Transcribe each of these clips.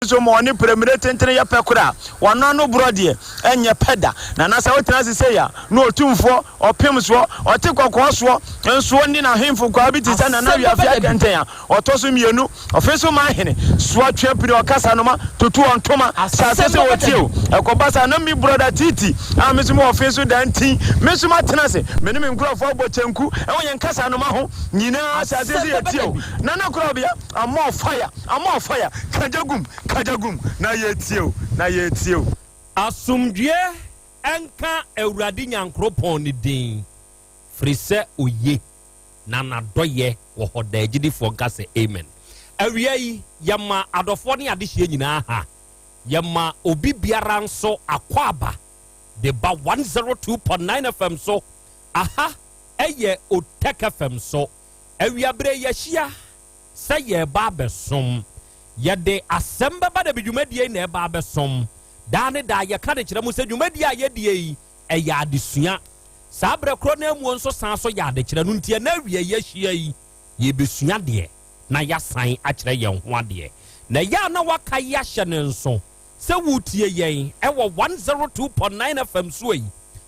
so mo oni premiere tentene ya pekura wano no brode enye peda na na sa wotina se ya no otumfo opem so otekokko so enso ni na hemfo kwa bi tisa na na wi afia kenten ya otoso mienu ofeso ma hene so atwa piri okasa no ma totu ontoma sa se wotio ekobasa na mi brother titi amesimo ofeso danti mesuma tenase menim nkrofo bochenku enye nkasa no ma ho nyina sa se yetio na Krobea am more fire kajagum na yetio asumdue enka ewurade nyankropon ni din frise oye na nadoye wo hoda agidifo nka se amen awia yi yama adofo ne adehye nyina ha yama obi biara nso akwaba de ba 102.9 FM so aha eye OTEC FM so awia bre yahia say ba besom ye de Asem Beba Dabi dwumadie na ba besom da ne da ye ka de kire mu se dwumadie a ye die yi ya adesua sa bre kro na mu nso san so ya de kire no ntie na wie ye hia yi ye besua de na ya san a kire ye ho ade na ya na waka ya hye ne nso se wutie yen e wo 102.9 FM so yi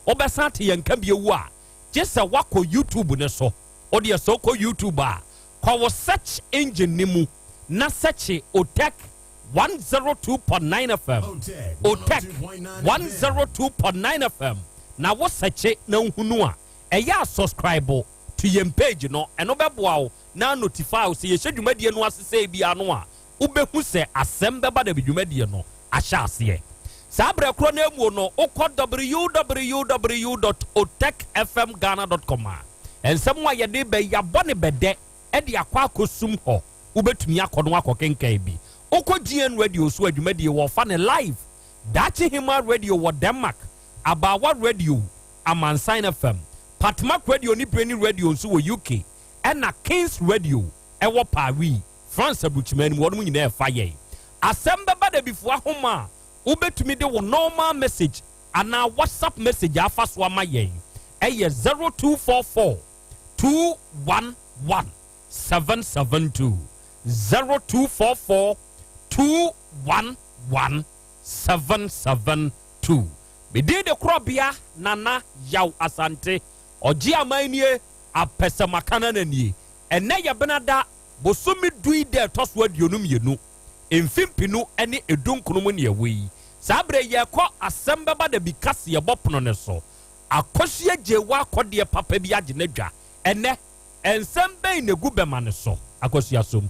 obesante ye nka biewu a je se wako YouTube ne so ode so ko YouTube a kwa search engine nimu na search OTEC 102.9 FM OTEC 102.9 FM na wo search na nhunu a eya subscribe to yem page no eno beboa wo na notify wo se ye hwedwumadie no asese bia no a ubehu se Asem Beba Dabi dwumadie no ahya ase sa bra kro na emu no ukọ www.otecfmghana.com ensem wa ye de be ya bone bede edi akwa akosum ho ubetumi akodo akokenkan bi okogien radio so adwumadie wo fa ne live dachi hima radio wo Denmark abawa radio Amansan FM Patmak radio ni Breni radio so wo UK ena Kings radio ewo Paris France abuchimani wo no nyina efa ye Asem Beba Dabi fo ahoma ubetumi de wo normal message ana WhatsApp message afa so ama ye eye 0244 211 772 0244 211 772 Bidi de Krobea nana yaw Asante oji amanie apese makana nanie ene ye benada bosumi dui de toswa dionum yenu emfimpinu ene edunkunum ne yewi sabre ye ko Asem Beba Dabi kase ye bopono ne so akohye jewa akode papa bi agenadwa ene ensem ben ne gubema ne so akosiasom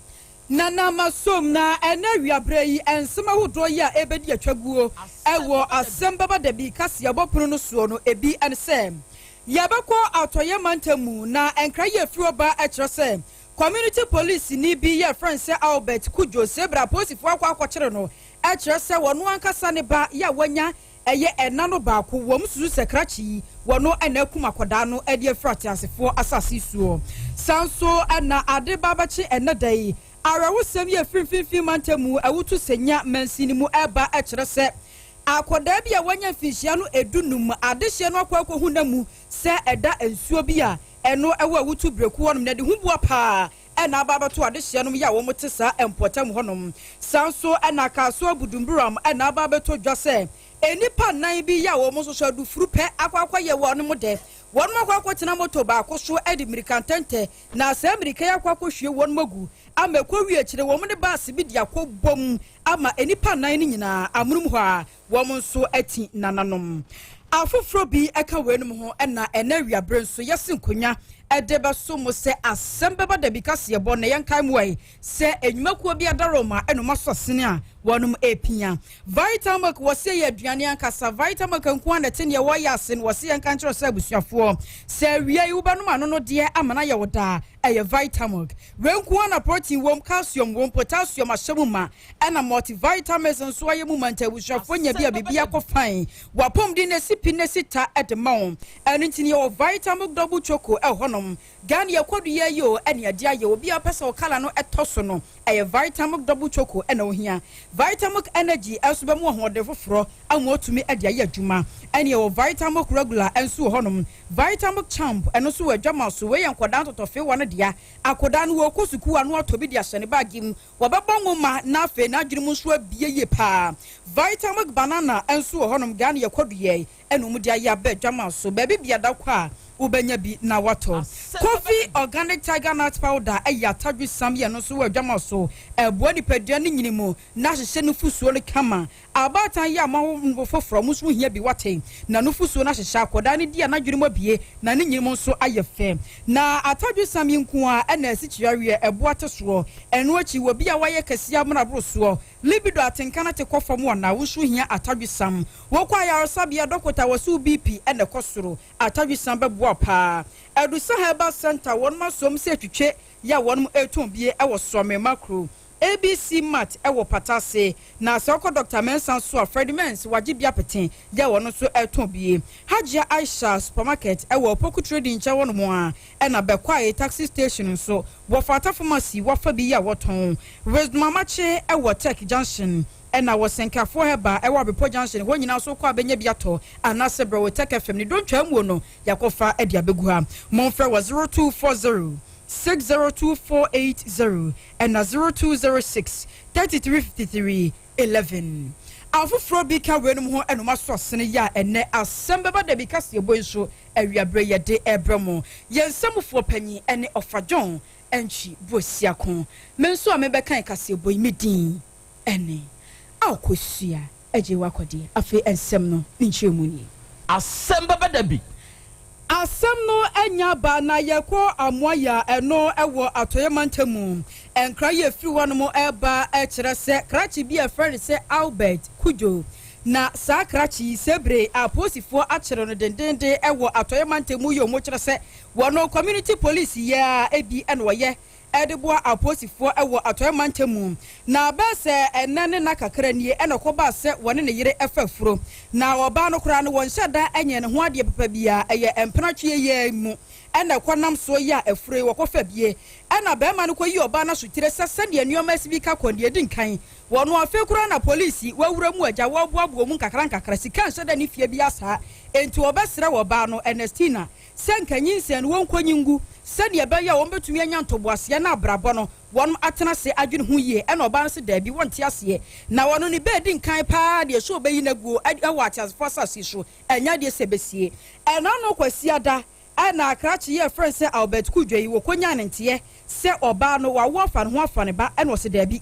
nana masom na ene wiabre yi ensem ahodo ya ebedi atwaguo ewo Asem Beba Dabi kase abopono no so no ebi ensem yabekọ atoye mantamu na enkraye frioba ekyerese community police ni bi ye France Albert Kujo Sebra posifo akwa no ekyerese wono ankasa ne ba ya wanya eye enano ba ko wom susu sekrachi wono enakum akoda no ede afrati asefo asase suo sanso na ade babachi enadai arawusem ye finfinfin mantamu awutu senya mansini mu eba ekyerese akoda bia wanya fihia no edunum adehye no akwa hunamu se eda ensuo bia eno ewo awutu breku wonom na de hubua pa ena babato adehye no ya wo motesa empotam honom sanso ena kaso abudumburam ena babato dwase enipa nan bi ya wo mososo du frupe akwakwa ye wonom de wonom akwakwa tena moto ba akoso edi mirikantente na asa mirika ya akwakwa hwie wonom agu amekwa wie kire wo de baase bi dia kobom ama enipa nan ni nyina amunum ho a wo nso ati nananom afoforo bi eka wenum ho na enawia brenso yesinkonya edeba so mo se Asem Beba Dabi kase ebo na yankai muai se enwumakuo bi adaroma enoma sosene a wonum epia Vitamak wose ye aduane ankasa Vitamak nko na tene ye wo yasen wose yankan kiro se abusuafo se wie yi ubanum ano no de amana ye woda eye Vitamak wenko na protein wom calcium wom potassium ahyemuma ena multivitamins nso aye mu manta abusuafo nya bia akofan wapom di na sipi na sita edema eno ntini ye Vitamak double choco hono honom Ghana yakodu ye yo ene adia ye obi apesa o kala no etoso no eye vitamin double choco ene ohia vitamin energy enso be mu ohode foforo amu otumi ade aye adwuma ene o vitamin regular enso honom vitamin champ eno so adwama so we yankoda totofe wona dia akoda no wo kosuku anu otobi dia hyene bagim wo bebo nwoma na afe na adwene mu so abie ye pa vitamin banana enso honom Ghana yakodu ye eno mu dia ya be adwama so baby biada kwa ubenya bi na wato coffee organic tiger nut powder eya tadwi sam ye no so wadwama so ebo ni padua ni nyinimu na hyehye no fusuo le kama abatan ya ma foforo musu hia bi wate na no fusuo na hyehye akoda ne dia na dwene mabie na ne nyinimu so ayefe na atadwi sam nku a na asichiawe ebo ateso eno achi wo bia waye kasia mra broso libido atenkana te kofam na wusu hia atadwi sam wo kwa ya osabia dokota wasu bp ene kosoro atadwi sam bebo pa edusa heba center won masom se twetwe ya won eton bie e wo some macro ABC mat e wo patase na soko Dr. Mensan so Fredmans wagibia peten ya won so eton bie Hajia Aisha supermarket e wo poku trading cha won mo a e na bekwae taxi station so wo fata pharmacy wo fa bi ya woton Resmamache e wo Tech Junction ena wosenkafo heba e wa bepo junction ho nyina so kwa abenya biato anase bro OTEC FM ni don twamu no yakofa e dia begu ha monfre wa 0240 602480 and 0206 3353 11 afufro bi ka wenum ho enoma so sene ya ene Asem Beba Dabi kase boinso awiabre ye de ebremo yensamfo panyi ene ofajon enchi bosiakon menso amebeka kase boy medin ene akosia eje wakodi afi ensem no nchemuni Asem Beba Dabi asem no enya ba na yekwo amoya eno ewo atoyemantamu enkra ye firi wono mo eba e kire se krachi bi e friend se Albert Kujo na sa krachi sebre aposifo akire no dendende ewo atoyemantamu yo mo kire se wono community police ya ebi eno ye edebo aposifo ewo atoyemantamu na ba se enene na kakra nie enokoba se wone ne yire efafuro na oba no kra no won hyada enye ne ho ade papa bia eye empenatwe ye mu ena kwanam so ya efure wokofa bie ena be ma no koyi oba na so tire sese ne anuoma sibika konde edi nkan wono afekura na police wawura mu agya woaboabo mu nkakra sika hyada ne fie bia saa enti obesere woba no Ernestina senkanyinsen wonkonyingu sani ebe ya wombetumi anya ntoboase na abrabo no won atena se adwene hu ye ena oba nse da bi wonte ase na wono ne bedi nkan pa de so obeyi na guo ewa chas forces so enya de sebesie ena no kwasiada ana akrachi ye friend se Albert Kudwei wo konya nente se oba no wa wo fa no ho afa ne ba ena o se da bi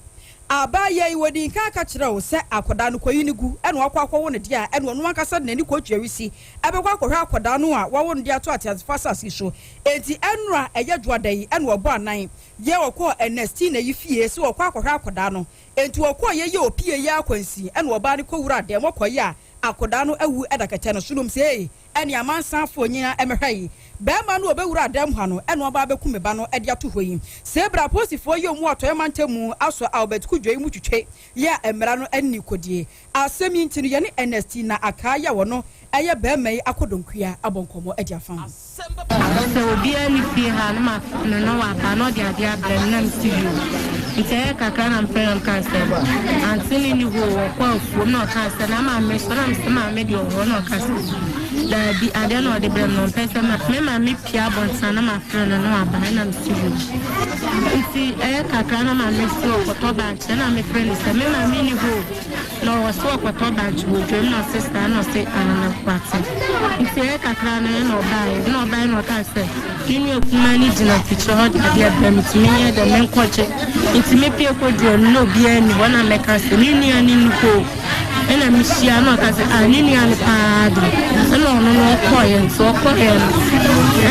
abaye wodi nka ka kire wo se akoda no koyi ni gu ena wakwa wo ne dia ena ono ankasa ne ni kotwawisi abekwa akohwa akoda no a wo ne dia to atias fasasi so enti enra eye dwadai ena obo anan ye wokọ Ernestina yifie se wokọ akohwa akoda no enti wokọ ye opie ye akwansi ena oba ne kowura de mokoye a akoda no awu edakete no sulum se eni amansanfo nyina emehwai bema no obewura adam ha no ena oba beku ba no ede ato hoyi se bra posifo ye mu atoyemantemu aso Albert Kudwei mu twetwe ya emra no ani kodie asem yintinu ye ne Ernestina akaya wono eye bema yi akodonkua abonkomo ede afan so bia ni fi ha no ma no wa ba no de ade abem na studio ite kakra na mpem cancer antini ni wo kwa ofuo na cancer na ma me so na msema me de wo na cancer da bi ade no de brem no pesa ma me pia bonsa na ma friend no aba na studio iti kakra na ma me so ko ba na me friend se me ma me ni ho no wa so ko to ba ju dream na sister no say anana kwate iti kakra na no ba no cancer kini okuma ni dina picture hot ade abem timi de men kwache iti me pia ko dio no bia ni wana me cancer ni ani ni ko ena mishia no kasi anini ani paadi ena ono no koyen so koyen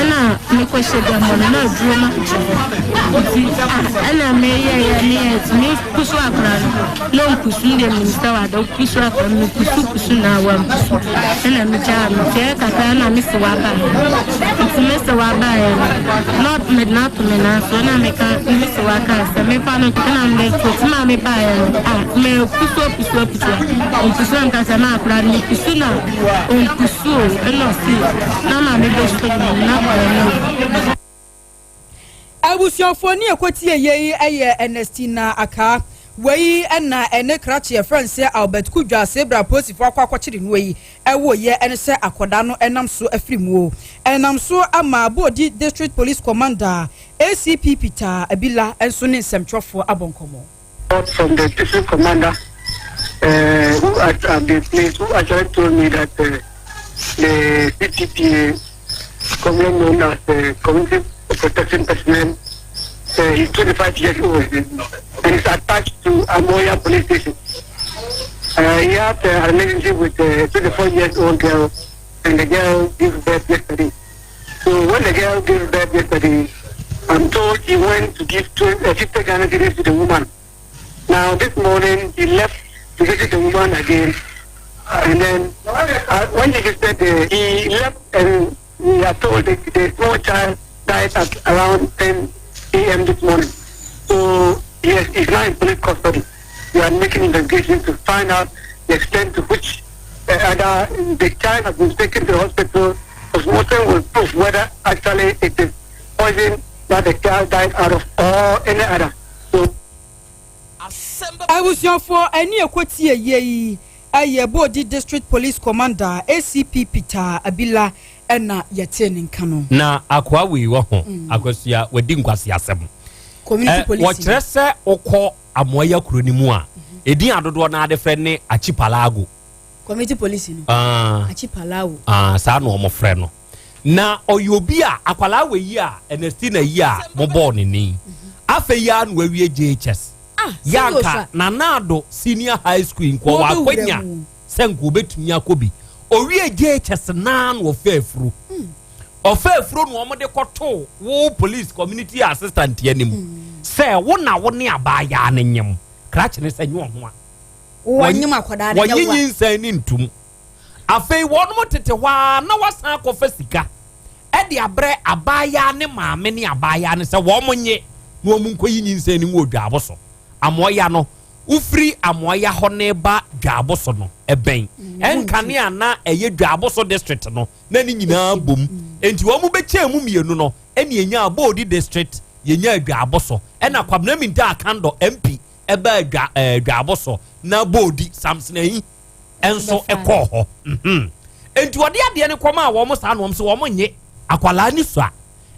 ena me ko shega mo na drama ena me ye me kusu akra no kusu de minister wa do kusu akra me kusu na wa ena me ja me te kaka na me se wa ba me se wa ba not midnight me na so na me ka me se wa ka se me pa no kana me ko ma me ba me kusu Kusuna kasema akura ni kusuna on kusu eno si na ma me be so na kwa abusuafo ni ekoti ye eye Ernestina aka wei na ene krache friends Albert Kudwa Sebra posifo akwakwachiri no yi ewo ye ene se akoda no enam so afrimu enam so ama body district police commander ACP Peter Abila enso ne nsemtwofo abonkomo from the district commander who at the place who actually told me that the CTPA commonly known as the community protection personnel he's 25 years old and is attached to Amoya police station. He had a relationship with a 24-year-old girl, and the girl gave birth yesterday. So when the girl gave birth yesterday, I'm told he went to give 50 Ghana cedis to the woman. Now this morning he left to visit the woman again, and then when he visited, he left and we are told that the small child died at around 10 a.m. this morning. So yes, he's now in police custody. We are making investigations to find out the extent to which the child has been taken to the hospital. Postmortem will prove whether actually it is poison that the child died out of or any other. So I was your for any equity ye a body district police commander ACP Peter Abila ena yeteni nkano na akwa wi wo ho akosia wadi nkwasi asem community police wotrese okọ amoya kuro ni mu a edin adodo na ade fe ne achipalago community police no achipalago sa no mo frɛ no na oyobi a akwala we yi a Ernestina yi a mo ball ni afa ya no awie JHS yanka na nado senior high school nko wa kwanya senko betumi akobi owie JHS na no ofefru ofefru no mo de koto wo police community assistant yanim se wo na wo ne abaya ne nyem krache ne se nyo ho a wanyem akoda ne yawa wanyin san ni ntum afei won mo tete hwa na wasan akofa sika e de abre abaya ne maame ne abaya ne se wo mo nye no mo nkoyi nyinsan ni wo dwaboso amoya no ufri amoya hone ba dwaboso no eben enkane ana eye dwaboso district no na ni nyina bom enti wo mu beche mu mienu no ene enya abodi district yenya dwaboso ena kwabna minta akando MP eba dwaboso na bodi samsnayi enso ekoho enti wode ade ne kwama wo mo sa no so wo mo nye akwala ni so a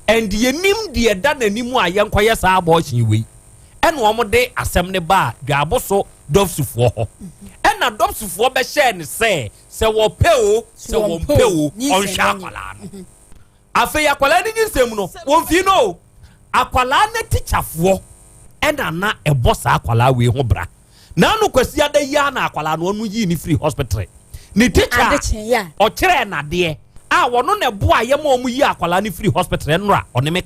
endi yenim de da nanimu a yenkoye sa abo chinwe ena wo mo de asem ne ba dwaboso dofsufo ho ena dofsufo be share ne se wo peo se wo peo on sha akwala no afi akwala ni nsem no wo mfi no akwala na teacherfo ena na ebosa akwala we ho bra na no kwasi ada ya na akwala no onu yi ni free hospital ni teacher o kire na de a wono na bo ayem o mu yi akwala ni free hospital enra one me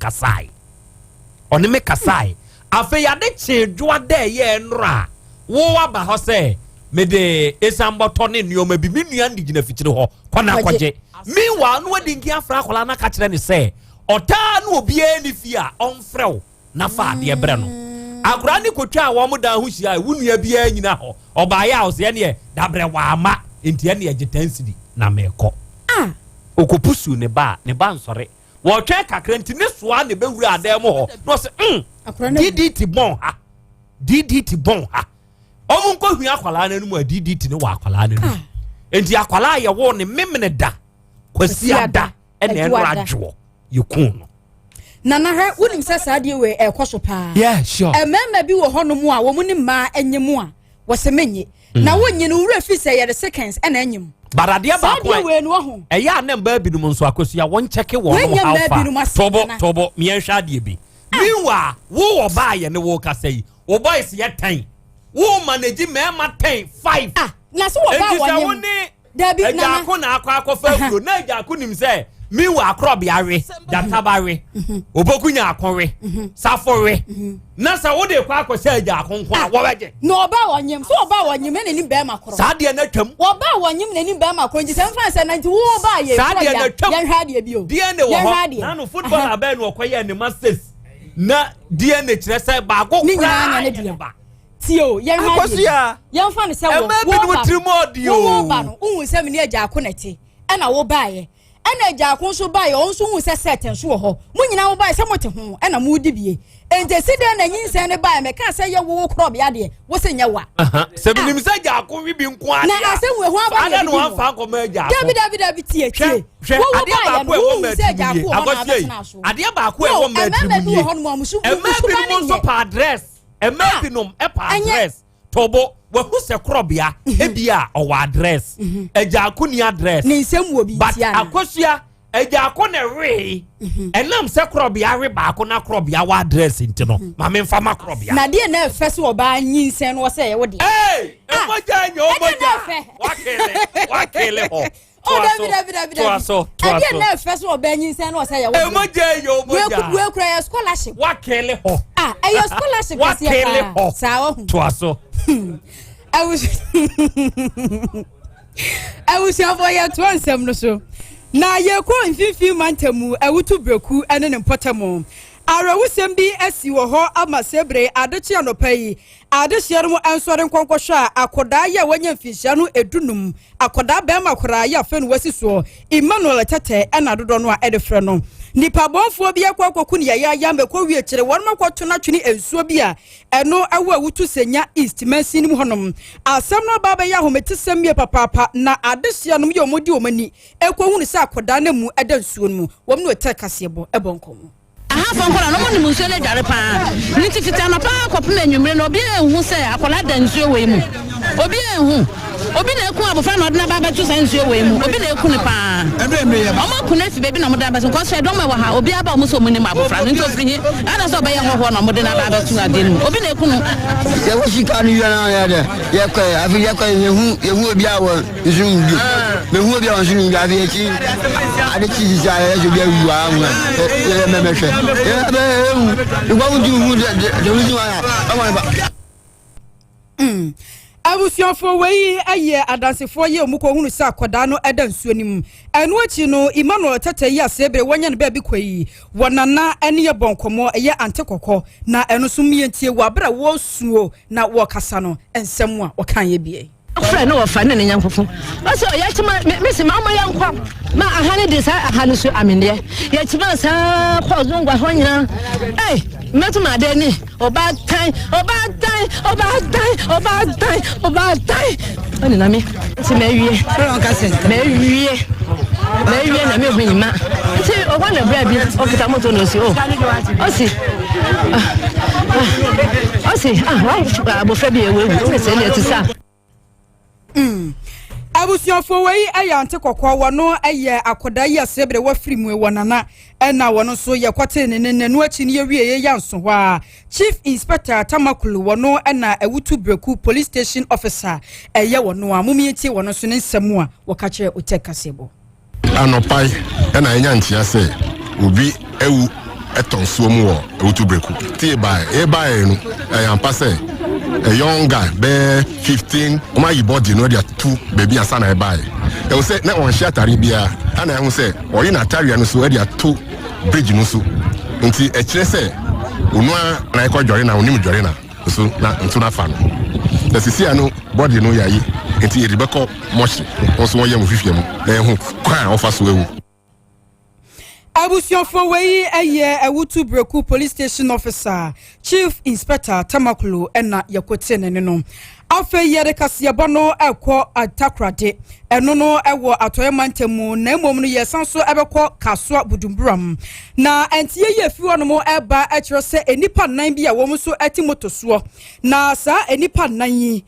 kasai afi ya de chedwa de ye enra wo aba ho se me de esambo tone nioma bi menua ndigina fitire ho kwana kwaje meanwhile no adi ngia fra akwala na ka kire ne se ota na obi ani fi a onfrew na fa de bre no agora ni kotwa wo mo da ho hia wunua bia nyina ho obaaya ho se ne da bre wa ama enti ne agitansidi na meko okopusu ne ba nsore wo twa kakra nti ne soa ne bewura adam ho no se DDT bon ha omu nko hua akwala na mu DDT ne wa akwala na enti akwala ye wo ne memene da kwasi ada ene eno adwo yekun no nana he wonim se saade we ekoso pa yeah sure emema bi wo hono mu a wo mu ne ma enyemu a wo se menye na wonye no wura fi se ye the seconds ena enyem baradia ba ko we no ho eya na mba bi no nso akosia won cheke wo no alpha tobo mi enhwa de bi miwa wo ba ye ne wo kasa yi wo boys ye 10 wo manage mema 10 5 na so wo ba wonye Dabi na akona akwa fa na jako nim se miwa Krobea we databare obokunya akonwe safowe na sa wo de kwa akosa jako nko a wo beje no oba wonyem so oba wonyem na ni be makro sa de na twam oba wonyem na ni be makro nji San France na nti wo oba ye sa de na twam yan hwa de bi o de ne wo ho na no football aben wo koye ne masters na de ne kire se ba go kra ne ba tio yan hwa de yan fa ne se wo wo ba no wo ba no unhu se me ne jako nete na wo ba ye ena Jaako so ba ye onso hu se certain so ho munyina wo ba se mote ho ena mu di bie ente side na nyinse ne ba me ka se ye wo Krobea de wo se nya wa se binim se Jaako wi bi nko ade na ase we ho aba ye no anfa ko ma Jaako Dabi tie ade ba ko e wo ma ti ade ba ko e wo ma ti e ma bi mo so pa address e ma bi nom e pa address tobo we hu se Krobea e bia o wa address e Jaako ni address ni nsem wo bi tia but akosua e Jaako na re enam se Krobea re ba ko na Krobea wa address ntino ma me mfa ma Krobea na de na efese oba nyinsen no se ye wo de eh e moja nyo moja wakele ho oh Dabi ade na efese oba nyinsen no se ye wo e moja nyo moja we kura ya scholarship wakele ho e your scholarship wakele ho sawo toaso I was here for your twansem no so na ye ko mfifi mantamu awutu breku ene ne mpotamo arawusem bi asi wo ho amasebre adechi anopai adehia no ansore nkonkwohwe a akoda ya wanya mfihia no edunum akoda be makora ya fe no wasiso Emmanuel Tete ena dodo no a edefre no nipa bonfo bi akwakoku ne ya mbekọ wie kire won makwoto na twini ensuo bi a eno awu awutu senya east mansin mu honom asem no baba ya hometisem bi papa na adehia no ye omodi omani ekohunu se akoda na mu eda nsuo mu wom no OTEC kasebo ebonkom aha fankola no mo nso le dare pa ni titita na pa kopem enwumre no obi ehu se akola da nsuo we mu obi ehu obi na eku abofra na odina baba tu nsuo we mu obi na eku ne pa omo ku na fi bebi na mo da ba so se don me wa ha obi aba mo so mu ni ma abofra no nto firi ada so be ye hoho na mo de na baba tu ade nu obi na eku no ye wo shika ni yana ya de ye kwa afi ye kwa yehu obi awo nsun bi me hu obi awo nsun bi afi echi ade chi ja ye jo bi awu awu ye me me hwe Abusiafo wei aye adansefo ye omuko hunu sa akoda no eda nsuo nim enu achi no Emmanuel Tete yi asebre wanya ne ba bi kwayi wonana ene ye bonkomo eye antekokọ na enu so mientie wo abra wo suo na wo kasa no ensem a wo kan ye bie friend no fa ne nyankofo so ya chima mesi ma yankwa ma ahane de sa ahane so amene ya chima sa kwa zongwa ho nyina metu ma de ni oba tan oni na mi ti mewie na me hwanyima ti ogwa na bra bi okita moto no si wa abofra bi ewu se le ti sa Abusiafo wei aya antekokọ wono eye akoda yi asebre wafiri mu wonana ena wono so ye kwate ne no achi ne ye wie ye yanso wa Chief Inspector Tamakulu wono ena awutu breku police station officer eye wono amumietie wono so ne nsemu a wakache OTEC kasebo anopai ena enya ntia se obi ewu etonso mu wo awutu breku tie bai no yampa se a young guy be 15 my body no dia 2 baby asana e buy e say na on share tari bia ana hu say o yi na tari no so e dia 2 bridge no so nti e kire say onu na e ko jori na onim jori na so na ntu na fa no the sisi anu body no yayi nti e ribeko moshi so won yam fifia mu na e hu kwa ofa so ewu Abusiafo wei eye awutu breku police station officer Chief Inspector Tamakulu ena yakote ne no afa yere kasebo no ekọ atakrade eno no ewo atoye mantemu na emom no yesanso ebekọ kasoa budumburam na entie ye fiwo no mo eba ekiro se enipa nan bi a wo so ati motosuo na sa enipa nan yi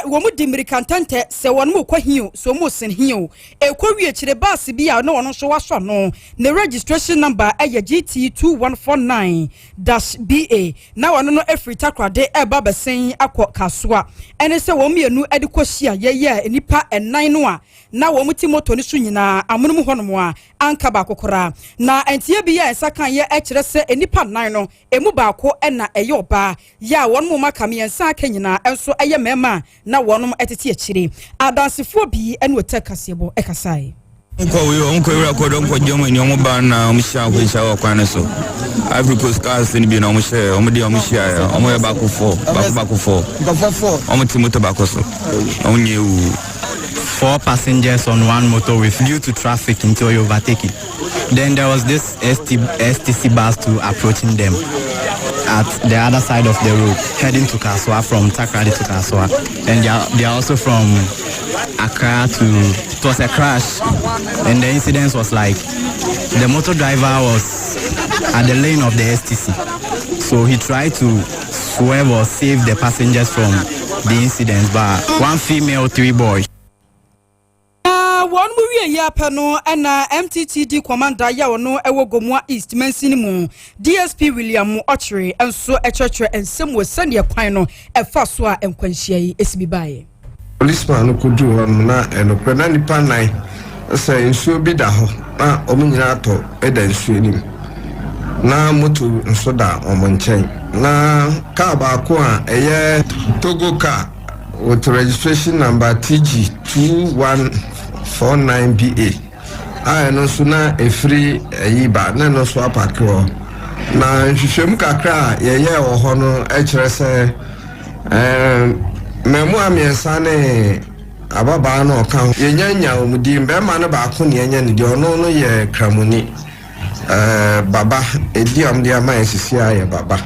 wo mu dimirikantante se won mu kwahio so mu sen hio ekwawie kire bus bi a no wono so waso no ne registration number eye GT2149-BA na wono no efri takrade eba besen akọ kasoa ene se wo mienu edikohia ye enipa enan no a na wo muti moto ni so nyina amunum honom a anka ba kokora na entie bi ya ensakan ye ekire se enipa nan no emu ba ko ena eye oba ya wonum makam ye ensa aka nyina enso eye mema na wonum etete akire adansefo bi ene OTEC kasebo ekasai Unko record unko jomo ni omoba na omusha ko insha wa kwana so Ivory Coast cars ni bi na omusha omodi omusha omo ya bako 4 bako 4 omo timoto bako so onye 4 passengers on one motor with due to traffic until you overtake it. Then there was this STC bus to approaching them at the other side of the road, heading to Kaswa from Takrady to Kaswa. And they are also from Accra to... It was a crash. And the incident was like, the motor driver was at the lane of the STC. So he tried to swerve or save the passengers from the incident, but 1 female, 3 boys. One movie ya pano and MTTD commander ya no ewo Gomwa East Mensinimu DSP William Ochre and so a church and some was send your pino a faswa and quenchie SB. Policeman could do one na and Penani Panai say so be da na ominato eden swinim na moto nsoda omonchen na car ba ko a eye Togo car with registration number TG2149BA I no suna e free yiba na no so apakro na hwehwem kakra ye wo ho no e kire se memu amiensa ne ababa na oka yenyanya omudi mbe ma na ba ko ne yenya ne de ono no ye kramuni baba ediam de ama esisi aye baba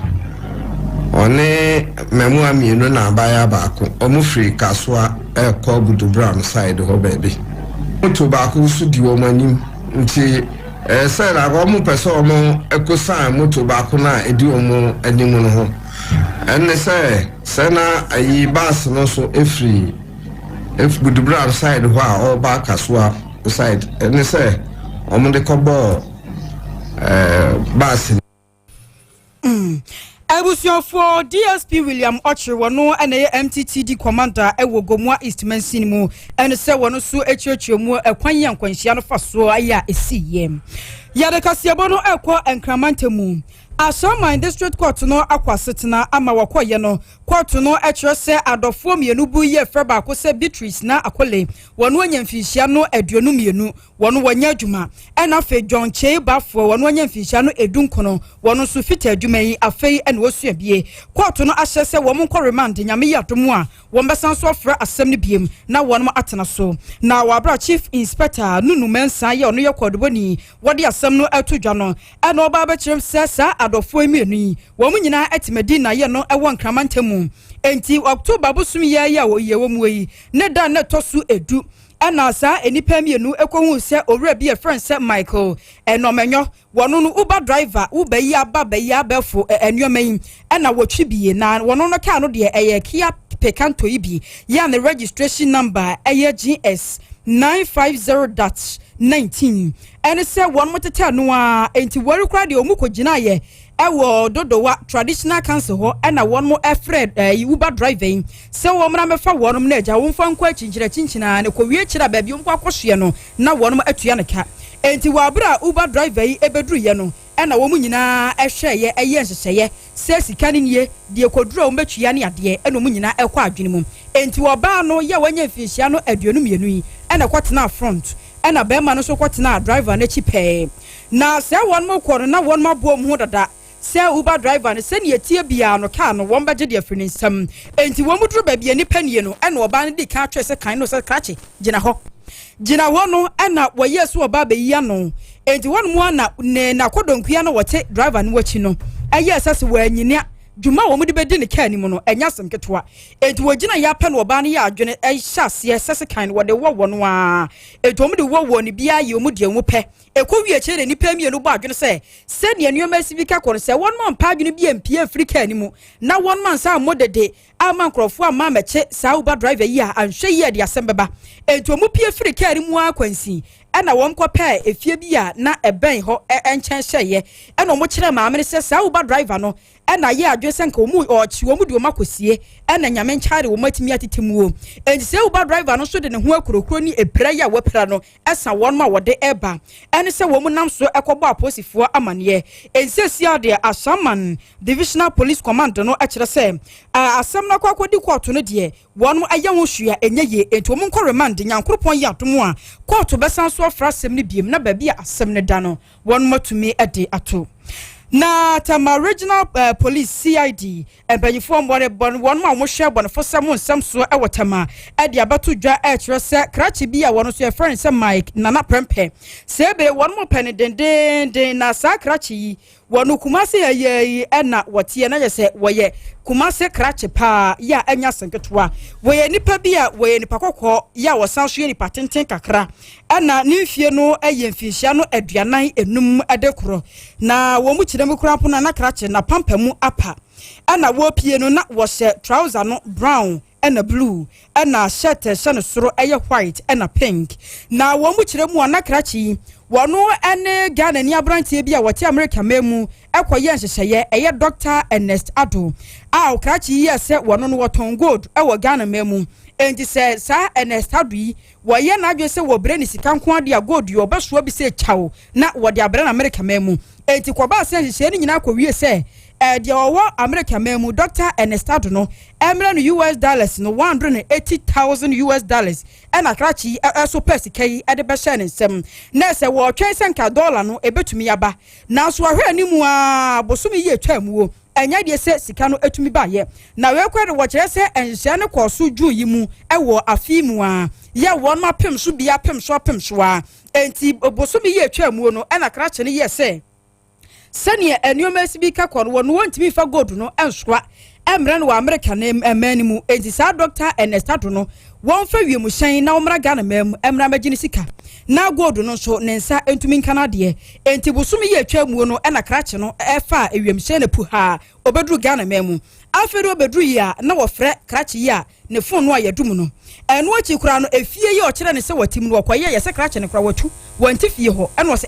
one memu amienu na abaya ba ko omufri kaswa ko budu brown side ho baby moto ba ko su di wo manim nti say la go mu pese omo ekosa moto ba ko na edi omo animu no ho enne say na ayi bus no so efri if budu brown side ho a o ba kaswa side enne say omo de ko bo bus Ebusion for DSP William Ochre wano ene MTTD commander ewo Gomwa East Mensinimu ene se wano su echechemu ekwan yankwanhia no faso aya esiyem yade kasiabo no ekwo enkramantemu Asama District Court no akwasetena ama wakoye no court no ekire se adofo mienu bu ye freba ko se Beatrice na akole wonu anyamfihia no aduonu mienu wonu wanya adwuma ena fe John Chey bafo wonu anyamfihia no edunkono wonu so fita adwuma yi afei ena wosua bie court no ahye se wo monko remand nyame yadomu a wo mbesan so afra asem ne biem na wonu atena so na wabra chief inspector nunu mensa ye ono ye kodboni wode asem no atodwa no ena oba ba kirem se sa adofo emienu wo munyina atimadi na ye no ewo nkramantemu enti October busum ye ya wo ye wo mu yi ne da ne tosu edu ana sa enipa mienu ekohu se owura bi e friend se Michael enomenyo wono no Uber driver Uber yi aba ba yi abefo enuomen ana wotwi biye na wono no ka no de eye Kia Picanto ibi ya ne registration number eye GS 950-19 ene se won moteta no a enti wori kra de omukogina ye ewo dodowa traditional council ho ena won mo efred Uber driving se wo mra mefa wonum na eja won fa nkwa chinchina ne ko wie kira ba bi nkwa kwohwe no na wonum atua ne ka enti wabra Uber driver yi ebeduru ye no ena wo mu nyina ehwe ye eye nhyehyeye se sika ne nie de kodura wo betua ne ade ena mu nyina ekwa adwene mu enti wo ba no ye wanya mfihia no aduonu mienu yi ena kwatena front ena be ma no so kwatena driver na chipe na se won mo kworo na won mabo mu dada se Uber driver ne se ne tie bia no ka no won baje de afini nsam enti wo muduru ba bia ni panie no ena oba ne di ka atwe se kan no se krache gina ho no ena wo yesu oba ba yi ano enti won mu na na kodonkua no wote driver no wachi no eye sase wo anyinia dwuma wo mudi bedi ne ka ni mu no enya sem ketwa enti wo gina ya pa no oba ne ya adwene hyase sase kan wo de wo no a enti wo mudi wo ne bia ye omudi enwo pe ekowie chere ni pa mienu bo adwene se ne anuoma sibika kor se won man pa adwene bia mpie Afrika ni mu na won man sa modede ama nkrofo ama meche sa Uber driver yi a anhwe yi de Asem Beba enti omu pie Afrika ni mu akwansi ena won kopa efie bia na eben ho enchen hyeye ena omu kire maamene se sa Uber driver no ena ye adwese nka omu ochi omu de omakosie ena nyame nchare wo matimi atetimuo enti se Uber driver no so de ne ho akurokuro ni epra ya wapra no esa won ma wode eba ene se wo mu nam so ekobo aposifo amane ensesi de Asaman Divisional Police Command no akire se asem na kwakodi court no de won aye ho hua enye ye enti omu nko remand nyankropon ya domo a court besan so fra asem ne biem na ba bia asem ne da no won matumi ade ato na Tama Regional Police CID empanyifo one ma mo hwe bonfo sam nsam so e wotama e de abato dwa e kire se krachi bi a wono so e friend se Mike nana prempe se be one mo pen den na sa krachi wono kumase ye e na wotie na yese woye kumase krachi pa ya anya senketwa woye nipa bi a woye nipa kokko ya wosan so ye nipa tenten kakra ana ne fie no eye mfihia no aduanan enum adekoro na wo mu kire mekura na krachi na pampamu apa ana wo pie no na wo hye trouser no brown and a blue and a shirt shane soro eye white and a pink na wo mu kire mu na krachi wono ene Ghana ni abrantie bi a wote America memu ekoye nhyehyeye eye Dr. Ernest Ado a krachi ye se wono no woton gold e wo Ghana memu enti se sa Ernest Ado yi wo ye na adwe se wo bre ni sika nko ade a gold yo beso bi se chawo na wo de abre na America memu enti kwa ba se nhyehyeye ni nyina akwa se de owo America memu Dr. Ernest Ado no emre no US dollars no $180,000 and akrachi so persicai e de be share nsem na se wo twen senka dollar no ebetumi aba na so ahwe animu a bosumi ye twamuo enya de se sika no etumi ba ye na we kwere wo kire se enhye ne koso ju yi mu e wo afimu a ye won ma pem so bia pem so a enti bosumi ye twamuo no na akrachi ne ye se sani enioma sibika kwon wono wontimi fa gold no ensoa emre no America na emani mu enti sa Dr. Ernest Ado no won fa wiemu hyen na omra Ghana mem emra magini sika na gold no so nensa entumi nkana de enti busumi ye atwamuo no na krache no efa ewiem hyen na pu ha obedru Ghana mem afero obedru ya na wo frɛ krache ya ne fon no ayedum no eno achi kura no efie ye o kire ne se watim no kwaye ye se krache ne kura watu wanti fie ho eno wo se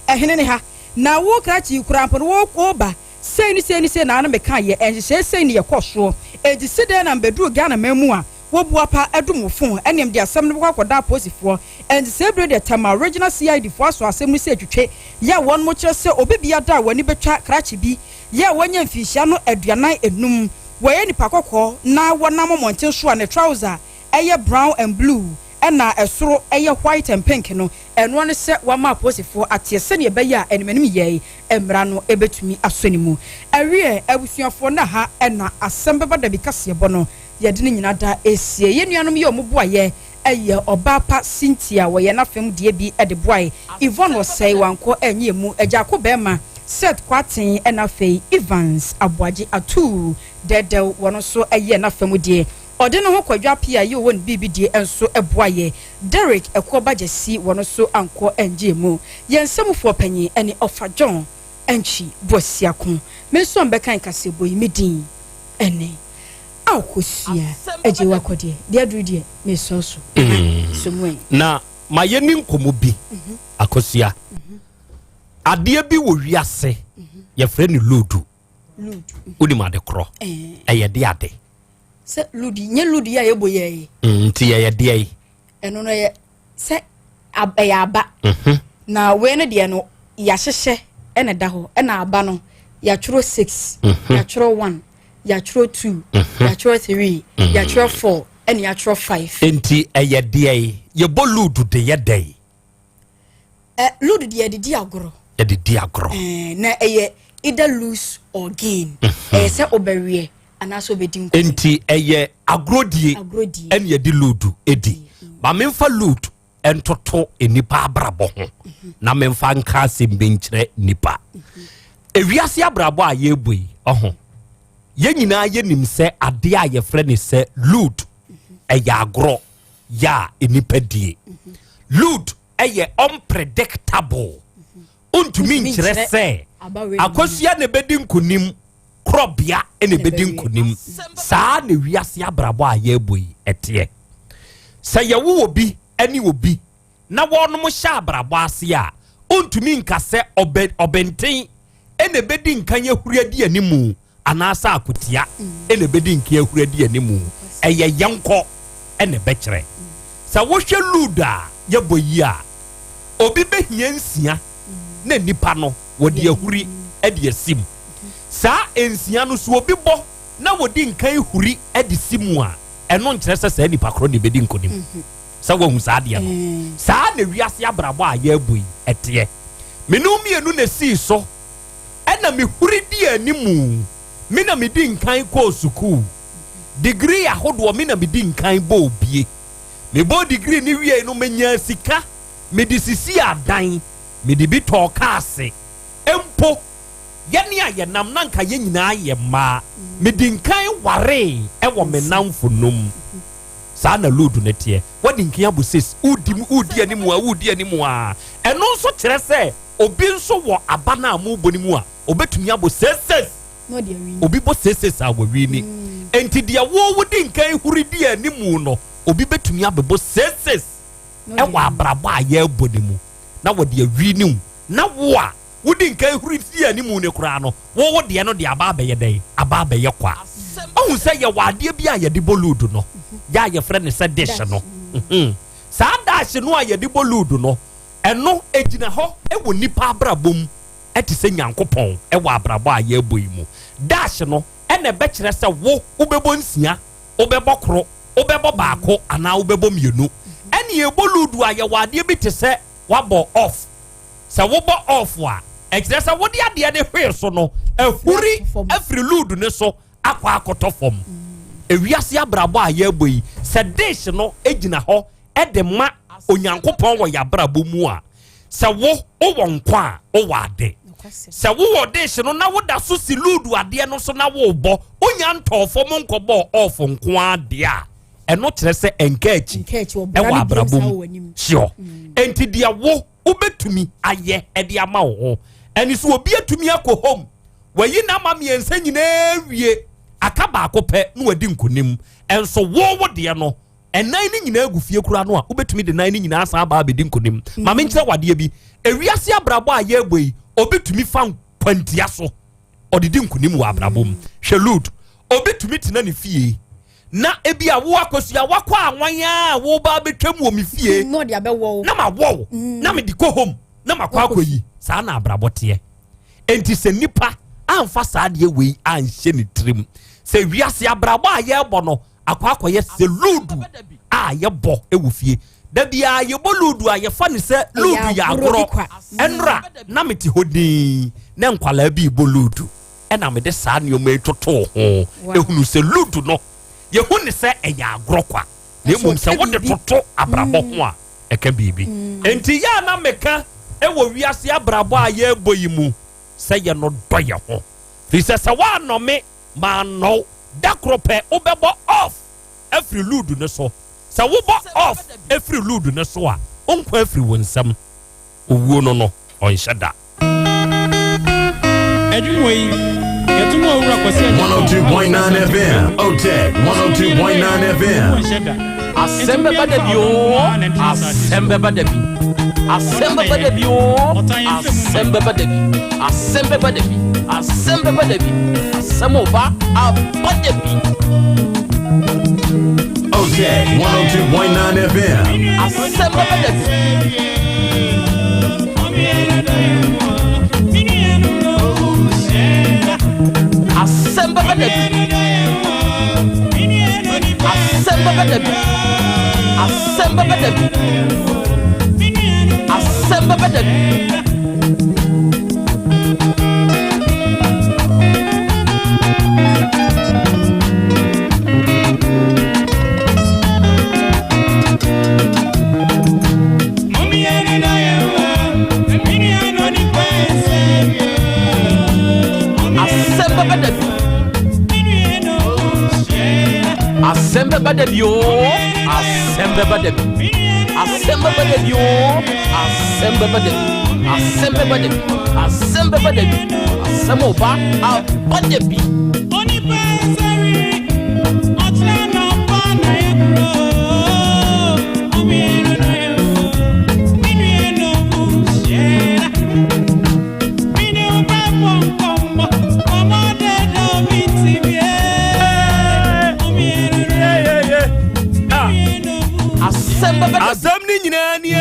ehene ne ha na wo krachi kurampo wo koba sei ni na me kan ye enhye sei ni ye koso edi side na mbedu Ghana memu a wo buapa edum fon enem de asem ne kwakoda posifo endi sebre de Tama Regional CID fo aso asem ni se twetwe ya won mo kire se obibia da wani betwa krachi bi ya wonya mfihia no aduanan enum wo ye nipa kokko na wona momonten so ne trouser eye brown and blue ena esoro eye white and pink no eno ne se wa ma posifo atese ne be ya enemanim ye emra no ebetumi asonimu awie abusuafo na ha ena Asem Beba Dabi kase bo no ye de ne nyina da esie ye nuanom ye omoboa ye eye obapa Cynthia wo ye na fam de bi e de boy Yvonne wo sei wanko enye mu agya ko bema set kwaten ena fei Evans aboaje atu dedel wono so eye na fam de ode no ho kwadwa pia ye won bibidie enso eboaye Derek ekobagesi wono so anko enje mu yensemfo panyi ene ofa John enchi bosiako menso mbekan kasebo yimedin ene akosia eje wakode de adrudie meso so somwe na mayeni nkomo bi akosia ade bi wo wiase ye frɛ ni lodu odi ma de kro eye de ade se ludi nye ludi ya yebo ye nti ye de ye eno no ye se aba na we ne de no ya hyehye ene da ho ena aba no ya tworo 6 ya tworo 1 ya tworo 2 ya tworo 3 ya tworo 4 ene ya tworo 5 nti eye de ye bo ludu de ye de ludu de ye di agoro ye di agoro na eye either lose or gain se obewie anaso bedin enti eye agrodie en ye di ludu edi ba memfa ludu entoto enipa abrabo ho na memfa nka sembenkyere nipa ewiase abrabo a ye bui oho ye nyina ye nim se ade a ye frɛ ne se ludu eye agro ya enipa die ludu eye unpredictable untumi nkyere se akosia ne bedin kunim Krobea ene bedin kunim saa ne wiase abrabo a ye boyi etie sa ye wo obi eni obi na wonom hya abrabo ase a ontumi nkase obenten ene bedin kan ye huradi animu anasa akotia ene bedin kan ye huradi animu eye yanko ene bekere sa wo hwe luda ye boyi a obi behia nsia na nipa no wodi ahuri e de asim sa ensia no so obi bo na wodi nkan huri e de simu a eno nkyere se nipa kro ne bedi nkonim sa wo hu sa de no sa na wiase abrabo a ya bui etie menum mienu na si so ɛna me huri di animu me na me di nkan kɔ sukuu degree ahodoɔ me na me di nkan bɔ obie me bɔ degree ni wie no menya sika me di sisi adan me di bi tɔ kaase empo yɛne a yɛnam na nka yɛ nyinaa yɛ mmaa me di nkan ware ɛwɔ me namfo nom saa na load ne teɛ wɔde nkan abo sis udi animu a ɛno nso kyerɛ sɛ obi nso wɔ aba na mo bɔ ne mu a obetumi abo seses obi bɔ seses a wɔwi ni enti deɛ wo di nkan huri di animu no obi betumi abɛbɔ seses ɛwɔ abrabɔ a yɛbɔ ne mu na wɔde awi ne mu na wo a wodi nkan huri di animu ne koraa no wo deɛ no de aba abɛyɛ dɛn aba abɛyɛ kwa ɔhu sɛ yɛ wadeɛ bi a yɛde bɔ load no ya yɛfrɛ ne sɛ dish no saa dash no a yɛde bɔ load no ɛno egyina hɔ ɛwɔ nipa abrabɔ mu ɛte sɛ nyankopɔn ɛwɔ abrabɔ a yɛbɔ yi mu dash no ɛna ɛbɛkyerɛ sɛ wo wobɛbɔ nsia wobɛbɔ koro wobɛbɔ baako anaa wobɛbɔ mmienu ɛne yɛbɔ load a yɛwɔ adeɛ bi te sɛ wabɔ off sɛ wobɔ off a ɛkyerɛ sɛ wode adeɛ de hwee so no ɛhuri afiri load ne so akɔ akɔtɔ fam ewiase abrabɔ a yɛbɔ yi sɛ dish no egyina hɔ ɛde ma onyankopɔn wɔ yabrabɔ mu a sɛ wo wɔ nkwa a wowɔ ade sɛ wowɔ dish no na woda so si load adeɛ no so na wobɔ onya ntɔɔfo mu nkɔbɔ off nko adeɛ a ɛno kyerɛ sɛ ɛnka akyi ɛwɔ abrabɔ mu sure enti deɛ wo wobɛtumi ayɛ ɛde ama wo ho ɛne so obi atumi akɔ home wayi na ama mmiɛnsa nyinaa wie aka baako pɛ na wadi nkonim ɛnso wo deɛ no ɛnan ne nyinaa gu fie kura no a wobɛtumi de nan ne nyinaa san aba abɛdi nkonim ma menkyerɛ wadeɛ bi ewiase abrabɔ a yɛbɔ yi obɛtumi fa kwantia so ɔde di nkonim wɔ abrabɔ mu hwɛ load obɛtumi tena ne fie na ebi a wo akosua wakɔ anwan a wo ba betwam wɔ me fie na ma wo na me di kɔ home na ma kɔ akɔyi saa na abrabɔ teɛ enti sɛ nipa amfa saa deɛ wei anhyɛ ne tirim sɛ wiase abrabɔ a yɛbɔ no akɔyɛ sɛ load a yɛbɔ ɛwɔ fie da bia yɛbɔ load a yɛfa ne sɛ load yɛ agorɔ ɛnra na mete hɔ din na nkwalaa bi bɔ load ɛna mede saa nneɛma etoto ho ehunu sɛ load no yɛhu ne sɛ ɛyɛ agorɔ kwa na mmom sɛ wode toto abrabɔ ho a ɛka biribi enti yɛ na meka ɛwɔ wiase abrabɔ a yɛbɔ yi mu sɛ yɛ no dɔ yɛ ho firi sɛ woanɔme maanɔw da koro pɛ wobɛbɔ off afiri load ne so sɛ wobɔ off afiri load ne so a wonkɔ afiri wo nsɛm owuo no ɔnhyɛ da 102.9 FM, OTEC 102.9 FM. Asem Beba Dabi, Asem Beba Dabi, Asem Beba Dabi, Asem Beba Dabi, Asem Beba Dabi, Asem Beba Dabi, Asem Beba Dabi. OTEC 102.9 FM. Asem Beba Dabi. Asem Beba Dabi. Asem Beba Dabi. Asem Beba Dabi. Asem Beba Dabi. Asem Beba Dabi, Asem Beba Dabi, Asem Beba Dabi, Asem Beba Dabi, Asem Beba Dabi, Asem Beba Dabi, Asem Beba Dabi. Asem ni nyina nie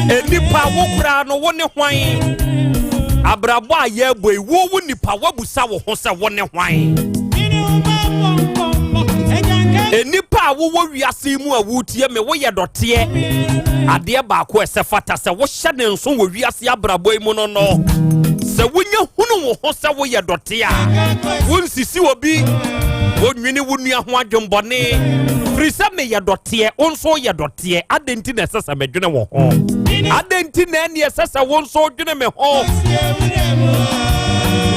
enipa wo kura no wo ne hwan abrabo a yɛbɔ wo nipa wabusa wo ho sɛ wo ne hwan enipa a wo wiase mu a wutie me wo ye dote ade ba ko ese fata se wo hye ne nso wo wiase abrabo mu no se wonya hunu wo ho se wo ye dote a wonsisi obi wonwini wonua ho adwombone frisa me ye dote onso ye dote adenti na sesa medwene wo ho adenti na ne sesa wonso dwene me ho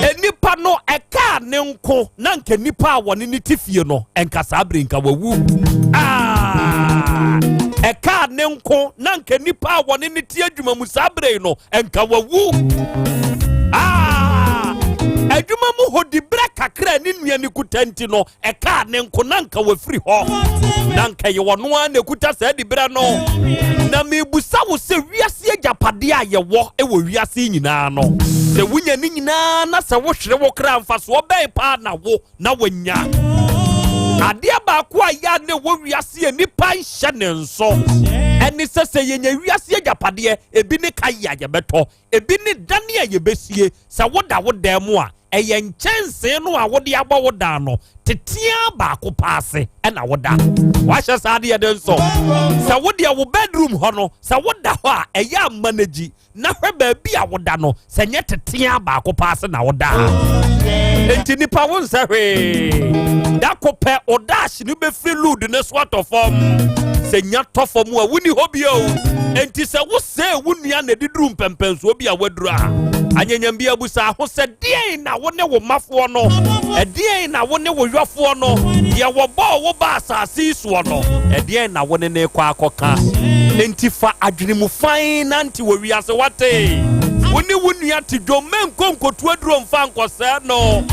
enipa no eka ne nko na nka nipa a woni ne tifie no enka sabre nka wawu eka ne nko na nka nipa a woni ne tie adwuma mu sabre no enka wawu adwuma mu hodi bra kakra ni nua ni kutanti no eka ne nko na nka wafiri ho na nka ye wono a ne kuta sa di bra no na mebusa wo se wiase agapade a ye wo e wo wiase nyina no se wunya ni nyina na se wo hwere wo kra mfa so obey pa na wo na wanya ade ba ko a ya ne wo wiase nipa hye ne nso eni se yenya wiase agapade ebi ne kaya ye beto ebi ne dane a ye besie se woda woda mu a eye nchense no a wode aba woda no tetia ba ko paase na woda wahye saade ye den so se wode wo bedroom ho no se woda ho a eye manage na hwe ba bi a woda no se nye tetia ba ko paase na woda enti nipa won se hwe da ko pe odash ni be free load ne sort of se nya tofo mu a wuni hobia o enti se wo se wunua na diduru mpempenso obi a waduru a anyanyam bia busa ho se die na wo ne wo mafo no die na wo ne wo hwafo no ye wo bo wo ba asase so no die na wo ne kwa akoka enti fa adwene mu fan nanti wo wiase wate woni wunua ti dwomen konkotu aduro mfa nkose no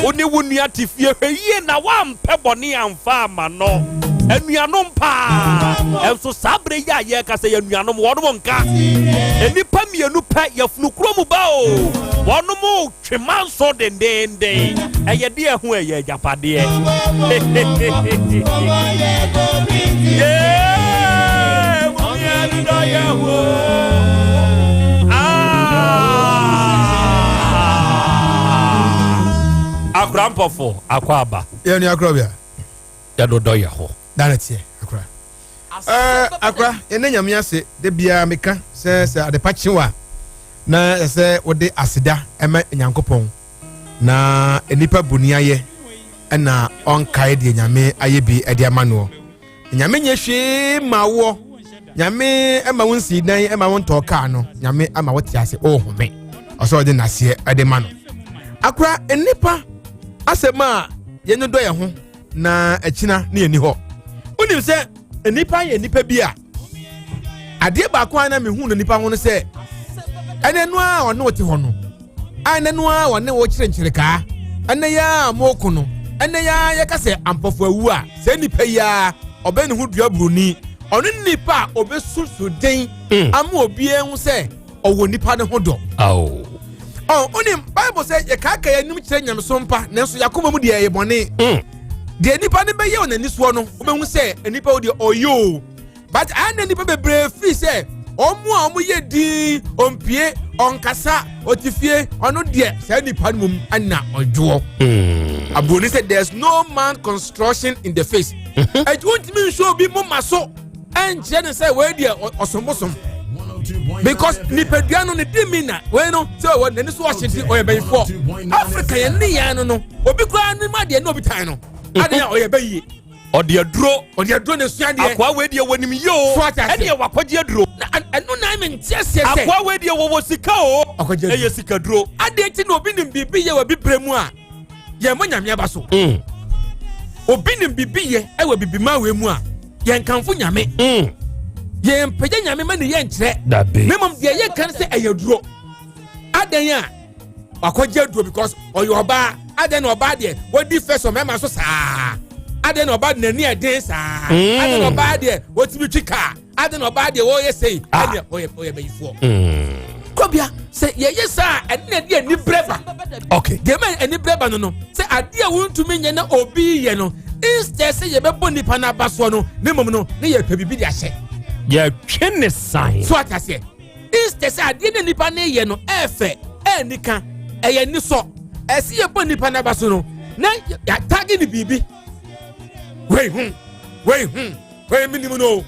woni wunua ti fie hweye na wa mpe bone amfa ama no enuanom pa enso sabre ya ye ka se enuanom wonum nka enipa mienu pa yafunu kromu ba o wonum twemanso dendende eye de ehu eye japade yeah momi do yawo akrampofo akwaba ye ni Krobea ya do yawo Danete akra akra ene nyame ase de bia meka se adepa chiwa na se wode asida ema nyankopon na enipa bunia ye na onkae de nyame aye bi ede amano nyame nye hwe mawo nyame ema wonsi dan ema wonto ka no nyame ama wote ase ohome oso de nase ede mano akra enipa asema ye no do ye ho na akina na eni ho unim se enipa ye nipa bia ade ba kwa na mehu no nipa ho no se ene no a ono wote ho no ene no a wone wo kire ka ene ya moku no ene ya ye ka se ampofo awu a se nipa ya obeni hu dua bruni ono nipa obesusu den ama obi ehun se owo nipa ne ho do unim bible say ye ka ka ya nim kire nyamso mpa nanso yakoma mu de ye bone de nipa ne be ye onani so no obehu se nipa wo de oyo but ane nipa be brave free say omu ye di ompie onkasa otifie ono de say nipa mum ana ojo aboni say there's no man construction in the face I don't mean show be mo maso and je say we de osombosom because nipa dua no ne dimina we no say we nani so ahye oyebe for Africa ye ne ya no obi kwa ni ma de no obi tan no ade oyebe yi ode aduro ne sua de akwa we de wonim yo ade wakwaje aduro anu na me ntia se akwa we de wo sika o eye sika duro ade ti no obi nim bibi ye wa bibremu a ye monyame aba so obi nim bibi ye e wa bibima we mu a ye nkanfo nyame ye mpege nyame ma ne ye nkyere memom de ye kan se ayaduro adan a wakwaje aduro because oyoba adan oba de wodi first o mema so saa adan oba de nani eden saa adan oba de wotimi twika adan oba de wo ye sei ade oye beyifo Krobea se ye saa ene de ani breva okay de man ani breva no se ade a wontumi nye na obi ye no instead se ye bebo nipa na baso no memom no ne ye pabibi de ahye ye twene sign so atase instead se ade ne nipa na ye no efe enika eye ni so esi ye bo nipa na baso no na ya tagi ni bibi we Wait minimum no.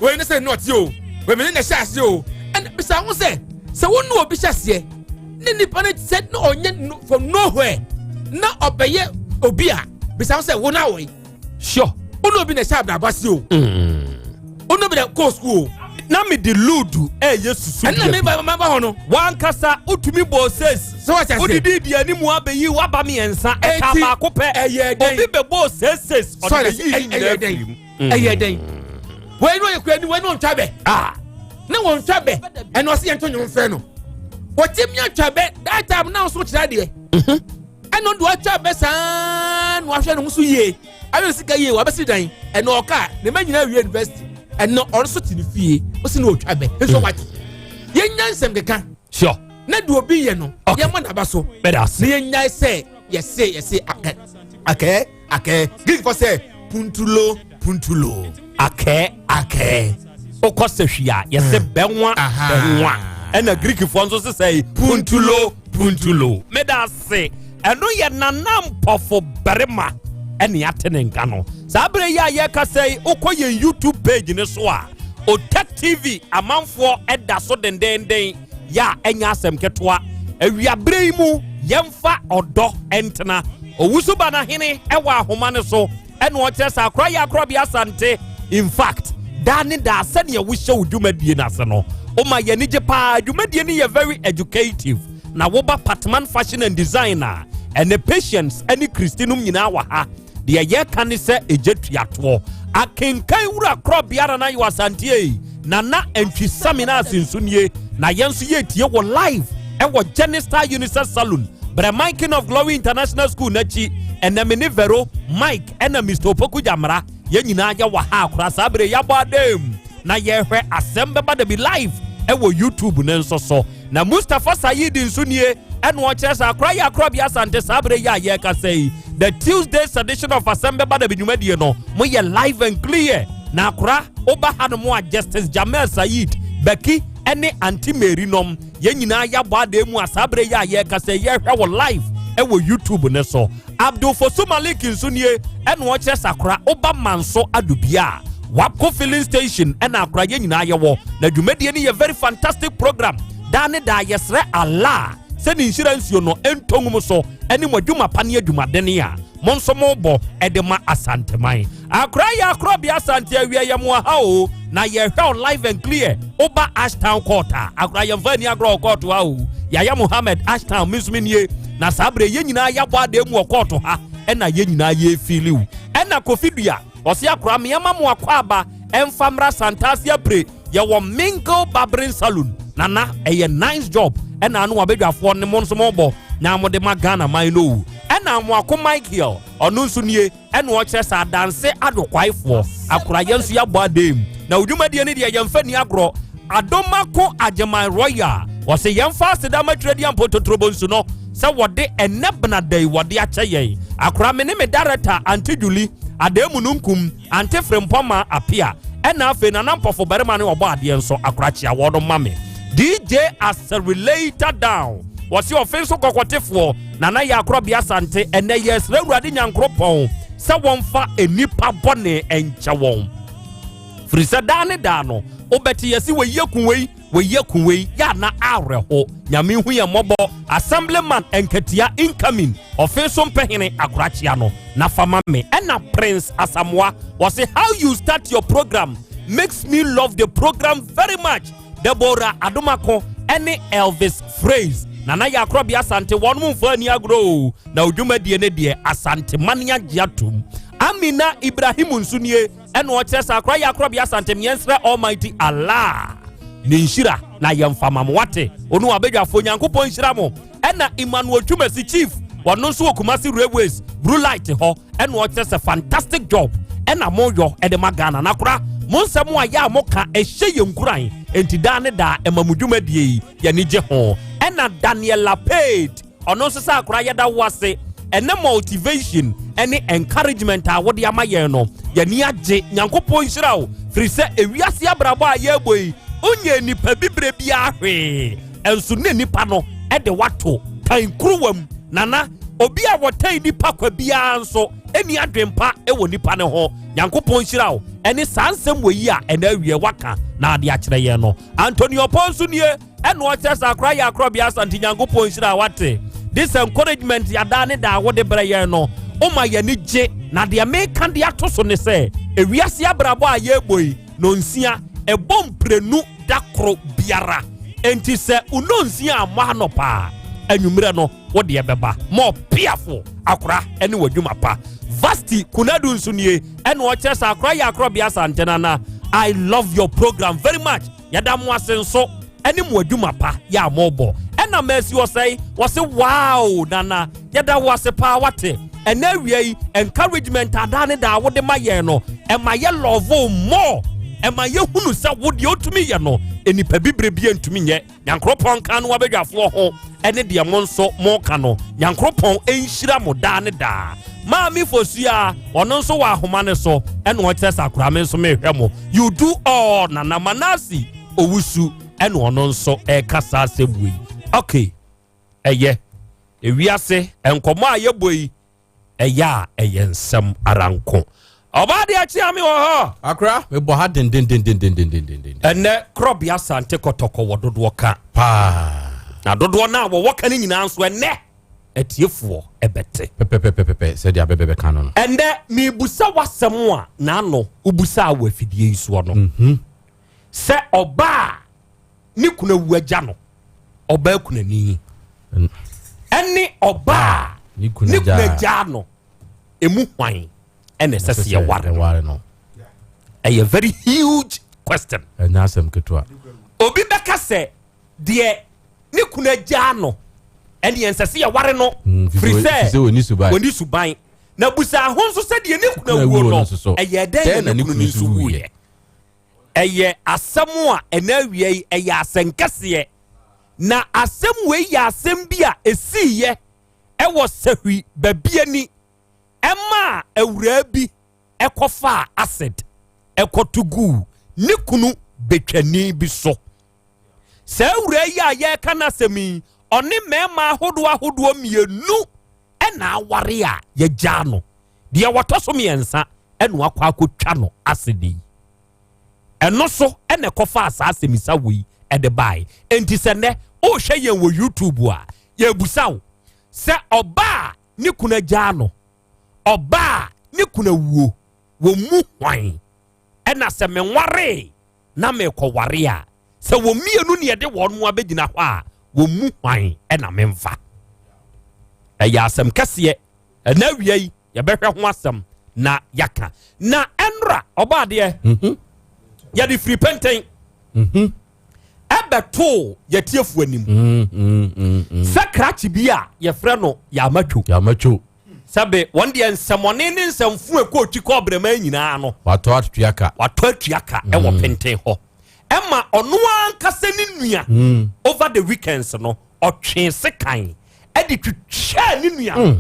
Wait say not you. Wait me na shas you. And bisa won say won no obi shas ye. Ni nipa na said no onye from nowhere. Na obeye obi a bisa won say won away. Sure. Ono obi na sharp na basi o. Ono bi na go school. Na me de ludu yesusu. And na me ba hono. Wan kasa utumi bo says. So what I say? Odidi di animu abeyi wa ba me ensa e ka ba ko pe. Obi be bo says. Sorry, den. When no you when no twabe. Na won twabe. And was yen to nyum fe no. Wotim nya twabe that time now so kira de. And no do twabe san wa hwe no so ye. Ayo sika ye wa be si dan. And no ka ne ma nyina wi university. And no also to the fee. What's no twabe. So what? Ye nyansem de ka. Sure. Na do obi ye no. Ye ma na ba so. Bedas. Ne nyai say, yes say ake. Give for say puntulo. Ake. Okose hwia yese benwa. And a Greek for nso say puntulo. Meda say eno ye nanam pofo berema ene atene nka no. Sabre ya ye ka say okoye YouTube page ne so a OTEC TV amanfo eda so denden ya enya asem ketwa awiabre mu yemfa odo entena owusu bana hene ewa ahoma ne so ene o kyesa akra ya Krobea Asante. In fact dani da sane ya wushe udwumadie na se no o ma ye nije pa dwumadie ne ye very educative na woba Patman fashion and designer ene patience ene Christinum nyina wa ha de ye kan se ejetuato akenkan wura Krobea na yo Asante na entwisame na asensunie na yenso ye tie wo live wo Genestar Unisex Salon Brema King of Glory International School nachi enamene Vero Mike ena Mr. Opoku Jamra ye nyina ya wa ha akura sabre ya badem na ye hwe Asem Beba Dabi live wo YouTube ne nso so na Mustafa Sayid nsunie eno o kyesa akura ya Krobea Asante sabre ya ye ka say the Tuesday's edition of Asem Beba Dabi nyumadie no mo ye live and clear na akura oba hanmo Justice Jamel Sayid Becky ene anti Mary nom ye nyina ya badem asabre ya ye ka say ye hwe wo live wo YouTube ne so Abdul Fosu Malik nsunie eno o kyesa akura oba manso adubia Wapco filling station ena akura ye nyina ye wo na dwumadie ne ye very fantastic program dane da yesre Allah se ni insurance yo no entongum so ene modwuma pane adwumadene a monso mo bo edema Asante man akura ya Krobea Asante awie ye mo ha o na ye hwe live and clear oba Ashtown Court akura ye mfani agro court ha o Yaya Muhammad Ashtown misminie na sabre ye nyina ya bo ademu court ha ena ye nyina ye filiu ena kofidua osi akura me yama mo akwaba emfamra santasia pre ye wo Mingle Barbering Salon nana eye nice job ena anu abedwafo ne monso mobo na mo de magana man no ena mo akọ Michael onu nso nie ena o kyesa danse adokwaifo akura yenso ya bo adem na udwumadie ne de yemfani agro adomako ajeman royal wose yemfa aseda matredian pototrobo nso no se wode enebna dai wode akyeye akura me ne me director Auntie Julie ademu numkum Auntie Frempoma apia ena afe na nampofo berema ne obo ade nso akura chia wodo mame DJ Accelerator down wasi ofenso kokotefo na ya Krobea Asante ene yes rewurade nyankropon se wonfa enipa bone enche won frisa dane dano obeti yesi weyekunwei ya na areho nyame hu ye mobo assemblyman enketia incoming ofenso mpehene akurachia no na fama me ena Prince Asamoah wasi how you start your program makes me love the program very much. Deborah Adomako ene Elvis Phrase na ya Krobea Asante won mfani agro na udwumadie ne de Asante mania giatum Amina Ibrahim nsunie ene o kyesa akra ya Krobea Asante miensre Almighty Allah ni nshira na yemfama mwate onu abedwafo nyankopon nshira mo ena Emmanuel Twumasi chief wono nso Kumasi Railways Blue Light ho ene o kyesa fantastic job ena moyo ede magana nakura monsemu aya moka ehye yenkuran enti dane da emamudwumadie ye nije ho ena Daniela Paid ono nso sa akra yeda wase ene motivation ene encouragement a wode amaye no ye ni age nyankopon nshirawo frise ewiase abrabo a ye boyi onye nipa bibre bia hwe enso ne nipa no ede wato kan kruwam nana obi a wotai nipa kwa bia nso eni adwempa ewo nipa ne ho Nyankopɔn hyira wo ene sansem woyi a ena awie waka na ade akyere ye no Antonio Ponsu nie eno okyes akra ya Krobea Asante Nyankopɔn hyira wate this encouragement ya da ne da wo de bre ye no o ma ye ni gye na de me kan de ato so ne se ewiase abrabo a ye boyi no nsia ebomprenu dakro biara enti se uno nsia ama no pa anwumre no wo de beba more peaceful akra ene wadwuma pa Vasti kunadu nsunie ene okyes akra ya Krobea Asante na I love your program very much yada mo asenso ene mo wadwuma pa ya mobo ena mercy was say wow nana yada wase pa wate ene wie encouragement adane da wo de maye no e maye love more e maye hunu se wo de otumi ye no enipa bibre bia ntumi nye Nyankropon kan no abedwafo ho ene de mo nso mo ka no Nyankropon enhyira mo da ne da Mami Fosua ono nso wa ahoma ne so ene o kyesa akura me nso mehwe mo you do all nana manasi owusu ene ono nso e kasa asebui okay eye ewiase enkomo ayeboi eya eyensem aranko obade achi ami wo ho akra me bo ha den ene Krobea Asante kotoko wododo ka pa na dodo na wo woka ni nyina nso ene etiefo ebete pepe se dia bebe ka no ende mi busa wasem a na no ubusa awafidie iso no se oba ni kuna wuagya no oba kuna ni eni oba ni kuna gya no emu hwan ene sese ye ware no a very huge question na Asem ketwa obi beka se de ni kuna gya no ene ensese ye ware no free say woni suban na busa ho nso se de ni kuna wuo no eye den na ni kuna suwu ye eye asem a ena wie eye asenkese na asem we ya asem bia esiye ewo sahwi babiani ema awura bi ekofa acid ekotugu nikunu betwani bi so sa awura ya ye kana semi oni mema ahodo mienu ena aware a ye gya no de watoso miensa eno akwa akotwa no acid eno so ene kofa asase misa wei ede bai enti se ne o hwe ye wo YouTube a ye busaw se oba ni kuna gya no oba ni kuna wuo wo mu hwan ena se me nware na me ko ware a se wo mienu ne de won mu abegina hɔ a wo mu hwan ena me mfa eya asem kase ena wiei ye behwe ho asem na yaka na enra oba de ya di free painting ebeto ye tiefu anim sakrachi bia ye frɛ no ya macho sabe wonde ensemone ne nsemfu ekotwi ko brema nyina no wato atuaka e wo painting ho ema ono ankasa ni nua over the weekends no otwe sekan e di twitwa ni nua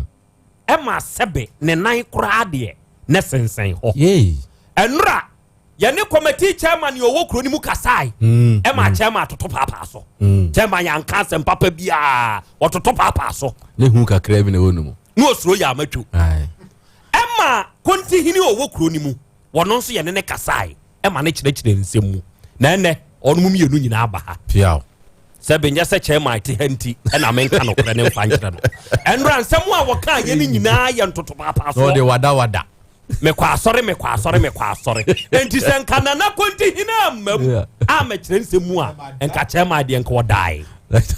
ema sebe ne nan kura de ne sensen ho enra yene committee chairman yo wo kro ni mu kasai ema chairman atoto papa so chairman ya nkanse papa bia ototo papa so ne hu kakra bi ne wonu no osuro ya matwu ema konti hini wo kro ni mu wono nso yene ne kasai ema ne kyerɛkyerɛ nsɛm na ene onu mu mienu nyina aba ha piao sebe nya se chairman te hanti ena menka no kra ne mfa nkyerɛ no enra nsɛm a woka yene nyina ye ntoto papa so de wada me kwa asore enti senka na konti hina mam a me kyerɛ nsɛm a enka chairman de enka wodai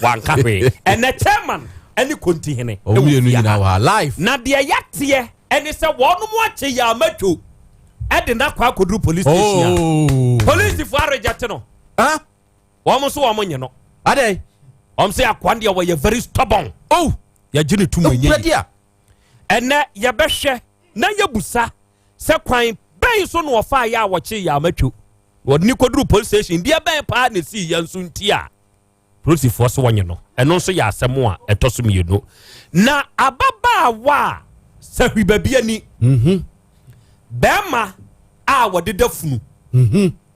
wanka hwe ene chairman ene konti hene o mienu nyina wa life na de yate ene se wonu mu akye ya matwo ede na kwa kodru police station police fu arejate no wo so wo nye no ade say akwande wo ye very stubborn ya gine tumu enye ene ye behwe na ye busa se kwan ben so no ofa ya wo kye ya matwo wo ni kodru police station dia ben pa na si ya nso ntia police fu so wonye no eno nso ya asem a etoso mienu na ababa wa sahwi babia ni bema a wodeda funu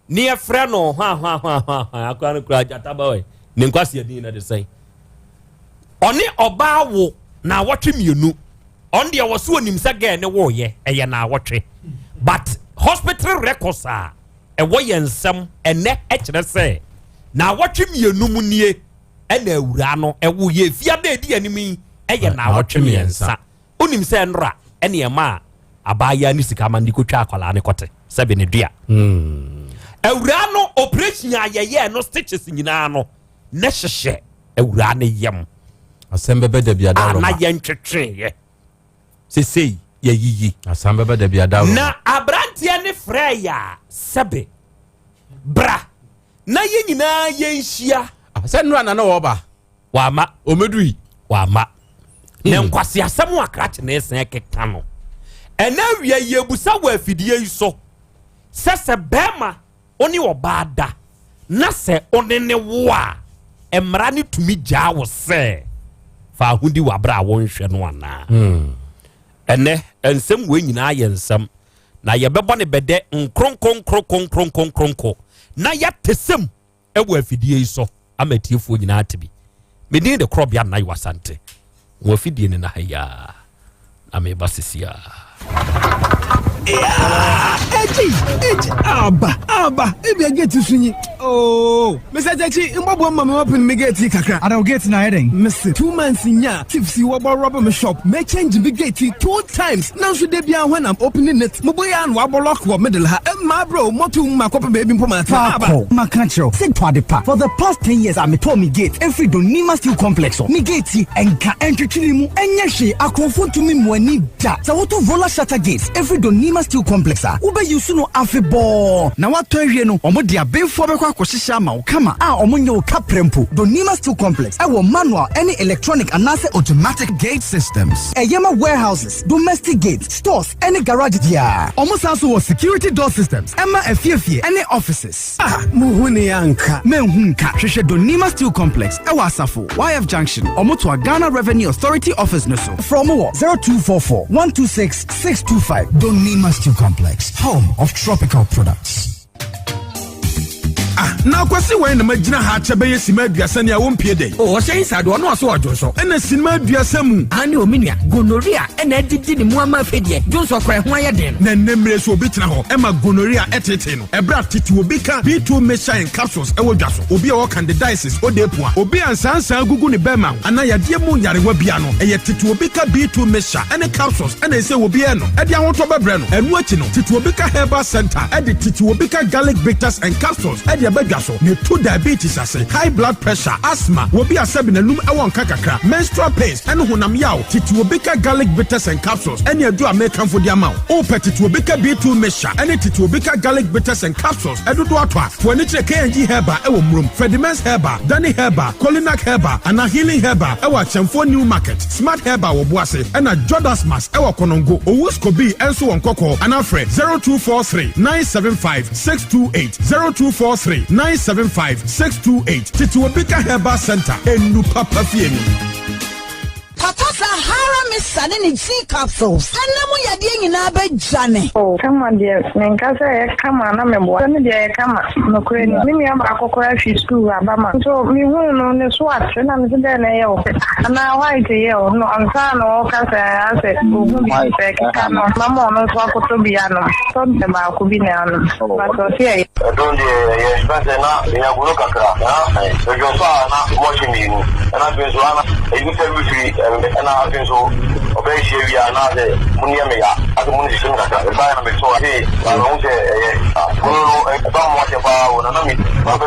ni efre no akwa no kura jataba we ne nkwase adin na de sai oni oba wo na awɔtwe mienu on the was so nimsa girl ne wo ye eye na awɔtwe but hospital records a ɛwɔ yɛn nsɛm ɛnɛ ɛkyerɛ sɛ na awɔtwe mienu mu nie ɛna awura no ɛwo ye fiade edi animi ɛyɛ na awɔtwe miensa onim sɛ nra ɛne ɛma abaya ni sika man di ko twa akwala ne kote sɛbe ne dua awura no operation ayɛyɛ no stitches nyinaa no ne hyehyɛ awura ne yam Asem Beba Dabi Adaro na yɛntwetwe ye sesei ye yiyi Asem Beba Dabi Adaro na abrantie ne freya sɛbe bra na ye nyinaa yɛnhyia sɛ nura na wo ba wama omedui wama na nkwasi asɛm akrache na ɛsɛn keka no ɛna wia yebusa wa afidie yi so sɛ bɛma oni obada na sɛ oni ne wo a emra ne tumi gya wo sɛ fa ahudi wa bra wo nhwɛ no ana ɛnɛ ensɛm we nyinaa yɛ nsɛm na yɛbɛbɔ ne bɛdɛ nkronkronkronkronkronkronkro na yɛtesɛm ɛwɔ afidie yi so amatiefo nyinaa tebi medin de Krobea na yɛ Asante wo afidie ne na ha ya na me ba sisia Abba, maybe I get to swing. Oh, Mr. Jachi, Imbobo Mamma open me gate kakra. I don't get na heading. Mr. 2 months in ya, tipsy wobble rubber my shop. May change the gate 2 times. Now should they be when I'm opening it? Moboya and wobble lock or middle ha. My bro, motu my copper baby poma. My country, send to the park. For the past 10 years, I'm a Tommy Gate. Every Donima Steel Complex. Me gate and ka entry chilimu and yashi. I confront to me money that. So what to roller shutter gates. Every Donima Steel Complex. Ube you soon afebo. Now what to you know? Omo dia ben for bekwa koshisha ma ukama. Omo nyo kaprempo. Donima Steel Complex. Ewo manual any electronic and nase automatic gate systems. Eyema warehouses, domestic gates, stores, any garage dia. Omo sanso was security door systems. Emma efie any offices. Muhuni yanka. Menhunka. Sheshe Donima Steel Complex. Ewa Asafo. YF Junction. Omo to a Ghana Revenue Authority office nusu. From 0244 126 625. Donima Steel Complex. Home of tropical products. Now kwasi when the magina ha chebe yesima aduasa ne a wompie dey. Oh, say inside one no so odwonso. Ena sinima aduasa mu. Ani ominia gonorrhea ena adidi ni mu ama fedie. Jonso kra ho ayeden. Na nemre so obi tena ho. Ema gonorrhea etete no. Ebra titi obi ka B2 meshine capsules ewo dwaso. Obi a wo candidiasis odepu a. Obi ansansan gugu ne bema. Ana yade mu yarewa bia no. Eye titi obi ka B2 mesha ene capsules ena ese obi e no. Ede ahoto bebre no. Enu achi no. Titi obi ka herbal center. Ede titi obi ka garlic bitters and capsules. Ede abadwaso. Ne to diabetes ase. High blood pressure, asthma. Wobi asabi na num ewo nkakakra. Menstrual pains ene honam yaw. Titi obi ka garlic bitters and capsules. Ene adu American for dia maw. O titi obi ka B2 mesha. Ene titi obi ka garlic bitters and capsules. Edu do atwa. For ni kire KNG herba ewo mrum. Fredimens herba, Danny herba, Colinac herba, ana healing herba ewo Chemfo New Market. Smart herba wo boase. Ena Jodas Mas ewo Konongo. Owuskobi enso wonkoko. Ana fre 0243 975 628 0243 975 628. Titi Wabika Herba Center and Nupapa Fieni. Papa Sahara Miss Sunny G capsules. And no more yading in Abbey Johnny. Oh, come on, dear. Ninkasa, come on, I'm a boy. Come on, no crane. Let me have a cocoa fish too, Abama. So, me won't on the swat, and I'm the nail. And now I tell no, I'm son or Casa. I said, come on, Mamma, no talk to be anno. Something about Kubina. But okay. Don't you spend enough in a look at her? So you're watching you, and I've been one. You tell me. And I think so. Obey we are not the Munyamia at the Municipal. The Diana so hey, I don't say, don't watch about Nami, Papa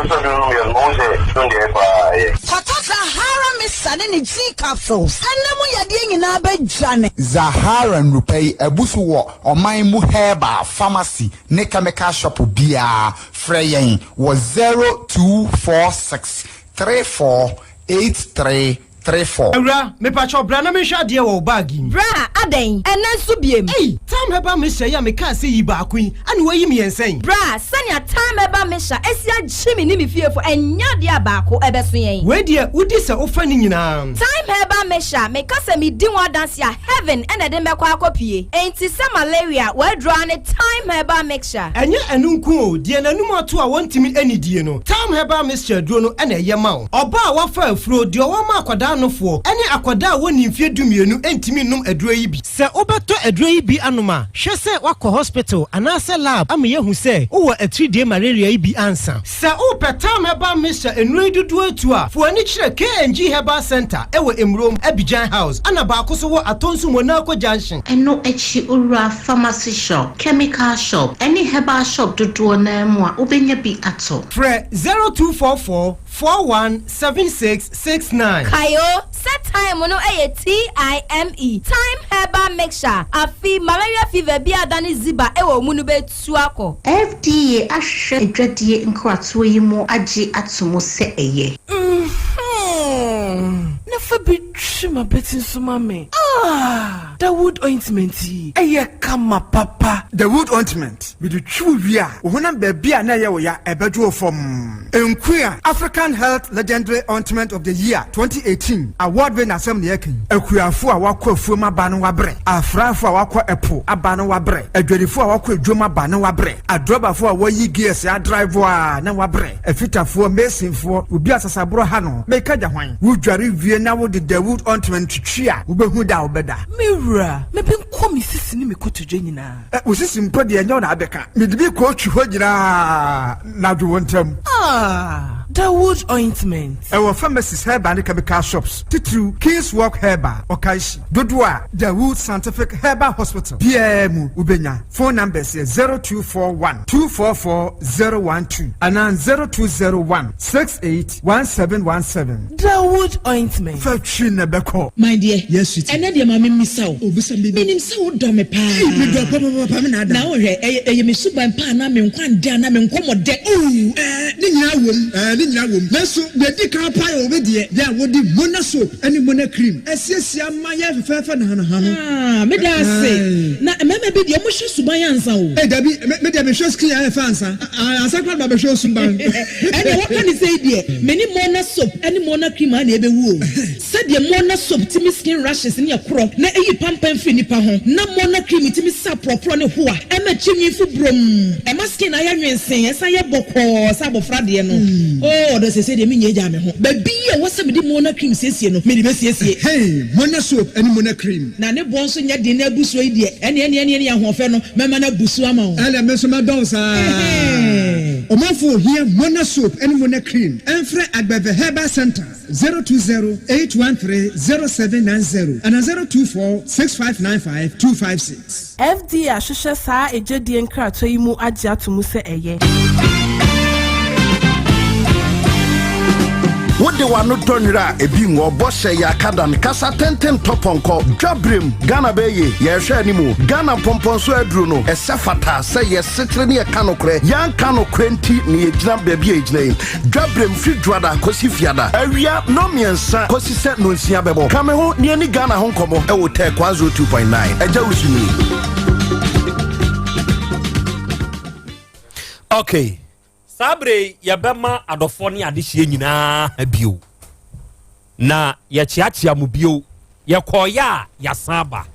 Sahara Miss Sunny G capsules. And no more yading in Abbey Johnny. Zahara and Rupay, a busu or my muheba pharmacy, Nekameka shop beer, Freyain was 0246 3483 34. Bra, me pacho bra na me hwa de wo bagi. Bra, aden, enen so biem. Hey, time heba me hya ya me ka se yi ba akun, ani wo yi me ensen. Bra, sanya time heba me hya, esia gyimi ni me fiefo, enya de abako ebeso yen. We de udi se ofa ni nyina. Time heba me hya, me ka se me di wa dance ya heaven ene de mekwa akopie. Enti se malaria, we draw ne time heba mixture. Enye enu nku o, de nanum ato a wontimi ani die no. Time heba mixture duro no ene ye ma o. Oba a wafa afuro de o wa ma akwada anofo ene akwada woni mfie dumienu entimi num aduro yi bi se obeto aduro yi bi anoma hwe se wakọ hospital anase lab am yehu se wo 3-day malaria yi bi ansa se o peta meba Mr. Enuri dudu atu a fo ani kire KNG Herbal Center ewo Emrom Abidjan House ana ba akoso wo Atonsu Monaco Junction eno echi ura pharmacy shop chemical shop any herbal shop dudu na mu a obenya bi ato Fre 0244 417669 Kayo set time no TIME time herbal mixture afi malaria fever bi adani ziba ewo munu betu akọ FDA ahwe edwadie nkrato yi mu agi atomo se eye never be trim a bit in sumame the wood ointment eye kama papa the wood ointment with the true via ohuna baby na ye wo ya ebedu from Enkuya African Health Legendary Ointment of the Year 2018 award winner Asem Beba Ekuyafo a wakọ afuom aba no wabre afrafo a wakọ epo aba no wabre adwadifo a wakọ adwom aba no wabre adrobafo a wayi gears ya drive a na wabre afitafo mesinfo obi asasabro ha no meka ja hwan wudware wie na wo the wood ointment twia wobehu da obeda mewura mebe nko mi sisi ni mekotoje nyina osisi mpo de enyo na abeka medibi ko twi ho nyina na dwontam the wood ointment our pharmacies herbal and chemical shops titru King's Walk Herbal Okaishi Dodua the Wood Scientific Herbal Hospital PM Ubenya phone numbers 0241 244012 and 0201 681717 the wood ointment Fetchina Beko my dear yes sweet ene de mama misao obusambi minim se wo do me pa me do papa me na da na wo hwe eye me suban pa na me nkwan de na me nkomode ni nyina wom naso de di ka pa yo be de ya wodi mona soap ani mona cream esiesia ma ya fefe na hano me da se na mama bi de mo hwe suban ansa o dabi me de me hwe skin ya fa ansa asakra ba be hwe suban ene wo kan say de me ni mona soap ani mona cream na ebe wu se de mona soap timi skin rashes ni akro na eyi pampan fi nipa ho na mona cream timi sa propro ne ho a e ma chimi fu brom e ma skin na ya nwensen esa ye bokọ sa bofra de no oh do se de me nyeja me ho ba bi e wo se me de mona cream siesie no me de be siesie hey mona soap ani mona cream na ne bon so nya de na buso yi de ene ya ho fe no me ma na buso ama o ele me so ma don sa o ma fo here mona soap ani mona cream enfre agbeve herbal center 020-813-0790 and 024-6595-256 FDA ahwehwɛ saa ejadie nkrato yi mu agye atomu se eye Wode wano tonira ebi ngo boshe ya kadan kasa tentem toponko dwabrem Ghana beye ye hwe animu Ghana pomponso aduru no esefata se ye setre ne ye kanokre yan kanokre nti ne ye gina baabi ye gina dwabrem fi dwada kosi fiada awia no miensa kosi se no nsia bebo kame ho ne ni Ghana ho nkomo e wo te kwazo 2.9 eja usuni okay Sabre yabema adofo ni adehye nyina bio na ye chiachia mu bio ye koya ya saba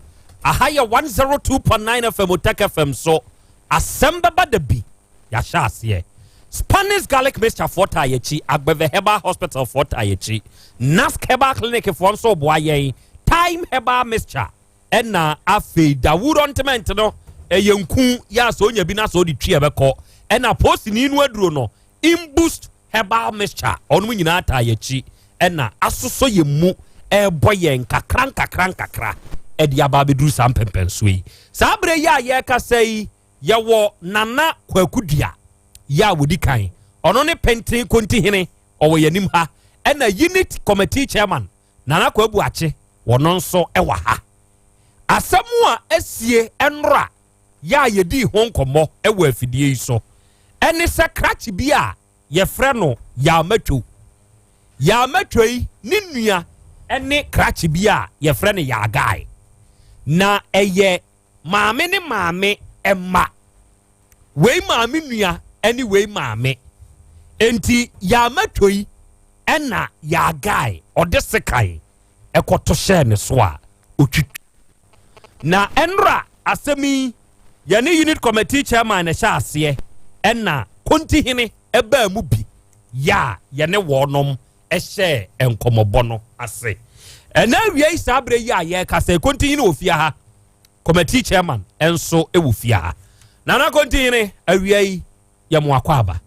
aha ye 102.9 FM OTEC FM so Asem Beba Dabi ya shase Spanish garlic mixture for tayechi Agbeve Herbal Hospital for tayechi Nask Herbal Clinic for so boye time herbal mixture ena afi da wood ointment no eyenku ya so nya bi na so di twi ebeko ena post ni inu aduro no imboost herbal mixture onu nyina tayechi ena asoso ye mu eboye nkakra edi aba beduru sampempenso yi sabre ya ye ka sei ye wo nana kwakudua ya wodi kan ono ne pentin konti hene owo yanim ha ena unit committee chairman nana kwabu ache wono nso ewa ha asemu a esie enra ya yedi ho nkomo ewa afidie yi so ene scratch bi a ye frɛ no ya matwo yi ne nua ene scratch bi a ye frɛ no ya guy na eye maame ne maame emma wei maame nua ene wei maame enti ya matwo yi ena ya guy ode sekai ekoto hye ne so a otwi na enra asemi ya ne unit committee chairman na hye ase ena konti hene eba mu bi ya ne wonom ehye enkomobo no ase And now we are sabre ya kase continue ofia ha. Committee chairman enso ewufia ha. Nana continue awie ya mwakwaba.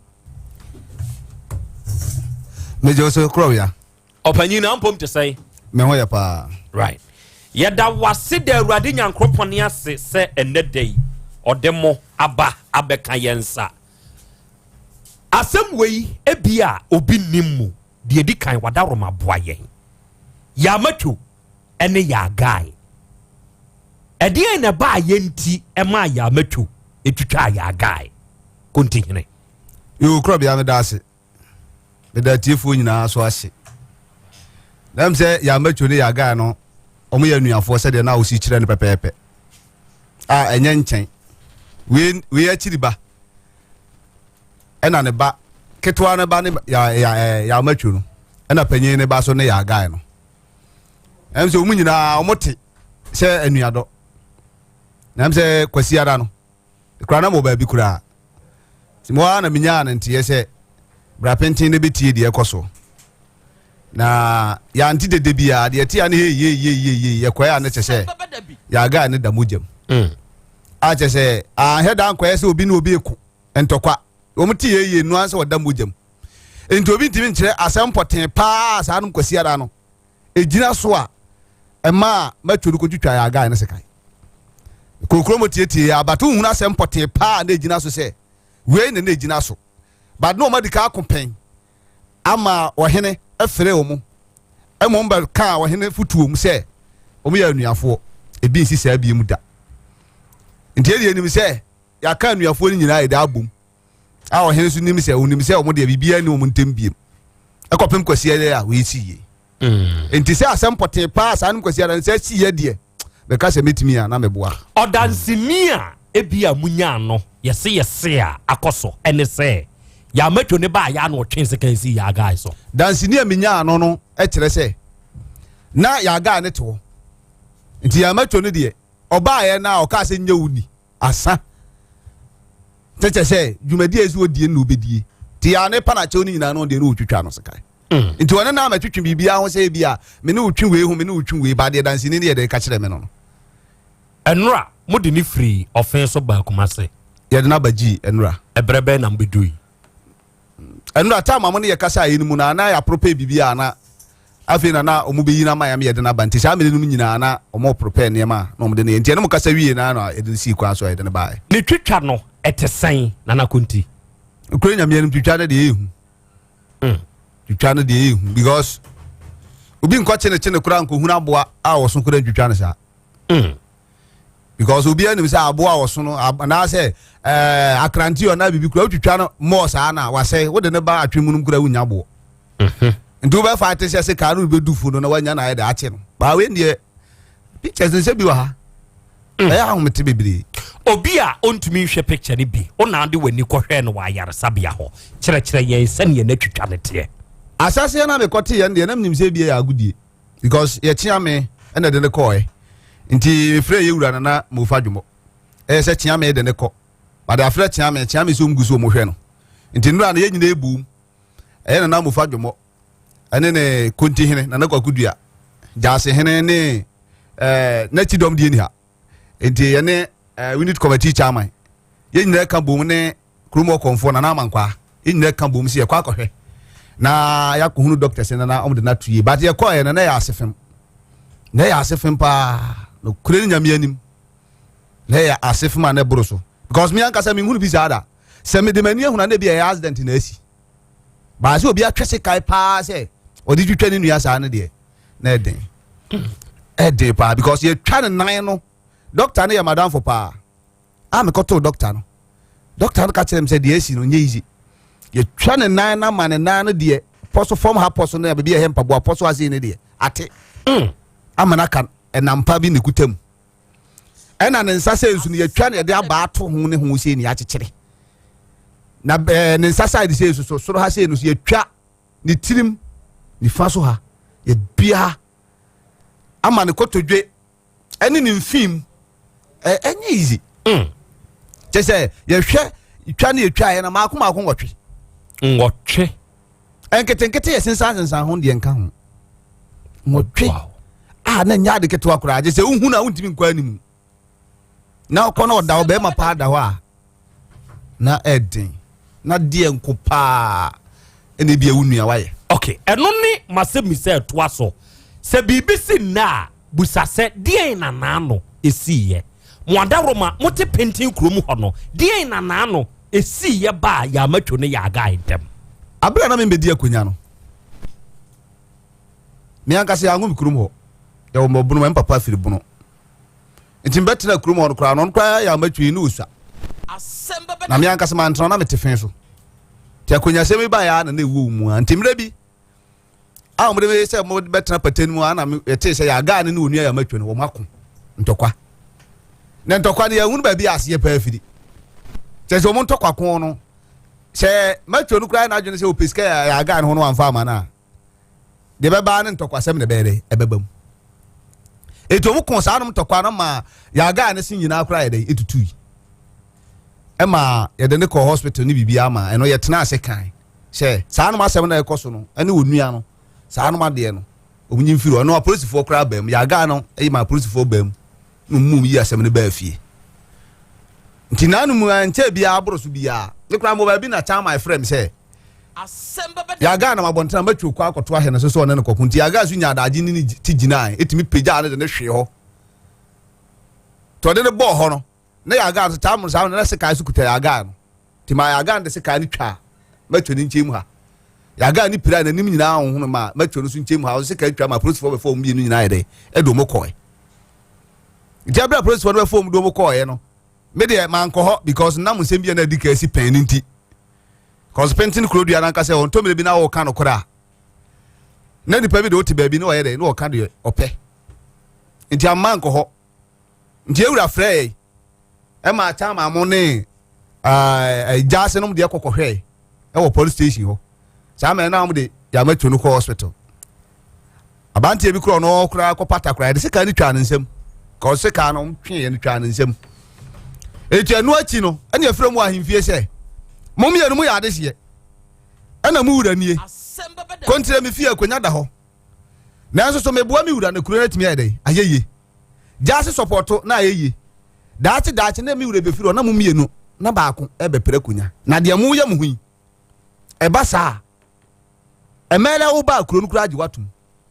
Major so Krobea. Opanyina mpom te say. Me ho ya pa. Right. Yada wase de Awurade Nyankropon ne ase se enedei odemo aba abeka yensa. Asem wei ebia obi nimmu de edi kan wada roma boa yen. Ya matwo ene ya guy. Edi ene ba yenti ema ya matwo etutwa ya guy. Continue. Yo Krobea me da ase. Me da tiefo nyina so ase. Dem say ya matwo ne ya guy no omo ya nuafo se de na osi kire ne pepepe. Enye nchen. We akiri ba. Ena ne ba ketwa ne ba ne ya matwo no. Ena panyin ne ba so ne ya guy no. Em se omu nyina omote se anuado. Nam se kwasi ara no. Kura na mo ba bi kura. Mo ana minya na ntie se bra pentin ne betie de ekoso. Na ya anti de bia de tie ane ye kwaya ne chese. Ya ga ne da mujam. A chese a heda ankwaya se obi na obi eku entokwa. Omuti ye nu anse oda mujam. Enti obi ntimi nkyere asem poten pa sa anum kwasi ara no. Ejina so a ema matwuru kodwitwa ya ga ne sekai. Kokromo tietie abatu hunu asem poten pa na ejina so se. We ne ejina so. But no madika akopen. Ama ohene efere omu. Emomba ka ohene futuom se. Omu ya nuafo. Ebi nsi sa bi mu da. Ntiye enim se ya ka nuafo ni nyina ida abom. A ohene su nim se onim se omu de bibia ni omu ntem biem. Ekopem kwasi ya we si ye. Enti se asem pote pa sa nim kwasi ya se si ye de. Be ka se metimi a na meboa. Odansini a ebia munya no yese a akoso ene se ya matwo ne ba ya no twense kan si ya guy so. Dansini a minya no e kire se na ya ga ne to. Nti ya matwo ne de oba ye na o ka se nya wuni asa. Teche se dwumadi ezi odie na obedie. Ti ya ne pa na che oni nyina no de no otwitwa no sekai. Nti wona na matwitwe bibia ho se bia me ne otwi we hu me ne otwi we ba de dansini ne ye de ka kire me no. Enra mudi ni free offense ba kuma se. Ye de na baji enra. Ebrebe na mbedui. Enra time amone ye kasa yi mu na ya prepare bibia na afi na omu be yi na ma ya me ye de na ba nti sa me num nyina na omo prepare ne ma na omo de ne nti ne mu kasa wie na na e de si kwa so ye de ne ba. Ni twitwa no etesen na na konti. Ukure nya me num twitwa de ehu. Twitwa no de ehu because obi nko chene kura nko hunu aboa a wo so kura twitwa no sa. Because obi anim say aboa wo so no na say akranti o na bibi kura twitwa no mo sa na wa say wo de ne ba atwemu num kura wunya bo. Ndu ba fa te say ka no be dufu no na wanya na ye da ache no ba we ndie pictures nse bi wa ha ya ha mete bebiri obi a ontumi hwe picture ni bi ona de wani kohwe no wa yare sabia ho kire ye sane ye na twitwa ne te asase na me kote ye ndie na mnim se bi ya agudie because ye tia me na de ne koe nti frɛ ye wura na mo fa dwumo se tia me de ne ko ba da frɛ tia me so mguso mo hwɛ no nti nura na ye nyina ebum na mo fa dwumo ene ne konti hene na kwakudua jase hene ne na chidom die ni ha nti ye ne we need committee chairman ye nyina ka bom ne kromo konfo na amankwa ye nyina ka bom si ye kwa akɔhwɛ na ya ko hunu doctor se na omde na tuye but ye ko ye na ya asefem pa no kure nyame anim na ya asefem na broso because me anka se me hunu bi sada se me de mani ehuna na bi ya accident na asi ba se obi atwese kai pa se odi twitwa ni nua sa na de na eden pa because ye twa ne nan no doctor na ya madam for pa me koto doctor no ka tell him say de asi no nye easy ye twa ne nan na ma ne nan no de poso form ha poso na be ya hempa bo poso ase ne de ate amana kan enampa bi ne kutam ena ne nsa se nsu ne ye twa ne de aba ato ho ne ho se ne ya kyekere na ne nsa side se so so ha se no ye twa ne tirim ni fa so ha ye bia ama ne kotodwe ene ne mfim enye easy say ye hwe twa ne ye twa ye na makoma akon ngotwe enkete ye sensa ho de nka ho ngotwe na nya de keto akora je se unhu na untimi nkwa animu na kono da obe ma pa da ho a na edin na die nkopa ene bia wunua waye okay eno ni masemi se to aso se bibisi na busase die na naano esiye moadaroma mote pentin krom ho no die na naano esiye ba ya matwo ne ya ga idem abra na me bedi akonya no me anka se angum krom ho ya wo mobunu me papa firi bunu nti betina krom ho no kra no kra ya matwo ni usua na me anka se man tro na me tefen so ti akonya se me ba ya na na ewu mu anti mra bi a mo de se mo betina paten mu ana me te se ya ga ne onua ya matwo ne wo mako ntokwa na ntokwa ne ya hunu ba bi ase pa afiri se mo ntokwa kon no se matwo no kra na adwene se opeska ya ga ne ho no amfa ma na de be ba ne ntokwa sem ne be de ebebam eto mo kon sa no ntokwa no ma ya ga ne sin nyina kra ya de etutui ema ya de ne ko hospital ni bibia ma eno ye tena ase kan se sa no ma sem na ekoso no ene onua no sa no ma de no omunyi mfiri no police fo kra bam ya ga no e ma police fo bam no mum yi asem ne ba afie nti nanu mu anche bia abroso bia ne kra mo ba bi na cha my friend say Asem Beba ya ga na mabonta matwo kwa akoto ahe na so ne kokun ti ya ga su nya adaje ni ti gina etimi peja ne de hwe ho to de ne bo ho no na ya ga ta mu sa na se kai su kuta ya ga no ti ma ya ga de se kai ni twa matwo ni nchemu ha ya ga ni pira na nim nyina ho no ma matwo no su nchemu ha se kai twa ma police for be form bi no nyina de e do mo koy jabra police for be form do mo koy no me de man ko ho because na mu sem bi na dika si pen nti cause painting Krobea na nka se on to me bi na wo ka no kora na ni pa bi de oti ba bi na wo ye de na wo ka de ope nti amman ko ho nti ewura frey e ma cha ma mo ne jase no de kokkohwe e wo police station ho sa me na mo de ya matwo no ko hospital abanti e bi kro no kora ko pata kora de se ka ni twa nsem cause se ka no twe ni twa nsem eti anu achi no ene afre mu ahimfie se mom ye no mu ya de hye ana mu wura nie kontire me fie akonya da ho nanso so meboa me wura na kuro na timi ayede ayeye jase support na ayeye dachi na me wura be firi na mom ye no na baako e be pere konya na de mu ye mu hu e ba sa emele wo ba kuro no kuro agi watum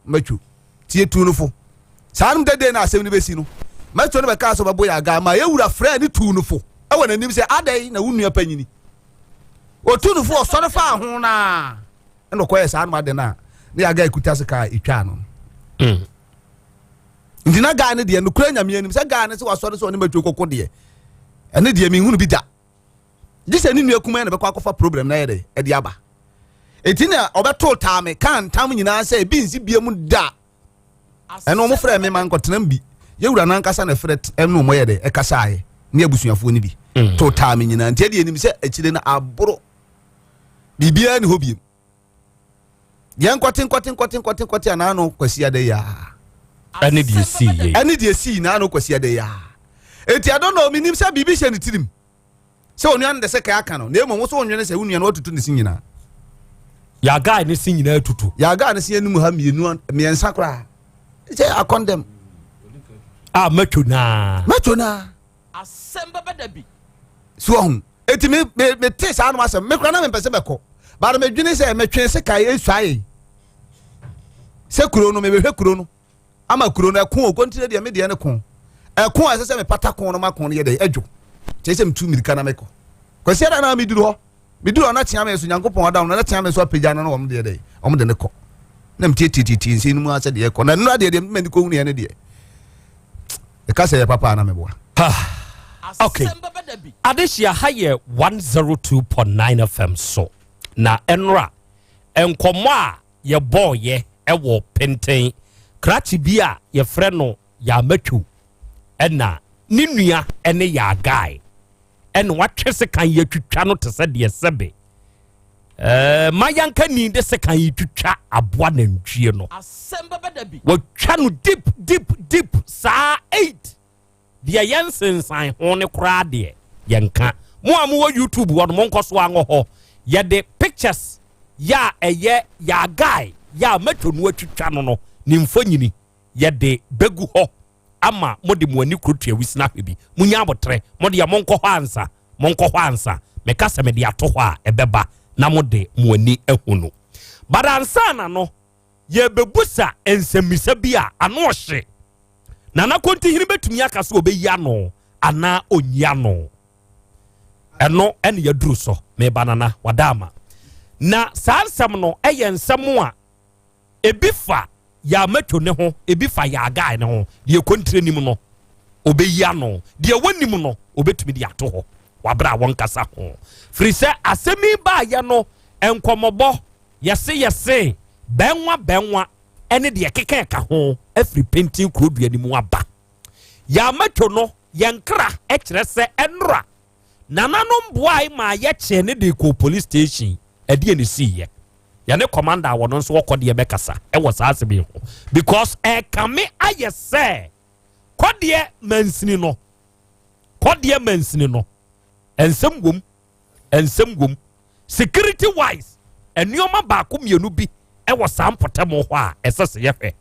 matwo tie tu no fo sanum dede na asem ni be si no matwo no be ka so babo ya ga ma ye wura frɛ ni tu no fo e wona nim se adai na wunua panyini otu no fo so ne fa ho na eno koye sa anuma de na ya ga ikuta se ka itwa no ndina ga ne de no kura nyame anim se ga ne se waso so ne matwo kokko de ene de mi hunu bi da dise ni nua kuma ne be kwa kofa problem na ye de e de aba etina obeto tame kan tam nyina se bi nsi bia mu da eno mo frɛ me man kotenam bi ye wura nan kasa na frɛ eno mo ye de e kasa aye ne abusuafo ni bi to tame nyina ntia de enim se akire na aboro bibia ni hobiem yen kwatin ana no kwasia de ya ani de si na no kwasia de ya enti adono minim se bibi hye ni tirim se onuan de se kai aka no na emo so onwene se onuan watutu ne sinyina ya ga ne sinyina tutu ya ga ne se enum ha mienu miensa kra se akondem matwo na Asem Beba Dabi so hon eti me te sa no asem me kra na me pese beko ba me dwene se me twen se kai esuaye se kuro no me behwe kuro no ama kuro no ekon okontire de me de ne kon ekon ase se me pata kon no makon ye de adwo che se mtu mirika na meko kwasi ada na me duru na tia me so nyankopon ada na tia me so apagya na no om de ne ko na mtie titi nsi nu ase de ko na nura de me ni ko hunu ye ne de e ka se ye papa na me boa okay adeshia haye 102.9 FM so na enra enkomo a ye boye ewo penten krachi bia ye frɛ no ya matwu ena ninua ene ya guy en watwese kan ye twitwa no te se de sebe mayanka ni de se kan ye twitwa aboa na ntwie no Asem Beba Dabi watwa no deep saa 8 dia yensen san ho ne kra de yenka mo amu YouTube wo mo nkoso ango ho ye de pictures ya eye ya guy ya matwo no atwitwa no ni mfonyini yɛde begu ho ama mode mo ani krotua wisna hwebi munya abotre mode ya monko ho ansa meka se mede ato ho a ebeba na mode mo ani ehunu badansa na no ye bebusa ensemisa bi a ano hye na na konti hini betumi aka so obeyi ano ana onyi ano eno ene yaduru so me banana wadama na sansam no eye nsem a ebifa ya matwo ne ho ebifa ya agai ne ho de kontre nim no obeyi ano de wanim no obetumi de ato ho wabra won kasa ho frise asemi ba ya no enkomobo yese benwa ene de keke ka ho afri painting krodua ni mu aba ya matwo no yenkra ekire se enra nananom boai ma ye che ne de ko police station ade ne siye ya ne commander wono nso wokode ye bekasa e wo sa asebe ho because kame ayese kode mansini no ensem gum security wise enioma ba ko mienu bi e wo sampotem ho a esese ye hwe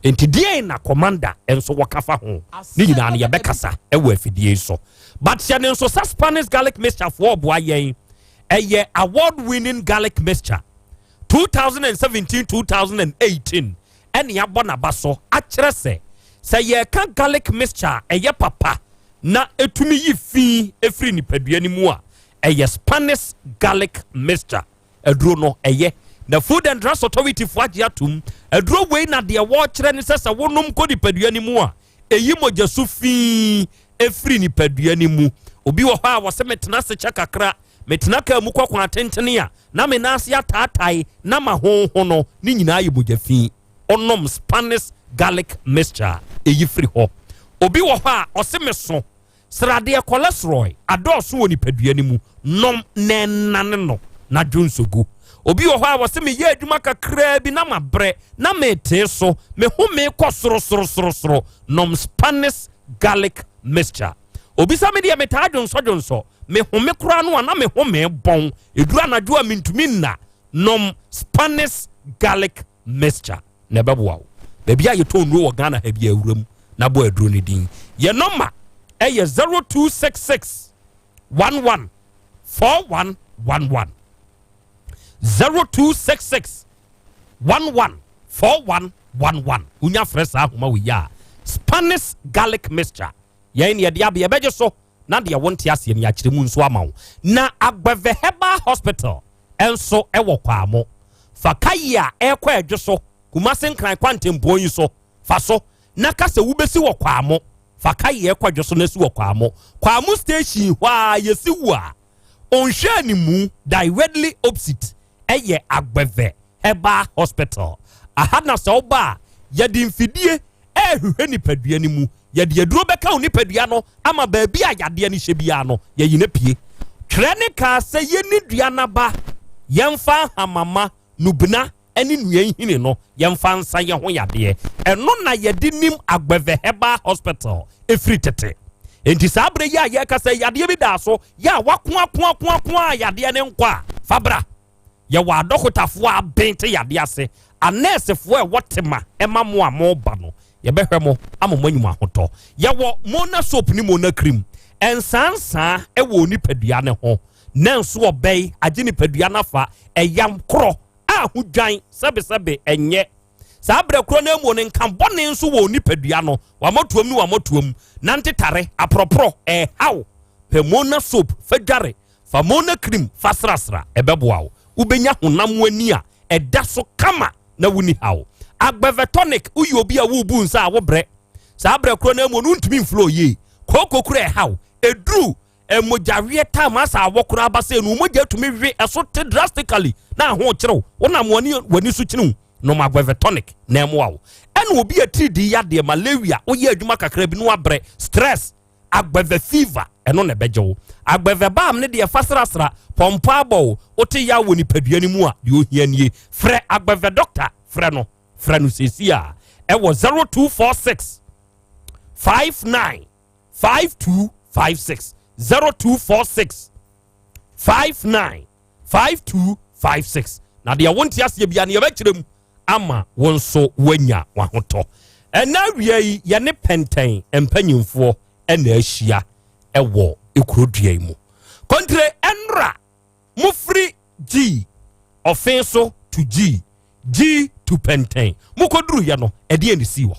enti die na commander enso wakafa ho ni nyina na ye bekasa e wo afidie so but ya nso Spanish garlic mixture for boa yen eye award winning garlic mixture 2017-2018 ene ya bona baso akere se ye ka garlic mixture eye papa na etumi yi fi efri ni padua ni mu a eye Spanish garlic mixture eduro no eye the Food and Drugs Authority for atum eduro we na de wo kire ni sesa wonom ko di padua ni mu a eyi moja su fi efri ni padua ni mu obi wo ha wo se metena se kakra metena ka mu kwakwa atentene a na me na ase ataatai na ma ho no ni nyina ayi moja fi onom Spanish garlic mixture eyi free ho obi wo ha o se meso srade cholesterol adoso woni padua ni mu nom nenane no na dwonsogu obi wo ha wo se me ye adwuma kakra bi na mabre na me te so me ho me kɔ soro nom Spanish garlic mixture obi sa me de me ta dwonso me ho me kura no na me ho me bon edura na dwo amintumi na nom Spanish garlic mixture na bɛboa wo baabi a yɛtɔ nuro wɔ Ghana ha bi awuram na bo aduro ne din ye number ɛyɛ 0266 11 4111 0266 11 4111 unya fresa ahoma wo ya Spanish garlic mixture ye ne de abe beje so na de wonte ase ne akire mu nso amawo na Agbeve Herbal Hospital enso ewo kwamo fakaya ekwa edwo so kumase nkran kwantempo yi so fa so na kasa wubesi wo kwamo fakaya ekwa edwo so na si wo kwamo station hwa yesi wo a onhwe ni mu directly opposite eye Agbeve Herbal Hospital ahana so ba ya di mfidie ehwehwe ni padua ni mu ya di aduro beka oni padua no ama baabi a yade ni hye bia no ya yine pie twere ne ka se ye ni dua na ba yemfa hamama nubna eni nuan hini no yemfa nsa ye ho yade eno na ye di nim Agbeve Herbal Hospital efri tete enti sabre ya ye ka se yade bi da so ya wakoa yade ne nkwa fabra ye wa dokotafo a bente yade ase anesefo e wotema ema mo amoba no ye behwe mo amomma nyuma hoto ye wo mona soap ni mona cream ensansa e wo ni padua ne ho nanso obey agye ni padua na fa eyam kro a hudwan sebe enye sabre kro na emu ne nkambone nso wo ni padua no wamotuom nantitare apropro haw pe mona soap fadware fa mona cream fa srasra ebeboawo ubenya honam wani a eda so kama na wuni haw Agbeve tonic uyi obi a wubu nsa a wobre sabre kro na emu no ntumi mflo ye kokokura haw edru emojawe time asa awokro abase no moja tumi hwe eso te drastically na ho kyerew wonam wani su kyinu no Agbeve tonic na emu awo ene obi atidi yade malaria oye adwuma kakra bi no abre stress Agbeve fever eno na bejewo Agbeve bam ne de fasrasra pompa abo ote ya woni padua ni mu a de ohia nie frɛ Agbeve doctor frɛ no sesia e wo 0246 59 5256 0246 59 5256 na de wonti asie bia ne yebekirem ama wonso wanya wahoto ɛna awia yi yɛne pɛntɛn mpanyimfoɔ ɛna ahyia ɛwɔ ekurodua yi mu kontre ɛnra mufri G ɔfen so to G to pɛntɛn mukoduru yɛ no ɛde ani si wɔ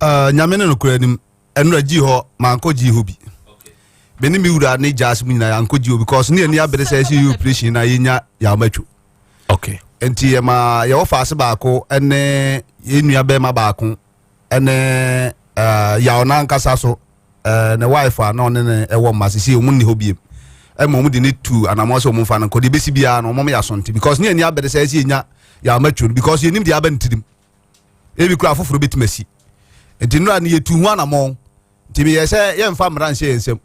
hɔ nyame ne no kura nim ɛnra G hɔ manko G hɔ bi beni mi wura ne jas mu nyina yanko G hɔ because ne ani abere sɛ ɛsi operation na yenya ya matwo okay enti ma ye wo faase baako ene enua be ma baako ene ya ona nkasa so ne wife a na ne ewo masisi omu ne hobiem ema omu de ne tu anamo so omu fa no kodi besi bia no omu ya Asante because ne ani abede say esi enya ya matchu because ye nim de aba ntidim e bi kura foforo betimasi enti nura ne yetu hu anamo nti bi ye say ye mfa mra nse ensem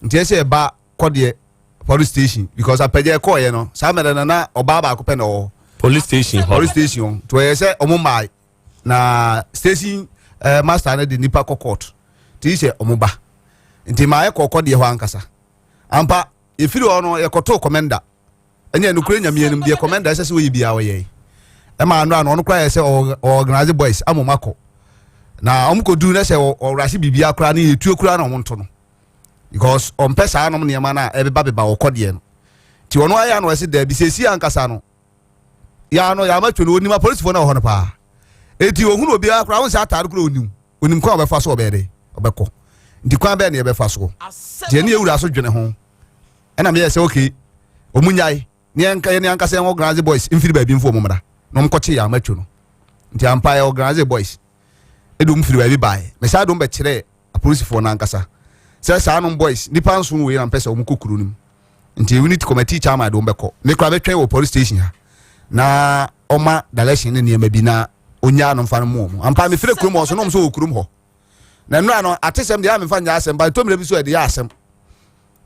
nti ye say ba kode police station because apeje ko ye no sa mere na oba ba ko pe no police station to ye say omu mai na station master na de nipa court ti se omu ba nti mai ko de ho ankasa ampa efiri ono ye koto commander enya no kure nyame enum de commander sese we bia wo ye e ma anu anu ono kra ye say organize boys amomako na omu ko du na say o rashi bibia kra na yetuo kra na omu nto no because on pesa anom ne ma na ebeba beba wo kode no ti ono aya no se da bi sesi ankasa no ya no ya matwo no onima police fo na ho no pa eti ohunu obi akra won se atare kra onim kwa obefa so obede obekọ ndi kwa be na ebefa so je ne ewura so dwene ho ena me say okay omunyai ne anka se organize boys infiri ba bi mfo omumra no mkoche ya matwo no ndi empire organize boys edum firi ba bi bai me sa dum be kire police fo na ankasa se sa anom boys nipa nso we na pesa omukukuru nim ndi unit committee chairman dum beko me kra be twen wo police station ha na oma direction ne niam bi na onya no mfa no mo ampa me fire kurum ho so no so okurum ho na no ano atesem de amfa nya asem ba to mre bi so de ya asem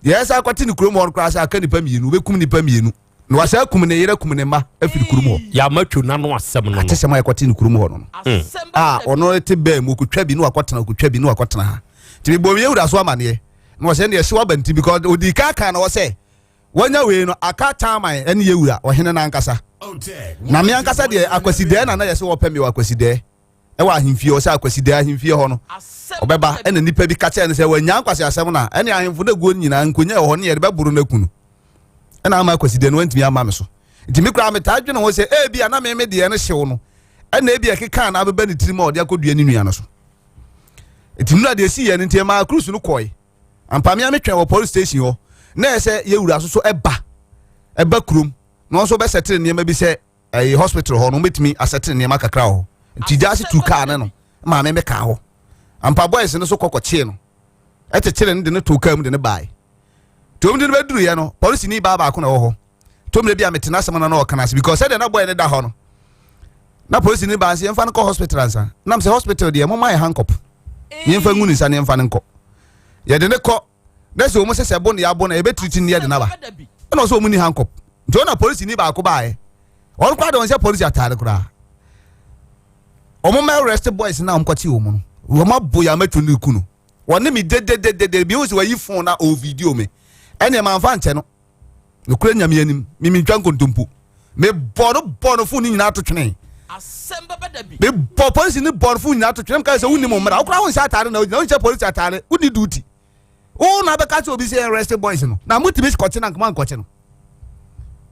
yes akwati ni kurum ho kra sa aka nipa mienu be kum nipa mienu na wa sa kum ne yere kum ne ma afiri kurum ho ya matwo na no asem no atesem akwati ni kurum ho no ono te ba mu kutwa bi no akotena kutwa bi no akotena ha ti bo ye wura so amane no wa se ne ye banti because odi kaka na wo se wanya we no aka taman ene ye wura ohene na nkasa na me ankasa de akwaside na yese wo pemi akwaside e wa ahimfie o se akwaside ahimfie ho no obeba ene nipa bi kache ne se wanya ankwase asem na ene ahimfo na go nyina nkonya ho ne ye be buru na kunu ena ama akwaside no antimi ama me so nti me kura me ta dwene ho se e bia na me de ne hyew no ena e bia keka na abeba ne tirima ode akodua ne nua no so nti nura de si ye ne nti ma cruise no koi ampa me twen wo police station ho na ese ye wura so eba kurum no so be settle niam bi se hospital ho no metimi asettle niam kakra ho nti jasi tu car ne no ma me ka ho ampa boys no so kokoche no etechele ne de ne to car mu de ne bai to mu de be duru ye no police ni ba ko na ho to mu de bia metena asem na o kana because said na boy ne da ho no na police ni ba se emfa no ko hospital ansa na me se hospital de mo mai handcup ni emfa ngunu nsa ne emfa ne nko ye de ne ko na se o mo se bo ne ya bo na e be treat ne ye de na ba na so o mu ni handcup Jona police ni ba ko bae. On kwa don se police atare kura. Omo ma arrest boys na omkoti omo. Wo ma boya metu ni kunu. Woni mi de bi wo yi phone na o video me. Ene ma mfa nche no. No kura nyame anim. Mi twan kontompu. Me bono phone ni nyina to twene. Asem Beba Dabi. Me police ni bono phone nyina to twene ka se woni mo mra. Okura won se atare na won se police atare. Woni duty. O na be ka se obi se arrest boys no. Na mutimi skoche na nkoma nkoche no.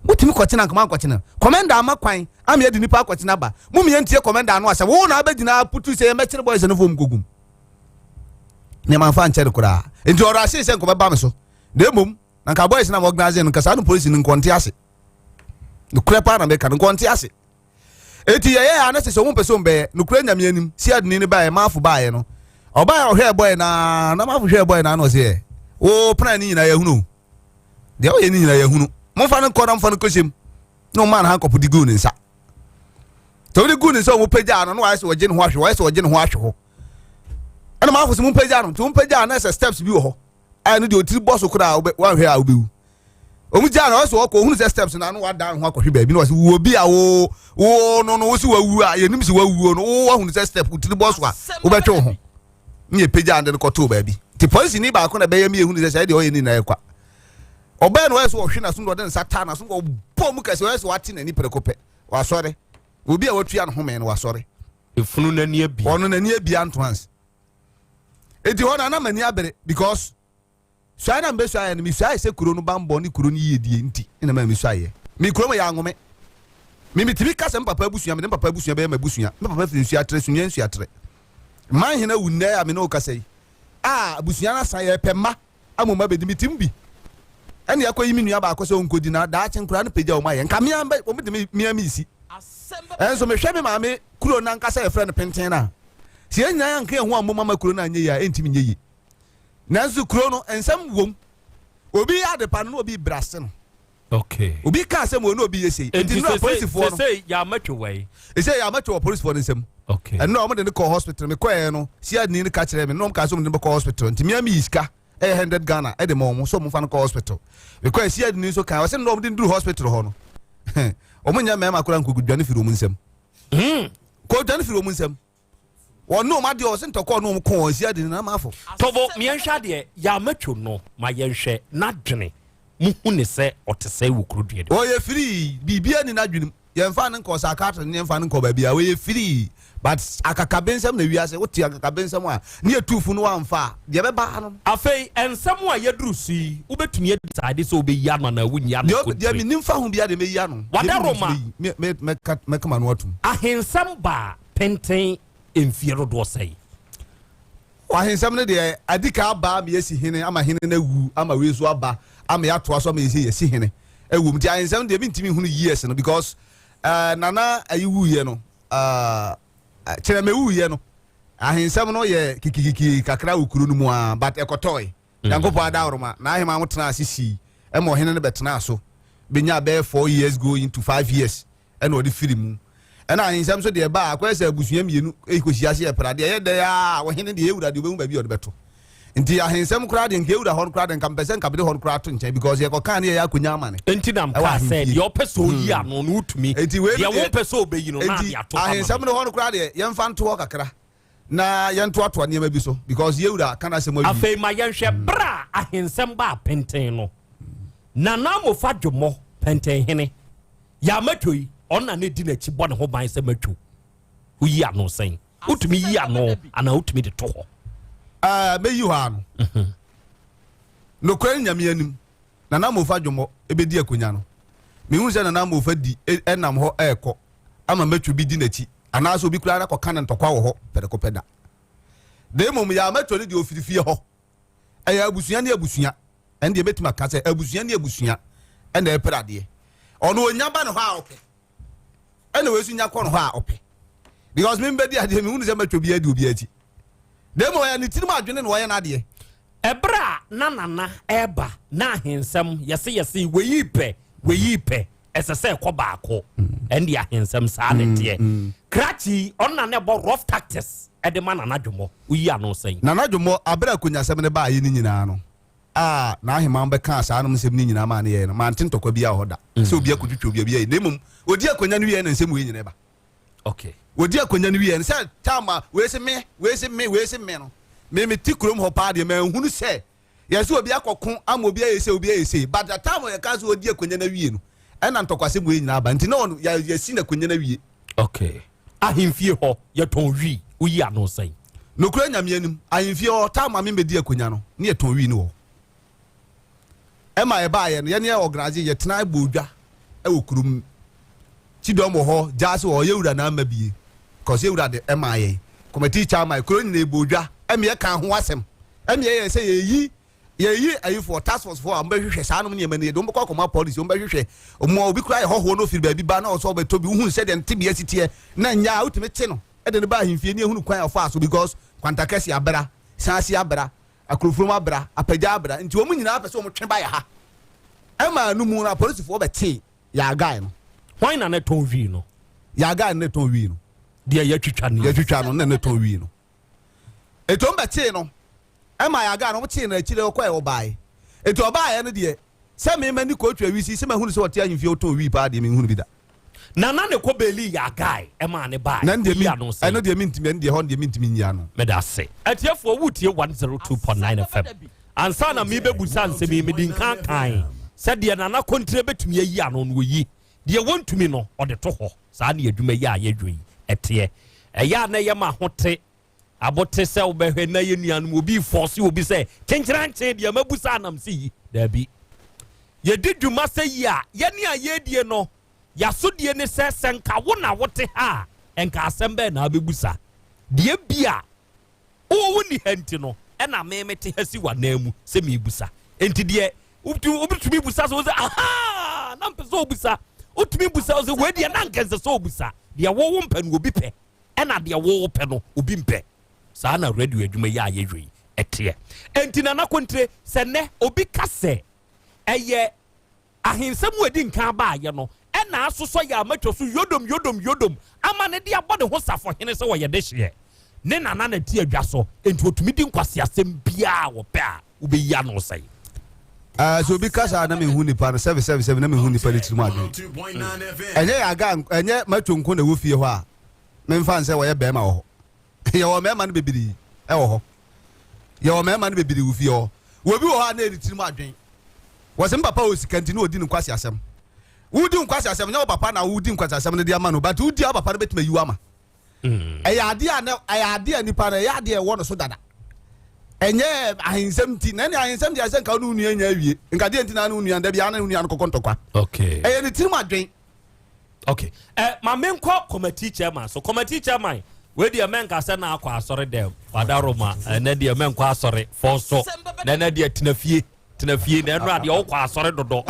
Mutimi kwachina nkama kwachina commander amakwan am ye di nipa kwachina ba mum ye ntie commander anu ase wo na abegina putu se mechire boys no fom gogum ne man fa nchere kura enti ora ase se nkoma ba me so de mum na ka boys na organize no kasa no police ni nkonte ase no kura pa na me ka nkonte ase eti ye ya na se so mum person be no kura nyame anim si adni ni ba ye mafu ba ye no oba ya ohwe boy na mafu hwe boy na no se o plan ni nyina ye hunu de o ye ni nyina ye hunu mo fa no kodam fa no koshim no man han kopu di gu ni nsa to di gu ni nsa mo pagya no wa se wo gye ne ho ahwe wa se wo gye ne ho ahwe ho ana ma afo se mo pagya no to mo pagya na se steps bi wo ho ai no de otiri boss kura wa hwe a obewu o mu gya na wa se wo ko hunu se steps na no wa dan ho akɔhwe ba bi no wa se wo bi a wo no wo se wa wu a ye nim se wa wu no wo hunu se step otiri boss wa wo betwe ho nye pagya ande no koto ba bi ti police ni ba ko na be ye mi hunu se de o ye ni na ekwa oba no weso ohwe na so ndo den sata na so go bom kase weso wati na ni prekope wa sore obi a watua no home no wa sore efunu na nie bi ono na nie bi antoans eti ho na mani abere because so na mbe so aye no mi so aye se kuro no bambo ni kuro ni yedie nti ina ma mi so aye mi kuro ma ya ngome mi mitimi kasa papa abusuya me papa abusuya be ma abusuya me papa firi suya tre sunya suya tre man hina wunna ya me no kasa yi abusuya na san ye pemma amoma be dimitim bi ene yakoyi mi nua ba akoso onkodi na da achen kura no peja o ma ye nka mi amba o me mi isi enso me hwe me ma me kuro na nkasa ye frɛ no penten na si enya ya nka ho amoma ma kuro na anye ya entimi nye yi nanso kuro no ensam wom obi ade pa no obi brase no okay obi ka asem wo no obi yesi enti no police for no say ya matwe way say ya matwe police for nsem okay and no mo de call hospital me kwae no si adni ni ka kire me no mo ka so mo de call hospital enti me ami iska 100 Ghana e de mo so mo fa no call hospital me kwae si adni so ka we say no mo de nduru hospital ho no o mo nya me ma kura nkogudwane firi mo nsem ko dwane firi mo nsem no ma de o se ntoko no mo ko si adni na ma afo tobo me nhwa de ya matwe no ma ye nhwe na dwene muhune se otese wukuru de o ye free bibia ni na dwunim ye mfa ne nko sakatra ne mfa ne nko babia we ye free but akaka bensam na wiase wotia akaka bensam a ne atufu no amfa de be ba no afei ensam a yeduru si ubetumi decide so obeyi ano na wunya no de me nimfa hu bia de me yi ano wadaroma me kama no atum ahensam ba penten emfiero do sei ahensam ne de adika ba me yesi hene ama hene na wu ama we so aba ama ya to aso ma yesi hene ewum ti ahensam de bintimi hunu years no because nana ayiwu ye no kire me wu ye no ahensam no ye kikikiki kakra ukuru no mu a but ekotoy yankopo adawroma na ahema motena asisi emo hene ne betena so benya be 4 years going to 5 years ena odi firimu ena ahensam so de ba akwese abusuam yenu ekohia se prade ye de ya wo hene de ewura de obehu ba bi odi beto nti ahensam kura de nke ewura hon kura de nkampese nkabede hon kura to nche because ye ko kan ye yakonya amane enti nam ka said your person yi ano no utumi enti we ye wo person obeyi no na ya to ahensam no hon kura de ye mfa nto kakra na ye nto ato ne ma bi so because ye ewura kana se mo afei ma ye hwe bra ahensam ba penten no na na mo fa dwomo penten hene ya matoi ona ne di na chi bo ne ho ban se matwo wo yi ano sen utumi yi ano ana utumi de to ho me yi ho ano no kwen nyame anim na na mo fa dwomo ebedi akonya no me hu se na na mo fa di enam ho eko ama matwo bi di na chi ana so bi kura na koka na ntokwa wo ho pedeko peda de mom ya matwo ne di ofirifie ho eya abusuya ne abusuya ende e betima ka se abusuya ne abusuya ende e perade ono onya ba ne ho a ope ene we sunya ko no ho a ope because me mbedi ade me hu se matwo bi adi obi achi demo ya ni tinima adwene no ya na de ebra nanana eba na ahensam yese weyipe esese ko baako endi ahensam sa ne de krachi onna ne bo rough tactics ede ma nana dwomo uyi ano sen nana dwomo abra kunyasem ne ba ye ni nyina no na ahema mbe ka sa anum sem ni nyina ma ne ye no man tentokwa bia hoda se obi akutwitwa obi bia nemum odi akonya no wie na nsem we nyina ba okay odi akonya no wie na say tama we se me no me tikrom ho pa de ma hunu se yesi obi akokon am obi ayese but the time ye ka so odi akonya na wie no ena ntokwase mu nyina ba nti no ya si na akonya na wie okay ahemfie ho ye ton wi uyi ano sen no kura nyame anim ahemfie ho tama me bedi akonya no ne ye ton wi no ema ye ba ye no ye ne organize ye tena bodwa e wokurum chidomo ho jase ho ye wura na mabie cause ye wura de ema ye committee chairman kuro ni bodwa eme ye kan ho asem eme ye say ye ayi for task force for ambahwehwe saa no ne ma ne do mbekọ koma policy ombahwehwe omo obi kura ye ho no firi ba bi ba na so be tobi hu se de ntibia sitie na nya utime te no e de ne ba ahemfie ne ehunu kwan afa so because kwantakasi abra sansi abra akrofrom abra apagya abra nti omu nyina apese omo twe ba ya ha ema no mu na police for be te ya guy no why na ne ton wi no ya guy ne ton wi no de ya twitwa no ne ton wi no eto mbe te no ema ya guy no te na akire okwa e obai eto obai no de se me mani ko twa wi si se ma hunu se wote ahemfie oton wi pa de me hunu bi da na ne ko beli ya guy ema ne bai na de mi eno de mintimi de ho de mintimi nya no me da se atiefo wutie 102.9 FM ansa na me bebusa nsemi me din kan se de na na kontre betumi ayi ano no yi de wontumi no ode to ho saa ne adwuma yi a yedwoi etie ɛyɛ na yɛ ma hote abote sɛ wobɛhwɛ na yɛ nuanom obi force obi sɛ kyenkyerɛnkyɛn deɛ mabusa anam sɛ yi daabi yɛdi dwuma sɛ yi a yɛne a yɛdie no yɛasodie ne sɛ nka wo na wote ha a ɛnka asɛm bɛɛ na abɛbusa deɛ bia wowo ni ha nti no ɛna memete ha si w'anan mu sɛ mebusa enti deɛ wobɛtumi busa sɛ wo sɛ aha na mpɛ sɛ wobusa wotumi busa wo sɛ wɔadiɛ na nkɛnsɛ sɛ wobusa deɛ wowo mpɛ no obi pɛ ɛna deɛ wowo pɛ no obi mpɛ saa na radio adwuma yi a yɛhwɛ ɛteɛ enti na nakontre sɛ nɛ obi ka sɛ ɛyɛ ahensɛm wadi nka baayɛ no ɛna asosɔ yɛ amatwa so yodom ama ne de abɔ ne ho safohene sɛ wɔyɛ de hyeɛ ne nana na ti adwa so enti otumi di nkwasi asɛm biaa wɔpɛ a wobɛyi ano sɛe so obi kasa na mehu nipa no 777 na mehu nipa no tirim adwen ɛnyɛ yɛaga ɛnyɛ matwo nko na ɛwɔ fie hɔ a memfa nsɛ wɔyɛ bɛrima wɔ hɔ yɛwɔ mɛrima no bebree ɛwɔ hɔ yɛwɔ mɛrima no bebree wɔ fie hɔ wɔbi wɔ hɔ a na ɛde tirim adwen wɔsɛ papa wɔ sika nti na ɔdi ne nkwasi asɛm wodi nkwasi asɛm nyɛ wo papa na wodi nkwasi asɛm no de ama no but wodi a papa no bɛtumi ayiw ama ɛyɛ adeɛ a nipa no ɛyɛ adeɛ ɛwɔ no so dada ɛnyɛ ahensɛm ti na ne ahensɛm deɛ sɛ nka wo ne wonua nya awie nka deɛ nti na ne wonua da bia na ne wonua no kɔkɔ ntɔkwa ɛyɛ ne tirim adwen okay ma menkɔ committee chairman so committee chairman we deɛ menka sɛ na akɔ asɔre dɛm wadaroma ɛnɛ deɛ menkɔ asɔre fɔ so na ɛnɛ deɛ tena fie na ɛno adeɛ wokɔ asɔre dodo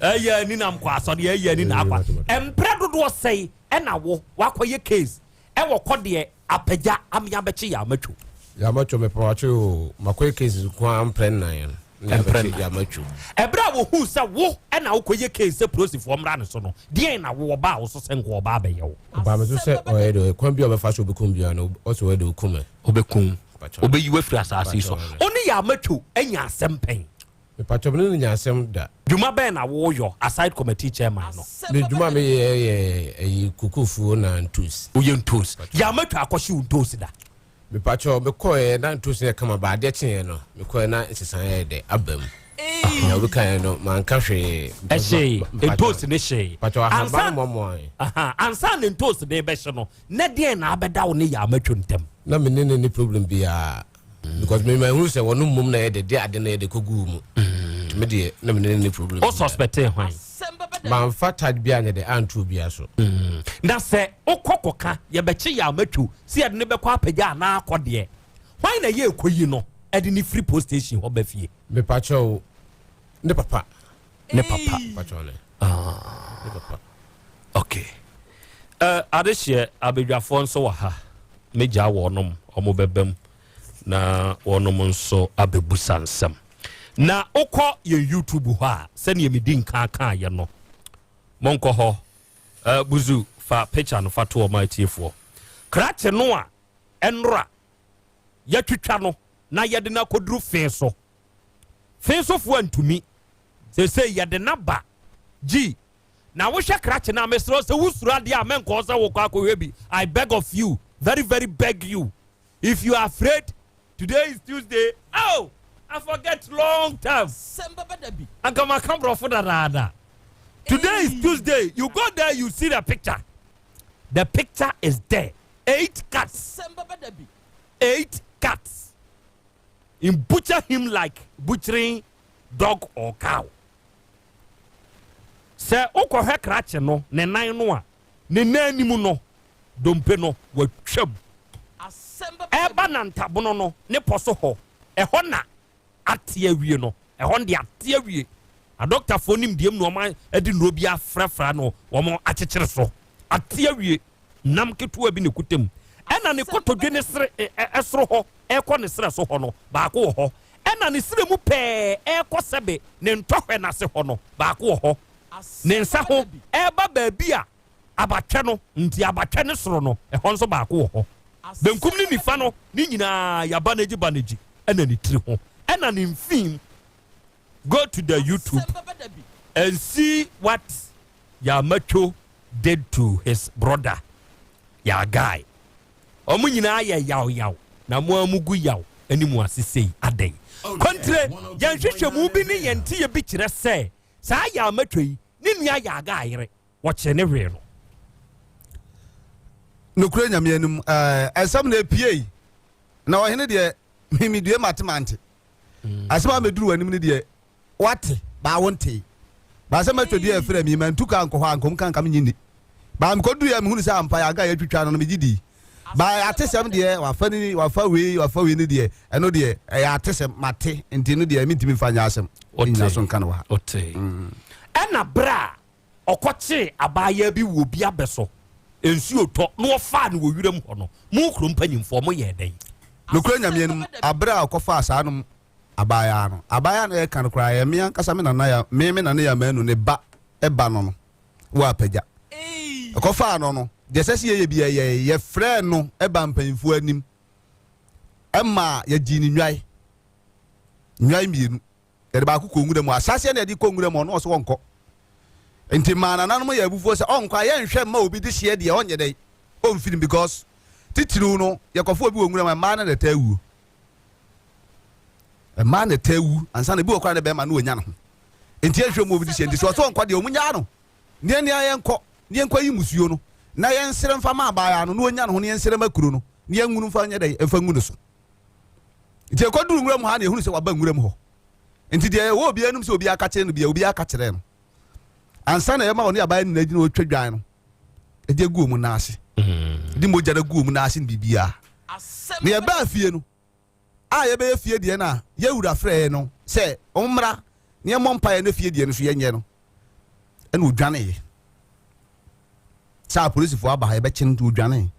ɛyɛ ani nam kɔ asɔre ɛyɛ ani na akɔ ɛmprɛ dodoɔ sɛe ɛna wo wakɔyɛ case ɛwɔ kɔ deɛ apagya amea bɛkye yɛ amatwo yamacho me pawacho makoye cases kwa mprennan yamacho ebra wo hu se wo e na wo koye case process for mra ne so no de na wo ba wo so se nko ba be ye wo ba me so se o edo kwan bi o be fa so bekum bia no o so edo kume obekum obeyi we free asase so oni yamacho anya asempɛn me pacho me nya asem da dwuma be na wo yo aside committee chairman no me dwuma me ye kukufu na ntus wo ye ntus yamacho akɔhye ntus da me pacho me koe na ntus ne kama ba de kyen no me koe na sesan ye de abam ya we kan no man ka hwe ehye ntus ne hye pacho ahaba momo aha ansa ne ntus de be hye no ne de na abeda wo ne yamacho ntem na me ne problem bia because me hu se wonu mum na ye de ade na ye de kogu mu me de na me ne problem o suspect hwan man fatad bia ne de antu bia so na se okokoka ye beche ya matwu si ade ne bekọ apagya na akode hwan na ye ekoyi no ade ni free post station ho ba fie me pacho ne papa pacho ne ne papa okay adehye abedwafo nso wa ha meja wonom omo bebam na wonom nso abebusa nsam na okọ ye YouTube ho a se ne me din kan ye no monko ho buzu fa picture no fa to my tiefo krache no a enra ya twitwa no na ye de na koduru fenso fo antumi se ye de na ba gi na wo hwe krache na mesro se wusura de a menko se wo kwa akọhwe bi I beg of you very very beg you if you are afraid today is Tuesday oh I forget long time Asem Beba Dabi Ankama kambro for da today is Tuesday you go there you see the picture is there 8 cats Asem Beba Dabi 8 cats in butcher him like butchering dog or cow se okohwe krache no ne nan no a ne nanimu no dompe no watwam Asem Beba eba na ntabono no ne poso ho eho na ate awie no eho de ate awie a doctor for nim diem no ma edi no bia frafra no wo mo akekere so ate awie nam ketu bi ne kutem ena ne kotodwe ne sere esoro ho ekọ ne sere so ho no ba ko ho ena ne sere mu pe ekọ sebe ne ntohwe na se ho no ba ko ho ne nsa ho eba ba bia abatwe no nti abatwe ne soro no ehon so ba ko ho benkum ni nifa no ni nyina ya baneji ena ni tiri ho ena ni mfim go to the YouTube and see what Yamacho did to his brother ya guy omu nyina ya yaw na mo amugu yaw ani mu asesei adai kontre yan hwehwe mu bi ni yente ye bi kire se sa Yamacho yi ni nua ya guy yere wo kire ne hwe no no kure nyame anum asam na pie na ohene de mimi due matemante asama meduru anim ne de wate ba wonte ba asama twodi afra mi man tuka anko ha anko kan kam nyini ba am koduru ya me hunu sa ampa ya ga ya twitwa no me gidi ba atesem de wafa we ni de eno de ya atesem mate enti no de mi ntimi fanya asem nya so kan wa ote ena bra okoche abaya bi wo bi abeso ensu oto no fa no wo wiram ho no mu krom panyimfo mo ye den no kura nyame num abra okofa asanum abaya no e kan kura ya mi ankasa me nana ya me nana ya manu ne ba eba no wa pagya okofa no de sese ye bia ye frɛ no eba mpanyimfo anim emma ya ji ni nwai mienu ye ba akukɔ ngure mu asase na de kɔ ngure mu no so wonko enti mana nanom ya abufuo sɛ ɔnkɔ ya nhwɛ ma obi de hye de onye dai on film because titiru no ye kɔfo obi wɔ ngure mu ma na de tawu ma na tawu ansa na bi wɔ kwa na be ma no onya no enti ehwɛ mu obi de hye enti so ɔnkɔ de omunya no ne ne ayɛnkɔ ne nkɔ yi musuo no na yɛnsere mfa ma abaya no onya no ho ne yɛnsere makuro no ne yɛngunu mfa nya dai mfa ngunu so enti ekɔduru ngure mu ha na ehunu sɛ waba ngure mu hɔ enti de wo obi anum sɛ obi aka kyerɛ no bia obi aka kyerɛ no ansa na yɛma ɔne abaya no gyina otwa dwan no ɛde gu mu na ase di mogya na gu mu na ase bibia ne yɛba afie no a yɛbɛyɛ fie deɛ na yɛwura frɛ no sɛ ɔmmra ne yɛmmɔ mpaeɛ no fie deɛ no so yɛnyɛ no ɛna odwane yɛ saa polisifoɔ aba ha yɛbɛkye no nto odwane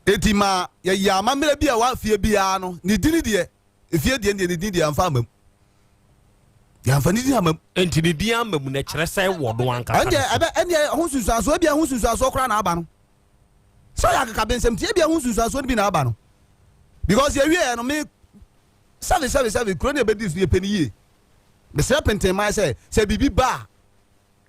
eti ma yɛyɛ amammerɛ bi a wafie biara no ne dini deɛ efie deɛ ne dini deɛ amfa amam yɛamfa ne dini amam enti ne dini amam na kyerɛ sɛ wɔ do ankasa ɛndeɛ ho sunsuasoɔ bi a ho sunsuasoɔ koraa na aba no sɛ yɛ akeka bɛnsɛm tie bi a ho sunsuasoɔ no bi na aba no because yɛwie no me 777 kuro ne yɛbɛdi so yɛpɛ ne yie mesrɛ pentenman sɛ biribi ba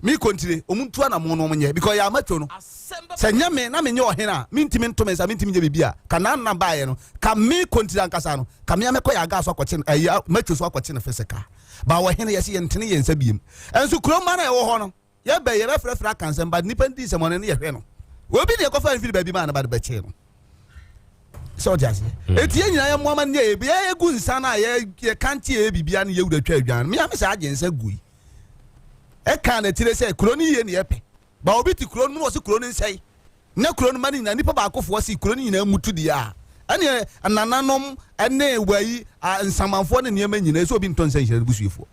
mi kontire omuntu ana mo no nyɛ because ya macho no sɛ nyɛ me na me nyɛ ɔhene a mintimi ntome sa mintimi nyɛ bibia ka na na bae no ka me kontire ankasa no ka me amekɔ ya ga so akɔkye no macho so akɔkye no fisika ba ɔhene yɛ se yɛ ntene yɛ nsa biem enso kuro ma na ɛwɔ hɔ no yɛ bɛ yɛ bɛfrɛfrɛ akansɛm ba nipa ndi sɛ mo ne yɛ hwɛ no obi ne yɛkɔfa mfiri baabi ma na ba de bɛkye no sɛ ɔgye ase eti yɛ nyina yɛ mo ama ne yɛ bi yɛ gu nsa na yɛ kantie yɛ bibia ne yɛ wura twa adwan me am sɛ agye nsa gui eka na tire sɛ kuro ni yɛ ne yɛpɛ ba obi ti kuro no wɔse kuro ni nsɛi na kuro no mani na nipa ba akofo si kuro ni nyina mutu dia ɛne anananom ɛne wayi nsamanfo ne nneɛma nyina so obi ntonsa nhyira busuefo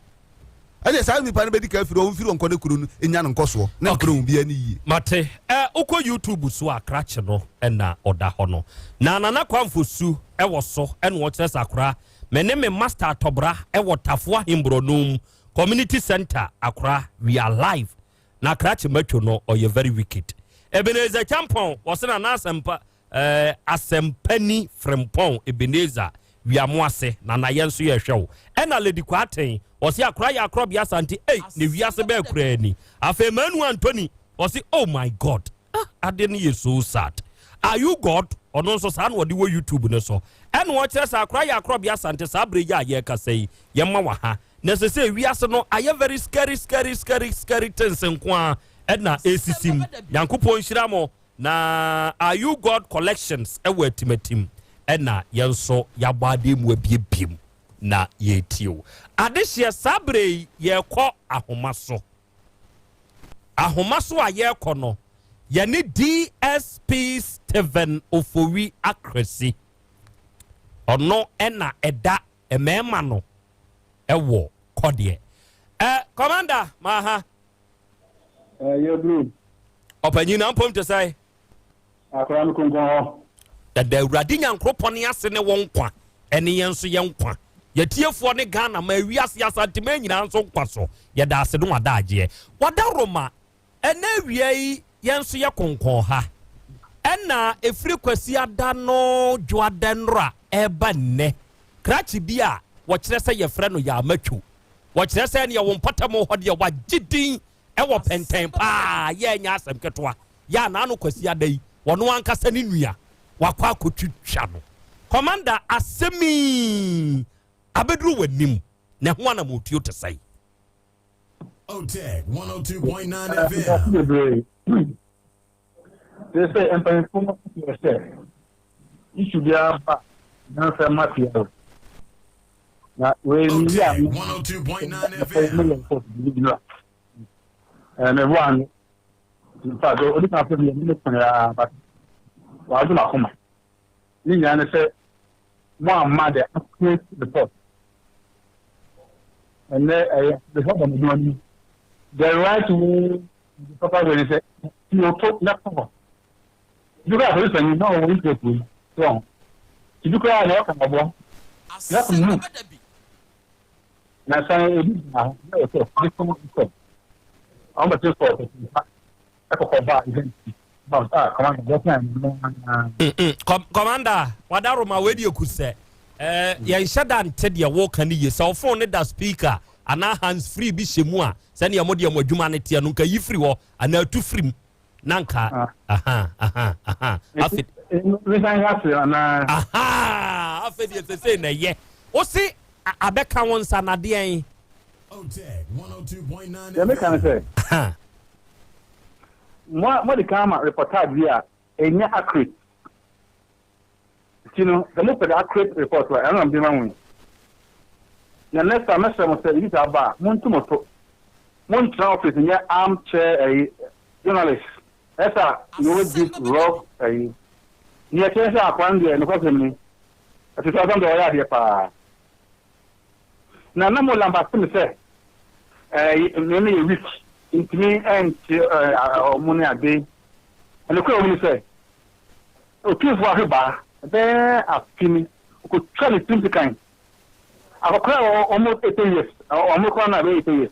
ɛne saa nipa no bɛdi ka afiri ɔmfiri ɔnkɔ ne kuro no enya no nkɔsoɔ na kuro bi ani yie mate ukɔ YouTube so akrakye no ɛna ɔda hɔ no na nana kwamfo su ɛwɔ so ɛne wɔkyerɛ sakora me ne me master atɔbra ɛwɔ tafoa himbronom community center akra we are live na krachi macho no or you very wicked Ebenezer Champon was na asempa asempani frempon Ebenezer we are moase na yenso ye hwew e na lady kwaten was ya akra ya Krobea Asante ne wiase be akra ni afa Manu Anthony was oh my god ade ne so sad are you god ono so sa na wode wo YouTube ne so en wo kire sa akra ya Krobea Asante sa breje a ye kasai ye ma wa ha necessary we are no I am very scary things nkwa edna esisim yankopon shiramo na are you god collections ewe timetim edna yenso yabade mu abiebiem na yetio adehye sabre ye kɔ ahomaso a ye kɔ no ye ne DSP Steven Ofowi Akresi ono ena eda emema no ewo kodie commander maha yeah blue opanyi na mpom to say akra mi konkon da awurade nyankropon ase ne won kwa ene yenso ye nkwa yetiefo ne Ghana ma wiase Asante ma nyina nso nkwa so ye da ase no wada agye wada roma ene wiei yenso ye konkon ha ena efiri kwasi ada no dwoadenra eba nne krachi bia wo kire se ye frɛ no ya matwu wo kire se ne ye wo mpatamo ho de wa gidin e wo penten pa ye nya asem ketwa ya na no kwasi adai wono ankasa ne nua wakwa akotwitwa no commander asemi abedru wanim ne ho ana motuo te sai OTEC 102.9 FM they say empire for yourself. You should be a not a mafia. Now, when you are 102.9 FM. And everyone, in fact, only after the minute, but I do not come. Lilian said, one mother, the pot. And then the husband money. The right to the papa when he said, you talk not over. You got to listen, you know, we get wrong. You do cry, I come aboard. That's me. Now, saying, I'm going to talk. Commander, what are my radio could say? Yanshadan Teddy, walk and your cell phone, that speaker, and now hands free Bishimua, send your modium with humanity and Nunca Yifri and now two free Nanka. Aha. I feel the same, yeah. Oh, see, I bet I want Sanadia. OTEC 102.9 Yeah, can I say? What the camera reportage here, and not accurate. You know, the most accurate report, I don't know the next time I say, this about Montumoto. One office in your armchair, a journalist. That's a you would give rock a near Chesa upon the end of me. At $2,000 here, pa. Now, no more Lambastin say, many rich. Into me and money a day. And the crowd say, okay, for her bar, there are skinny, could try to think the kind. I will cry almost 8 years, or almost 8 years.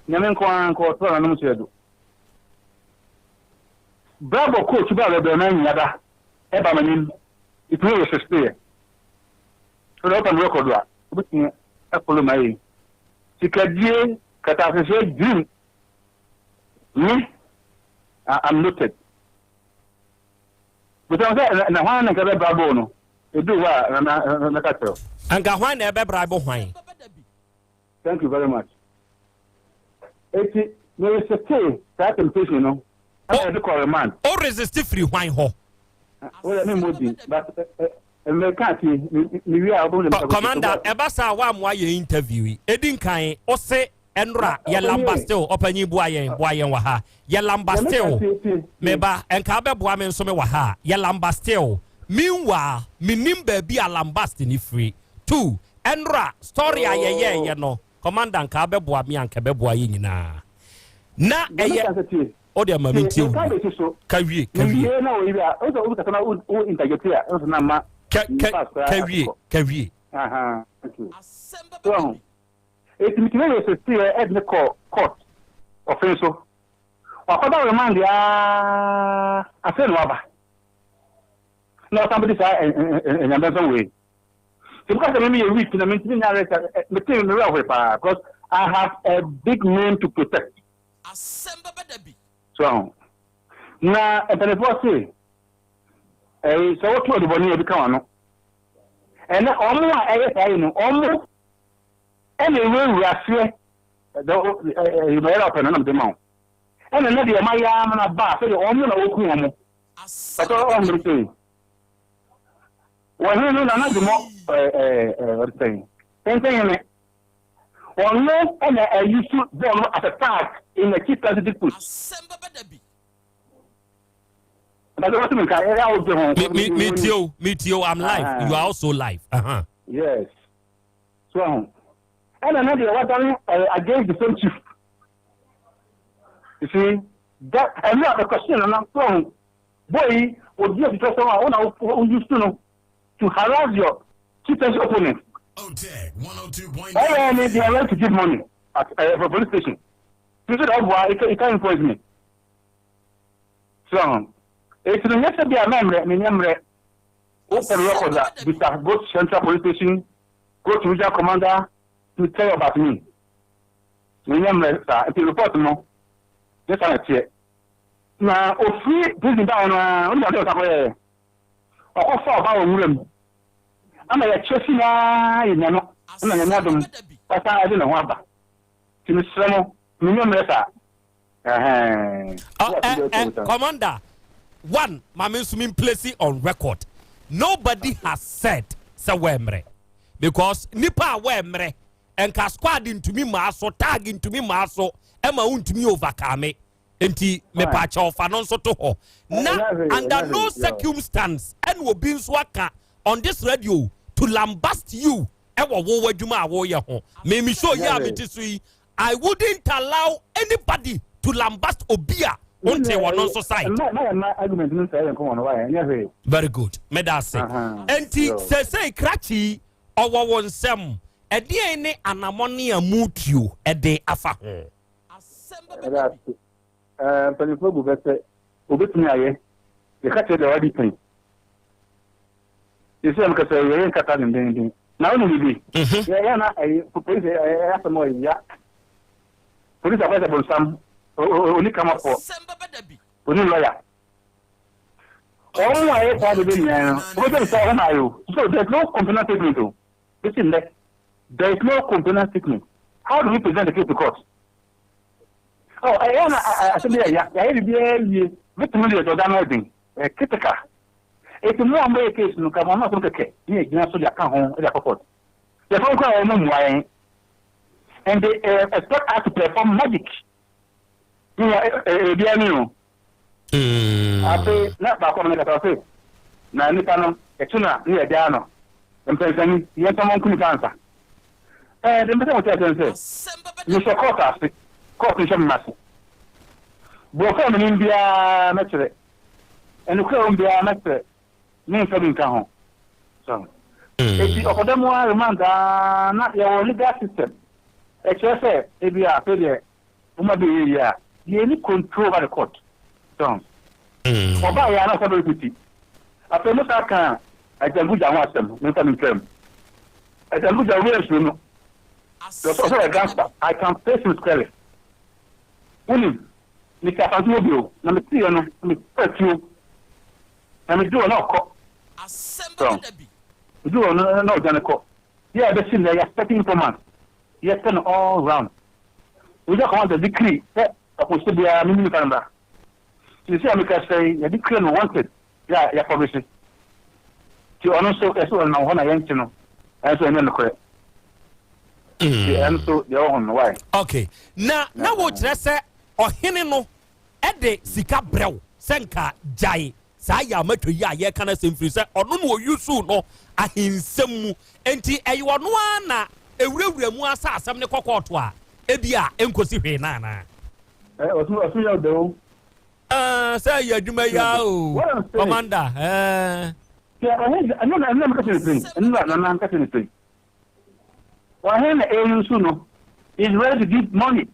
Yaman Kwan called for an answer. Bravo coach about the man yada, Ebamanin, it was a spear. So open record, looking at Polomay. She can Catastrophe dream. Me, I'm noted. But I'm saying, and I want to get a babono. You do what? And Gawan ever bribe wine. Thank you very much. There is a case that temptation, you know. I have to call a man. Or resist free wine ho. Well, I mean, but Commander, Ebasa, why you interview? Edin Kai, or say, Enra, Yalambastel, open you boyen, waha, Yalambastel, Meba, and Kabe Boamen Somewaha, Yalambastel. Meanwhile, Minimbe be a lambastin free. 2. Enra, story you know. Commander Kabe Boami and Kabe Boyina. Na oh, dear, mammy, carry. It's material to see at the court offensive. Or other remind I said, Robber. No, somebody said in another way. Because I'm a week in the material because I have a big name to protect. Asem Beba Dabi. So now, and then what say? So what the money become? And only I know almost anyway we are here. You may open on the mount. And another my arm and a bar, so you're only a woman. That's all I'm saying. Well, you know, another more what saying. Same thing. Well, no, and I used to go at a park in the chief candidate push. Asem Beba Dabi. Meet you, I'm live. You are also live. Yes. So, and another what against the same chief. You see, that I know the question and I'm strong. Boy, would you because someone who used to know to harass your chief's opponent? OTEC 102.9. I mean, they are right to give money at a police station. You said, oh, boy, it can't impose me. So, it's the next day, I remember, open record that we have go to Central Police Station, go to Regional Commander to tell you about me. Remember, if you report, no, just on a chair. Now, if we prison down, only a little offer about a room. I'm a chasing, you know, I'm another, but I don't know what. To Mr. Remember, Commander, one mame swimming place on record. Nobody has said say wemre because nipa wemre and ka squad into me maso tag into me maso ema unto me overcome enti me pacha of anonso to ho na under no circumstance and will be swaka on this radio to lambast you ewa wo wadwuma awo ye ho me show ya me I wouldn't allow anybody to lambast obia until one on society. Very good. Medase. Enti say krachi or one sem. A DNA anamonia moot you a day afa. Penny Obitunia, the catcher the already thing. You see, I'm going to say, you're in Catalan. Now, only be. Yeah, I propose I ask more. Yeah. Police are available some. Only come up for only lawyer. All my part of the so there's no complaint statement. Listen, there is no complaint statement. How do we present the case to court? Oh, I said, yeah, victim of the damaging, critical. It's more my case, no come on, not okay. Yeah, so they come home at the court. They don't go on and they expect us to perform magic. Bienvenue. Après, n'a pas comme les cafés. N'a ni pas non. Et tu n'as ni diano. Un peu d'amis, il y a tellement de cancer. De me dire c'est. Nous sommes courts, courts nous sommes massés. Bon, comme une India maître. Et nous créons bien maître. Nous sommes une caron. Et puis, au bout de moi, le mandat, il y a un legal system. Et tu sais, et bien, après, on m'a dit, il y a any control over the court. Donc, on va y aller à la petit. Après, nous, ça, quand, avec un bout d'avance, nous sommes une crème. Avec un bout d'avance, nous, also a gangster, I can face him squarely. Only, me can't do you, no, me see you, no, me hurt you, and me do no court. So, do no, Janico. Yeah, the scene there, you're expecting commands. You're turning all round. We just want the decree. We should be a minimum number. You see, I can say, the decree wanted. Yeah, you're publishing. To also, as well, now, when I ain't, you know, as well, in the correct. And so, they're on why. Okay. Now, what I say, or Hineno, Ede, Sika Brew, Senka, Jai, Saya, Metu Ya, Yakana Simfrisa, or no, you soon, no, I in some, and T. A. Yuana, a real Remuasa, some Necotoa, Ebia, Encosi, Nana. Say you do my yao, Commander. Yeah, I'm not cutting anything. I'm not cutting anything. Well, Henry Suno is ready to give money.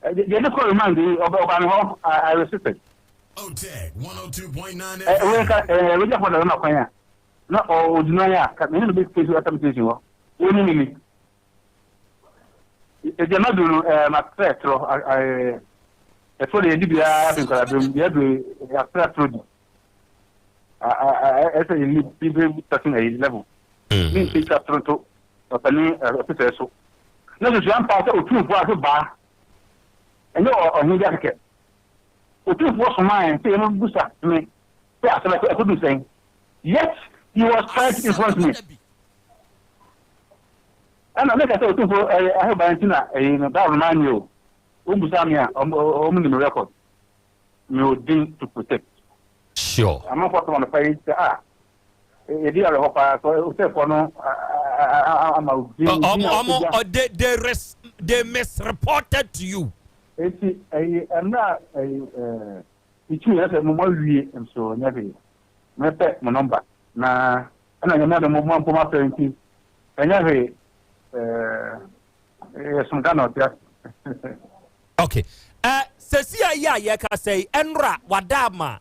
The other remind me of Obama. I resisted. OTEC 102.9 FM. We just want to know. Not all Junaya, can be case of attemptation. Only me. If you're not doing my threat, I told you, you have a threat through. I say you need people touching a level. Means it's a Toronto, a penny, a potato. No, the jump out of 2 bars of bar. And no, on New Jacket. O 2 was mine, say, no, Busa, to me. That's what I couldn't say. Yet, he was trying to influence me. And I make a total for I have Bantina, that remind you. Umbusamia, in the record. You didn't to protect. Sure. I'm not on the face. A dear Hopper, so they misreported to you. I'm not a two as a moment, and so never. My pet, my number. Nah, and I another moment for my parenting. I never some kind of that. Okay. Sesia ya ka say enra wadama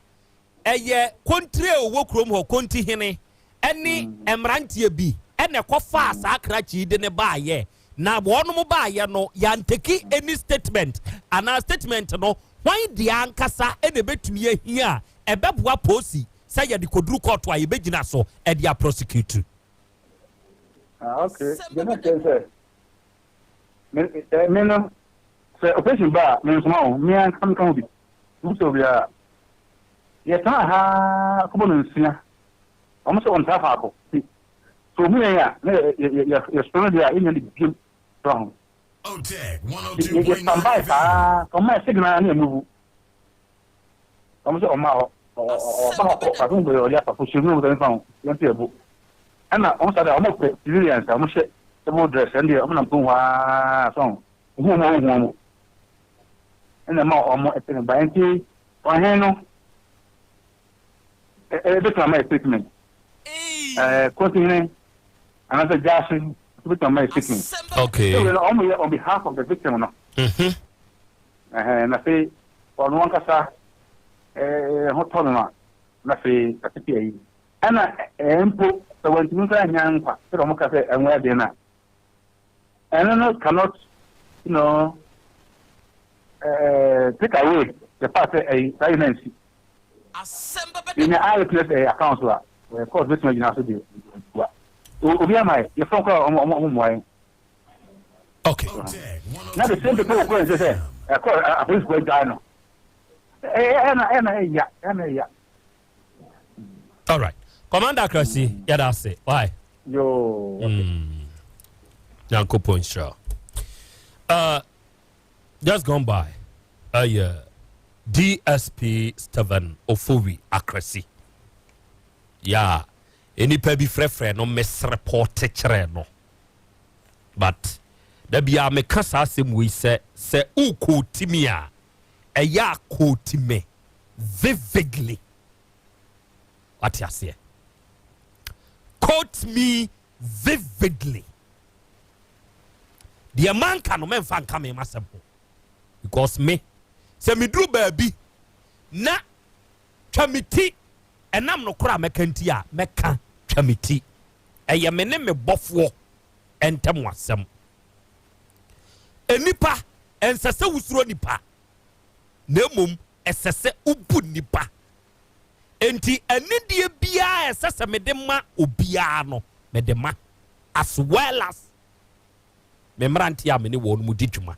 eye kontre owo krom ho konti hene ene emrantie bi ene kofa asakrachi de ne baaye na wono mo baaye no yanteki any statement ana statement no why di ankasa ene betumi ahia ebeboa posi say ye de kodru court wa ye begina so e dia prosecute. Okay. Me operation bar me small me an come be so we are yɛ tan ha kɔbɔ no nsia ɔmo sɛ ɔnta faako so mu yɛ yɛ sɔrɔ de a ɛnya ne biem tɔn OTEC yɛ standby saa ɔmo yɛ signal ne ɛmu ɔmo sɛ ɔmo ɔba ɔba bɛ ɔde afa fo hyɛnmu ɔmo fa yɛn ti ɛbo ɛna ɔmo sɛ de ɔmo pɛ civilians ɔmo hyɛ civil dress ɛnde ɔmo nam pon waa sɔn ɔmo ɛna ma ɔmo ɛpɛ ne ba nti ɔhɛn no bit of my statement. Continue. Another Jackson, bit of my statement. Okay. So only on behalf of the victim. No. And I say, on one cassa, hot tournament. I say, and I input the one to say, young, Romoca, and where dinner. And I cannot, take away the party a pregnancy. In the eyewitness accounts, of course, this may not be. Obi am I? Your phone call on okay. Now the same people who say, of course, a police going down. All right. Commander Cressy, yeah, that's it. Why? Yo. Yanko point sure. Just gone by. Yeah. DSP Steven Ofowi Akresi. Yeah. Any pebi frefre no misreport chere no. But there be a mekasa sim we say uko timia. Eya ko time vividly. What you say? Quote me vividly. The man can no fan come in simple. Because me se me dru baby na twamiti enam no kora mekanti a meka twamiti eye me ne me bofo entem wasem enipa ensese wusuro nipa na mum esese ubu nipa enti enidie bia esese me de ma obia no me de ma as well as me mranti a me ne wo no mu didwuma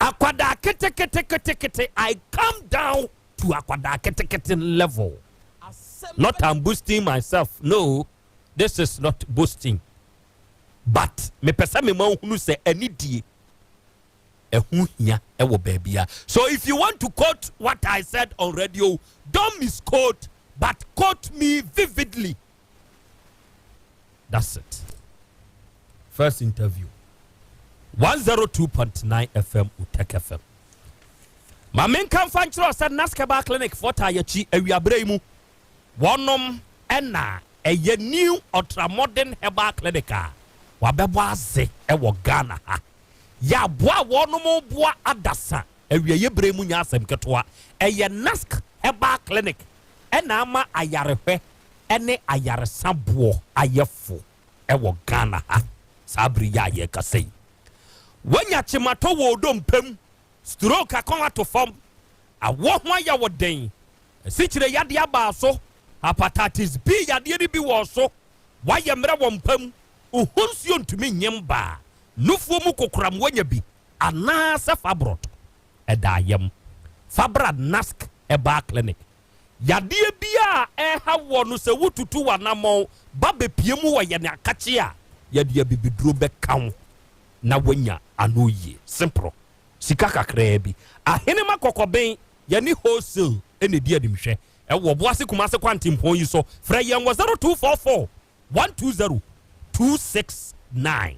akwada kete I come down to akwada kete level. Not I'm boosting myself. No, this is not boosting. But me pesa me ma hunu se anidie ehu hia ewo baabia. So if you want to quote what I said on radio, don't misquote but quote me vividly. That's it. First interview. 102.9 FM OTEC FM. My main conference said Naskaba Clinic for Tayachi Ewiabremu. Wonom ena a new ultra modern herbal clinic. Wabebwaze ewo Ghana ha. Ya boa wonomo boa adasa Ewiabremu nyasem ketwa. Eye Nask herbal clinic. Ena ama ayarepe ene ayaresabuo ayefo ewo Ghana ha. Sabri ya ye kasei. When ya chimato wo dompem stroke akon to form a wo ho ya wo den sichire yade aba so hepatitis B yade ni bi wo so waye mre wo mpam uhunsuo ntumi nyemba nufuo mu kokram wanya bi ana se fabrot edayem fabrad nask eba clinic yade bia ha wo no se wututu wanamo babe piemu wo ye ne akache a yade bibiduro be kan na wanya anoye simple sika kakra bi ahene makokoben yani wholesale ene dia dimhwe e wo boase kumase kwantimpon yi so fra yen 0244 120 269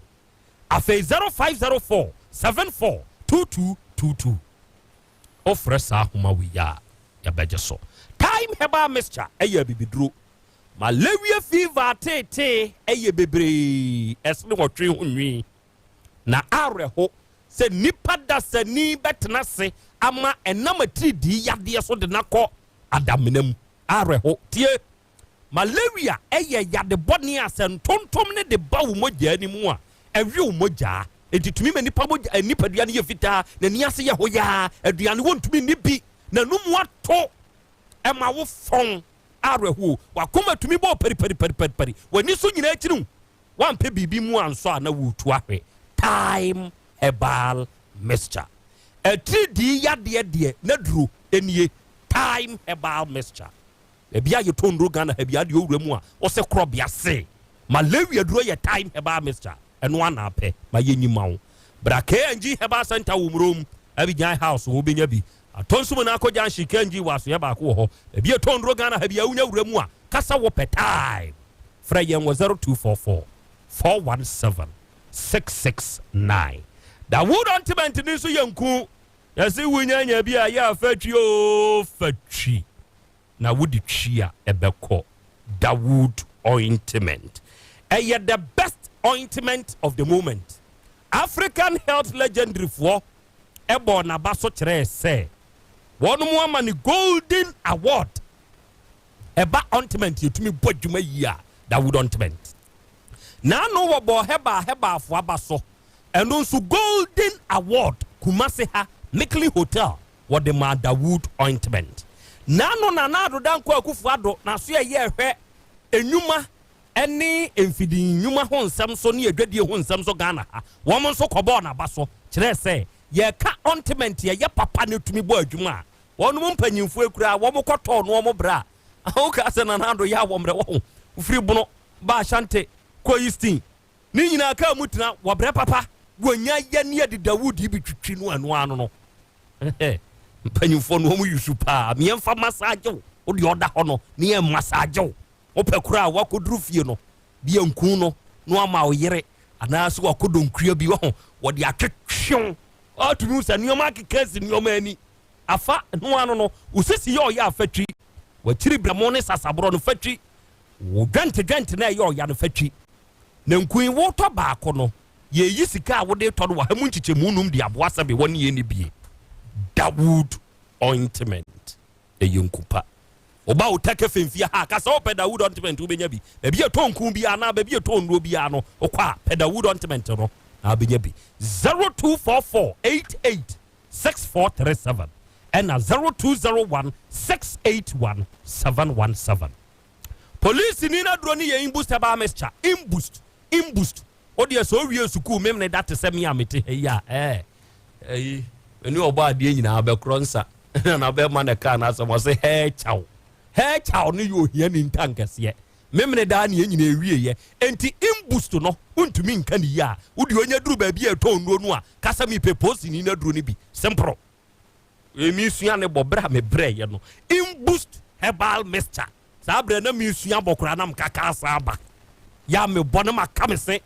afa 0504 742222 ofre sa homa wi ya beje so time heba mixture eya bibiduro malaria fever tete eye bebre esne wotwe hunwi na areho se nipa da sani betena se ama enam atridi yade so de nakọ adamenam areho tie malaria eye yade boni asentontom ne de ba wo mogya ni mu a ewe wo mogya etitumi me nipa mogya nipa duane ye fita na ni ase ye hoya aduane wontumi ni bi na numu ato ema wo fon areho wakoma tumi bo peri wani so nyina akinu wampe bibi mu anso ana wutu ahwe time herbal mixture. A 3D yade nadru enie time herbal mixture ebia ye tondro Ghana hebia de owura mu a wo se Krobea se malaria duro ye time herbal mixture eno ana pe ma ye nyima wo bra KNG herbal center wo mrom Abidjan house wo benya bi atonso na akogya nshi KNG waso ye ba ko ho ebia tondro Ghana hebia wunya wura mu a kasa wo pe time fra ye 0244 417 669 da wood ointment ni so yanku yasi wunyanya bi a ya fatwi o fatwi na wood tria ebeko da wood ointment the best ointment of the moment African health legendary for ebo na baso kire se wonu mu ama ni golden award eba ointment yetumi bodwuma yi a da wood ointment na no wo bo heba afo abaso eno nso golden award Kumasi ha Mikli Hotel what the Dawood ointment na no na do danko akufu ado na so ye hwe enuma eni emfidi nyuma ho nsam so ne adwadie ho nsam so Ghana ha wo mo nso kobo na baso kire se ye ka ointment ye papa ne tumi bo adwuma wonu mo mpanyimfo ekura wo mo koto no mo bra o ka se na do ya wo mre wo free bono ba Asante Koistin ni nyina ka mutina wo bre papa wonya ye ne de Dawood bi twitwi no anu no mpanyimfo no mo yusu pa me emfa massage wo de oda ho no ne em massage wo pekura wa koduru fie no bi anku no no ama wo yere ana so wa kodonkua bi wo de atwetwe atumi usa nioma kekasi nioma ani afa no anu no usisi ye oya afatwi wa kiri bramo ne sasabro no fatwi wo dwante na ye oya no fatwi na nkun wo to baako no ye yisika wo de to no wa hamu nchichemu num de aboasa be woni ye ne bie Dawood ointment eyonkupa oba OTEC femfia ha kasa o Dawood ointment wo benya bi bia tonku bi ana bia tonno bi ano okwa Dawood ointment no na benya bi 0244886437 and 0201681717 police ni na drone ye imboost ba mixture imboost odi so wie suku mem ne that se me amete ya eni oba ade nyina abekronsa na be man ka na so say he chaw ni yo hia ni ntankese memne da na nyina ewie ye enti imboost no untumi nka ni ya udi onya duru ba bi eton no a kasa mi peposi ni na duru ni bi simple emi sua ne bobra me bre ye no imboost herbal mixture sa bre na mi sua bokura na mkaka sa ba ya me bone makamese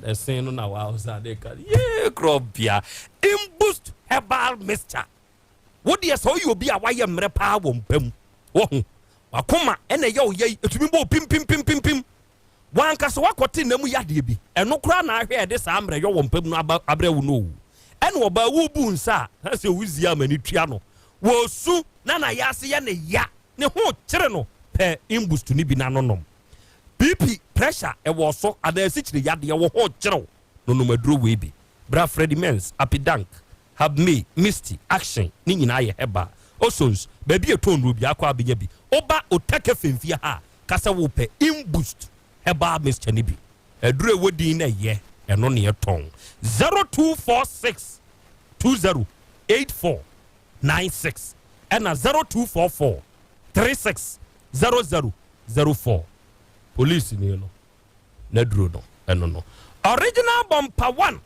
the same na wa Asante ye Krobea imboost herbal mixture what dey so you be a why mre pa wo mpam wo akoma ene ye oye etumi bo pim wan ka so wakote na mu yade bi eno kura na ahwe de sa mre yo wo mpam no abre wo no ene oba wo bu nsa ha se wuzi amani tua no wo su na ya se ye ne ya ne ho kire no pe imboost ni bi na nonom BP pressure e wo so ada sichire yade wo ho kire no no maduro we bi bra Freddy Mens Apidank have me misty action ni nyina ye heba osons baby etonro bi akwa abenya bi oba OTEC femfia ha kasa wo pe imboost heba mixture ni bi adure wodin na ye eno ne yeton 0246 208496 and 0244 360004 police ni no na duro no eno no original bumper 1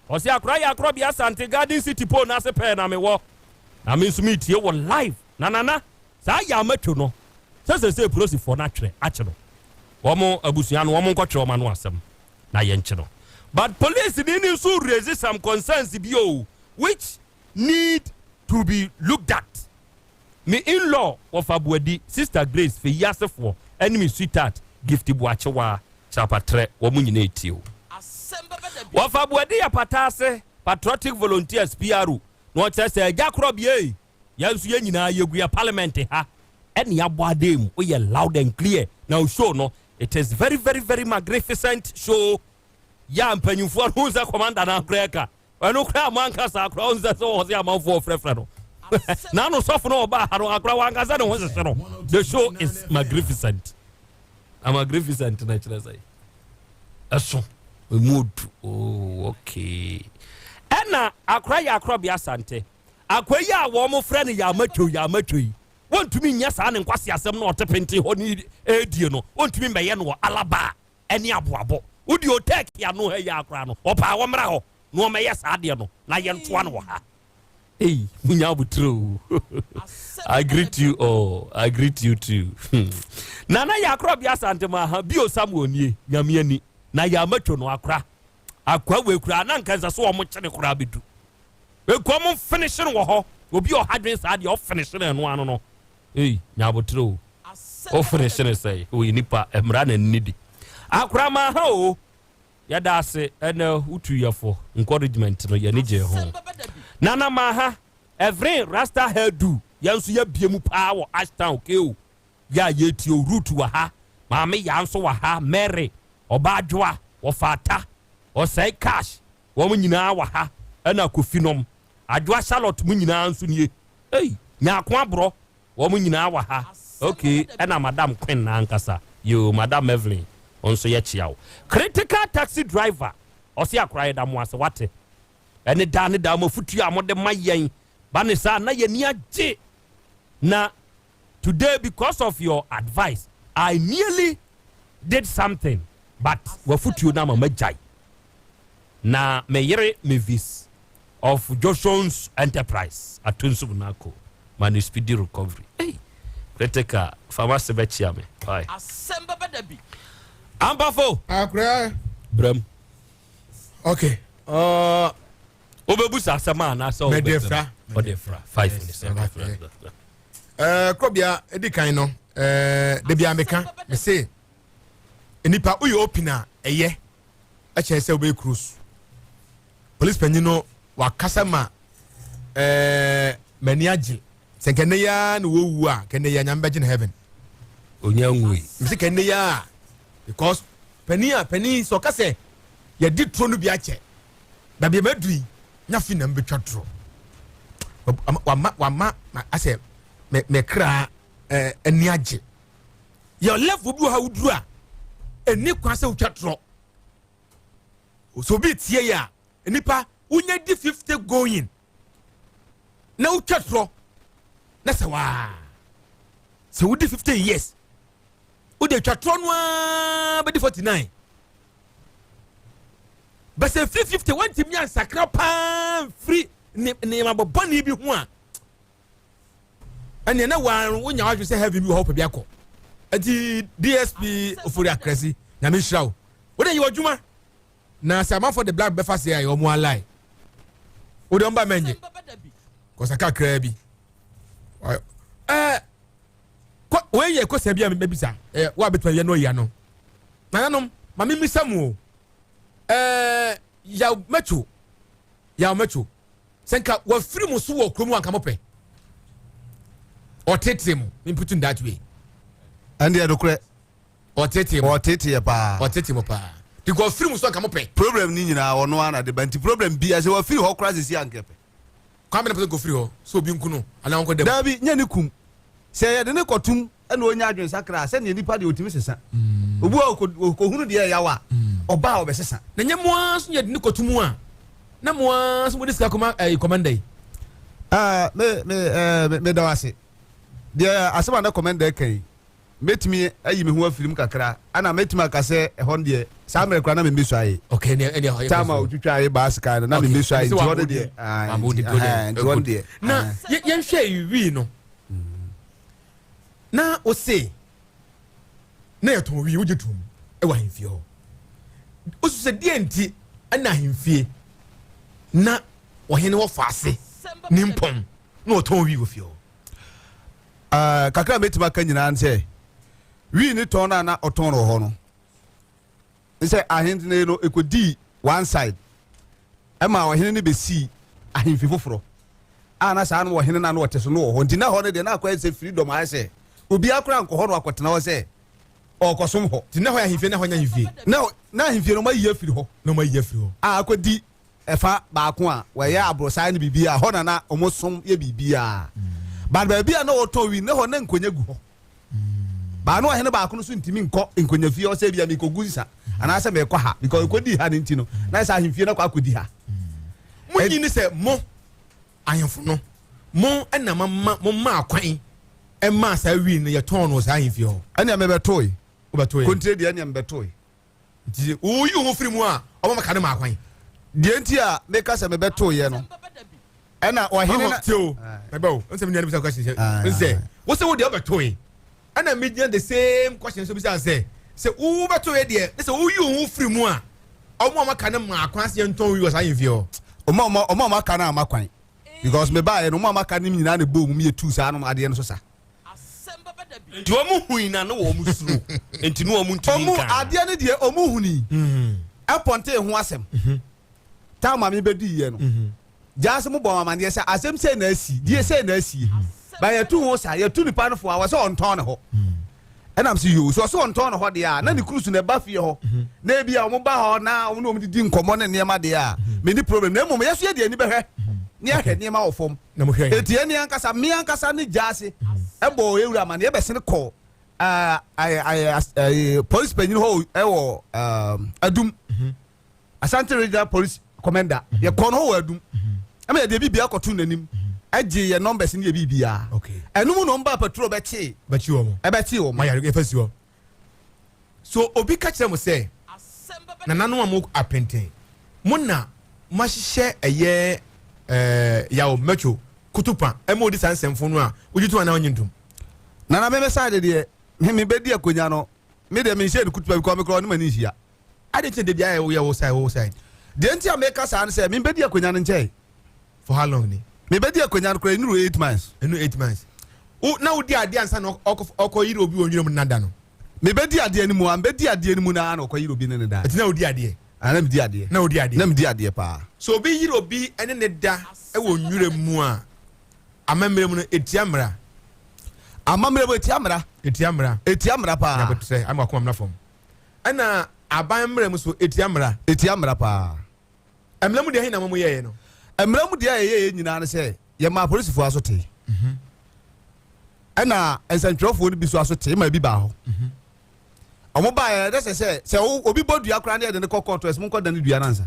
osi akra ya Krobea Asante Garden City po na se pe na me wo na me nsumi tie wo live na sa ya matwo no se prosi for na twere ache no womo abusua no womo nkotwe wo ma no asem na ye nche no but police ni so raise some concerns bio which need to be looked at me in-law of Abuadi Sister Grace fe yasefo enemy sweetheart gift buachewa chapatre wo munyina etio wafa Abuadi ya patase patriotic volunteers PRO no chese eja Krobea yansu ye nyina yegu ya parliament ha eni abodem we ye loud and clear now show no it is very very very magnificent show ya mpanyimfo hunza commander na kreka eno kra manka sa kra hunza so ho ya manfo frefre no na no sofu no ba ha no akra wangaza no hunza no the show is magnificent magnificent na chile say eso mood oh okay ena akra ya Krobea Asante akwayi a wo mo frɛ ne ya macho yi wontumi nya saa ne nkwase asɛm na ɔtepente hɔ ne edie no wontumi mbɛyɛ no wɔ alaba ɛne aboabo wodi OTEC ya no ha ya akra no ɔpa wɔ mra hɔ no ɔmɛyɛ saa de no na yɛntoa no wɔ ha hey munya butro I greet you all. I greet you too. Nana ya Krobea Asante ma ha bio Samuel nie nyame ani na ya macho no akra akwa we kura na nkanza so omo kyene kura bedu we ko mo finish no ho obi o hadwen sa de o finish no eno ano no eh nyabotro o finish no say o nipa emra na nidi akra ma ha o ya da se ena utu yafo encouragement no ya ni je ho nana ma ha every rasta hairdo yanso ya biemu pa wo ashtown okay o ya yeti o root wa ha maame yanso wa ha Mary obadwoa wo fata o say cash wo nyina wa ha ana kofinom adwoa Charlotte mu nyina nso nie hey nya ko abro wo nyina wa ha okay ana madam Queen na ankasa yo madam Evelyn onso ye chiawo critical taxi driver o se akra da mo ase wate ene da mo futu a mo de mayen banisa na ye ni age na today because of your advice I nearly did something but wafutu na mama jai na meyere mevis of Joshua's enterprise atunsu nako mani speedy recovery hey leteka pharmacy bechia me bye Asem Beba Dabi ambafo akra bram okay obebusa asema na so medefra 5 minutes Krobea edikan no de bia meka me say enipa uyo opina eye a che se obe cruise police penino wa kasama mani age se kene ya no wowu a kene ya nyamba gin heaven onya ngui me say kene ya because penny so kase ya di tro no bia che da bia madui nya fi na mbetwa tro wa ase me kra ani age your level bi ha wuduru a eni kwase utwatro so bi tie ya enipa unya di 50 going na utwatro na sawa so wudi 50 years ude twatro no a be 49 but say 50 one tim yan sakra pa free ne mabobani bi ho a ane na wan wonya wadwe se heavy bi ho pa bi akọ ati DSP ofori akrasi na me hirawo wode yi wadwuma na sama for the black befa say ayo mo alai wode mba menye ko saka kra bi ko we ye ko sabia me bisa wa betwa ye no ya no nanom ma me misamu ya mecho senka wa free mu so wo kromu anka mope otetemu me put in that way and the dokre otetemu pa otetemu pa di go free mu so anka mope problem ni nyina ono ana de banti problem bi ase wa free ho crisis ya ankepe kwa me na go free ho so bi nkuno ana wonko dem dabi nya ne kum se ye de ne kotum ena onya adwen sakra se ne nipa de otimi sesa obu ko hunu de ya wa oba obesesa na nya moa so nya de ne kotum a na moa so mo diska koma commander me da wase dia asema na commander kai metimi ayi me ho afirim kakra ana metimi akase ehon de sa mere kra na me mesu aye okay ne ho tama otwitwa aye baska na me mesu aye jode de jode na yen hwe wi no na o se na ye to wi wujetum e wa himfie ho o se de enti ana himfie na wo hene wo faase nimpom na o to wi wo fie ho kakra metima ka nyina nse wi ni ton na oton ro ho no nse ahende no ekodi one side ema ohene ni be si ahemfi foforo ana sa no ohene na no oteso no ho ntina ho ne de na akwa se freedom a se obi akra nko ho no akotena ho se okosom ho ntina ho ahemfi na ho nya ahemfi na ahemfi no ma yi afiri ho no ma yi afiri ho akodi efa ba ko a we ya abrosa ni bibia ho na omosom ye bibia but ba bia na oton wi ne ho na nkonya gu ho ba no ohene ba ko no so ntimi nko nkonya fie o se bia mi kogu nsa ana se me kwa ha because kodi ha ni ntino na sa ahemfi na kwa kodi ha munyi ni se mo ahemfo no mo na ma kwan e ma sa wi no ye ton no sa himfi ho anya me betoi obetoi kontre de anya me betoi nti o yi ho firi mu a o ma ka ne ma kwan de enti a me ka se me betoi ye no ɛna ɔhene na tio ebe o nsem nyane bisa question nse wo se wo de obetoi ana me dey the same question so bisa say wo betoi de se wo yi ho firi mu a o ma ka ne ma kwan se nton wi o sa himfi ho o ma ka na amakwan because me ba ye no ma ka ni nyina na bo mu me tu sa no ade no so sa di omu huina no wo musuru enti no omu ntumi nka omu ade ne de omu huni aponte ho asem ta ma me bedi ye no jase mo bo mama ne se asem se na asi die se na asi ba ye tu ho sa ye tu nipa no fo a wo se on ton ne ho enam se yo so on ton ne ho de a na ni cruise na ba fie ho na bia o mo ba ho na o no mo di nkomo ne niam de a me ni problem na mo yeso ye de ni behwe ni ahwe niam a ofom na mo hwe etie ni ankasa me ankasa ni jase ebo ewura ma ne be se ne ko police penyin ho ewo adum Asante regional police commander ye kono ho adum ama ye de bibia koto nanim agi ye numbers ni ye bibia okay enum number patrol be chi wo mo e be chi wo ma ya ge fasi wo so obi ka kire mo say na nanu am apenten mo na mahihye eye ya o mecho kutupa e mo di sansemfo no a ojitu ana onyintum na me side de me bedi akonya no me de me share kutupa ko me kro no mani hia ade che de bia ye wo side de nti ameka sa an say me bedi akonya no nche for how long ni me bedi akonya no kro enu 8 months enu 8 months o na odi ade ansa no oko yiri obi onwuram nada no me bedi ade ani mu am bedi ade ani mu na oko yiri obi ne da ati na odi ade ana me di ade na odi ade na me di ade pa so obi yiri obi ene ne da e wo nwuram mu a amamre mu no etiamra amamre bo etiamra pa na betu say am akoma na fom ana aban mre mu so etiamra pa emla mu de hin na mu ye no emra mu de ye nyina na say ye ma police fo asote ana ensantwofo no bi so asote ma bi ba ho omo ba ye de say obi bodu akra na ye de ne kokko es mu ko da ne dua nansa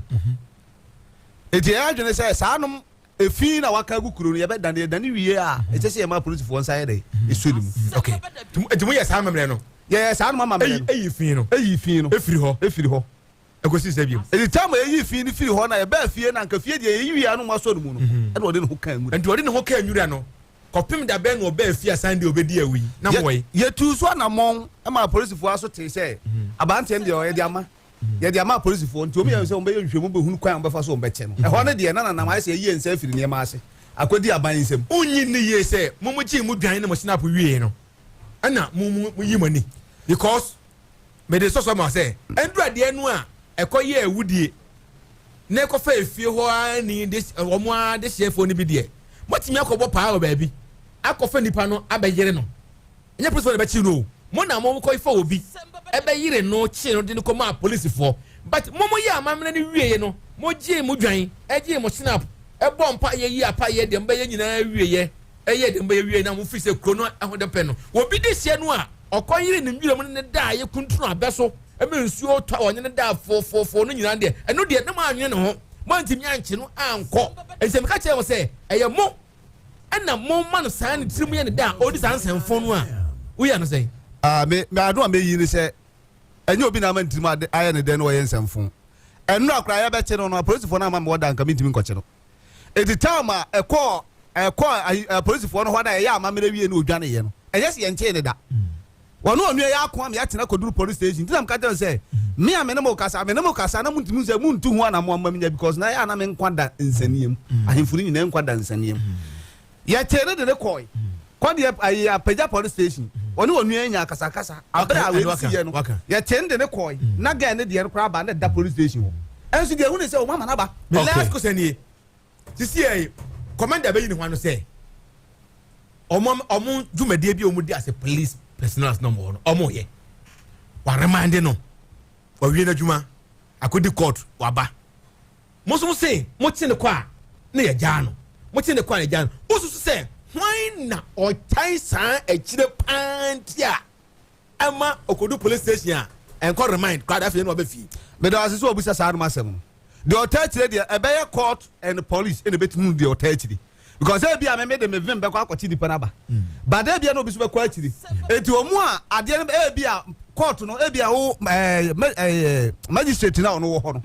eti ya dwene say saanum efi na waka gukuru no ye be da ne wie a ete say ye ma police fo nsa ye de esunim okay tumu ye sa mamre no ye sa no mama me eyi fi no efiri ho ekosi se biem edi time eyi fi ni firi ho na ye ba fie na nka fie de eyi wi anu maso no mu no e na ode ne ho kan mu enti ode ne ho kan nwura no kopim da be no ba fie asande obedi awi na moy ye tu so na mon e ma police fo aso te say abante em de o ye de ama police fo nti omi ye se o be hwehwemu be hunu kwan be fa so o be che no e ho ne de na ma se ye nsa firi ne ma ase akodi aban nsem unyi ne ye se mumu chi mu dwan ne mo snap wie no ana mu yi mani because me de so ma say endura de enu a ekoye awudie na ekofa efie ho ani this omo a de chefo ni bi de motimi akobo pa o ba bi akofa nipa no abeyire no enye police be chi no mo na mo ko ifa obi ebeyire no chi no de ko ma police fo but mo ye amamne ni wie no mo gie mo dwan egie mo snap ebo mpa ye yi apa ye de mba ye nyina wie ye eye de mba ye wie na mo fi se krono ahode pe no obi de sie no a okoyire ni nwire mo ne da ye kuntunu abeso eme nsuo twa onye ne da fo no nyina de eno de na ma anwe ne ho mo ntimi anche no anko ensem ka che mo se eye mo ena mo ma no san tirim ye ne da odi san senfo no a wo ya no se me ado am yi ni se enye obi na ma ntirim aye ne de no ye nsemfo eno akra ya be che no police fo na ma me woda nka mi ntimi nkoche no edi time ekọ police fo no ho da ye amamere wie na odwane ye no enye se ye nche ne da wono onu ya akwa me atena koduru police station tinam ka tell say me amene mo kasa na muntimu se muntu hu ana mo amanya because na ya na me nkwada nsaniem ahemfuru nyina nkwada nsaniem ya tene de ne koi kwade ya peja police station onu anya kasa abra we si ye no ya tene de ne koi na ga ne de kra ba na da police station ho enso de hu ne se o mama na ba me last question here sisi e commander be yi ne ho no say omo dwumadie bi omo di as a police personnel no more omo ye wa remind no wa wie na dwuma akodi court wa ba mo so say mo ti ne kwa na ya ja no mo ti ne kwa na ja no o so say why na o tai san akire pantia ama okodu police station a enko remind kwa da fe no ba fi me da aseso obusa sa no masem the authority there e be court and police in the betmu the authority because e bia me made me vim be kwa akoti nipa na ba but e bia no bi so be kwa akiri enti omu a ade no e bia court no e bia wo magistrate na ono wo ho no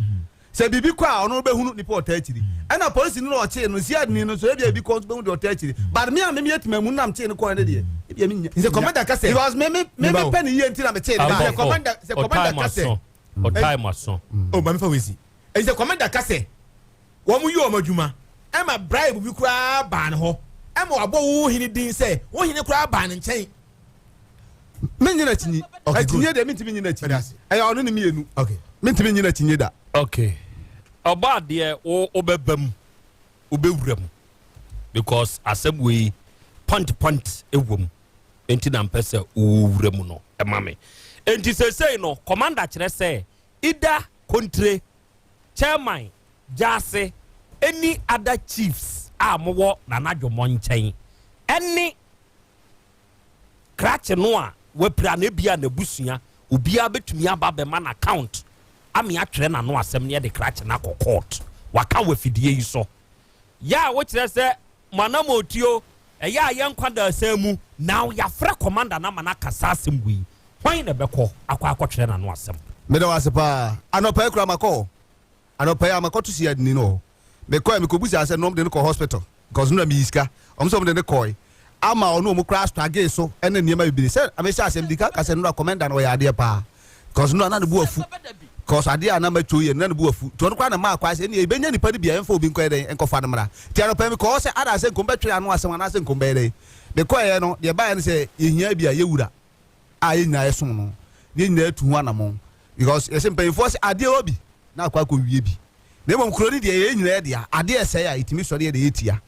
se bibi kwa ono be hunu nipa ota akiri na police no o che no sia ni no so e bia bi court be hunu de ota akiri but me a me yetimamu nam che no ko ne de e bia me nya the commander ka say because me pen ye enti na me che the commander ka say o time aso o ma me fa wezi the commander ka say wo mu yi o madwuma e ma bribe bi kura ba ne ho e ma wabo wo hini din say wo hini kura ba ne nchen me nyina tinyi atinye de me ntimi nyina tinyi e ya ono ne mienu okay me ntimi nyina tinyi da okay oba de o bebam o bewuram because asem we point ewom enti na mpese o wuram no e ma me enti say no commander kire say ida kontre chairman jase any other chiefs mowo na nadwomo nchen any crash no a wepra na bia na busua obia betumi aba be man account ami atwere na no asem ne de crash na court waka wafidie yi so ya wo kire se manamotio eya yenkwada asemu now ya fra commander na mana kasa asem gui hwan na beko akwa na no asem me da wasepa anopa ekura mako anopa ya mako to si adini no me ko me ko busi ase no de ko hospital because no me iska omso me de ko ama ono mo crash tag so ene niema bibiri se amesha asem dika ka se no commander no ya ade pa because no na de bu afu because ade ana ma choye na de bu afu to no kwa na ma kwa se ne e benya nipa de bia enfa obi nko eden enko fa namra ti anopa me ko se ada se nko betwe anu asem ana se nko be eden me ko ye no de ba ne se ehia bia yewura a ye nyina yeso no ye nyina atu hu anamon because ye se mpanyfo se ade obi na akwa ko wie bi na mom kroni de ye nyina de ade ese ya itimi so de etia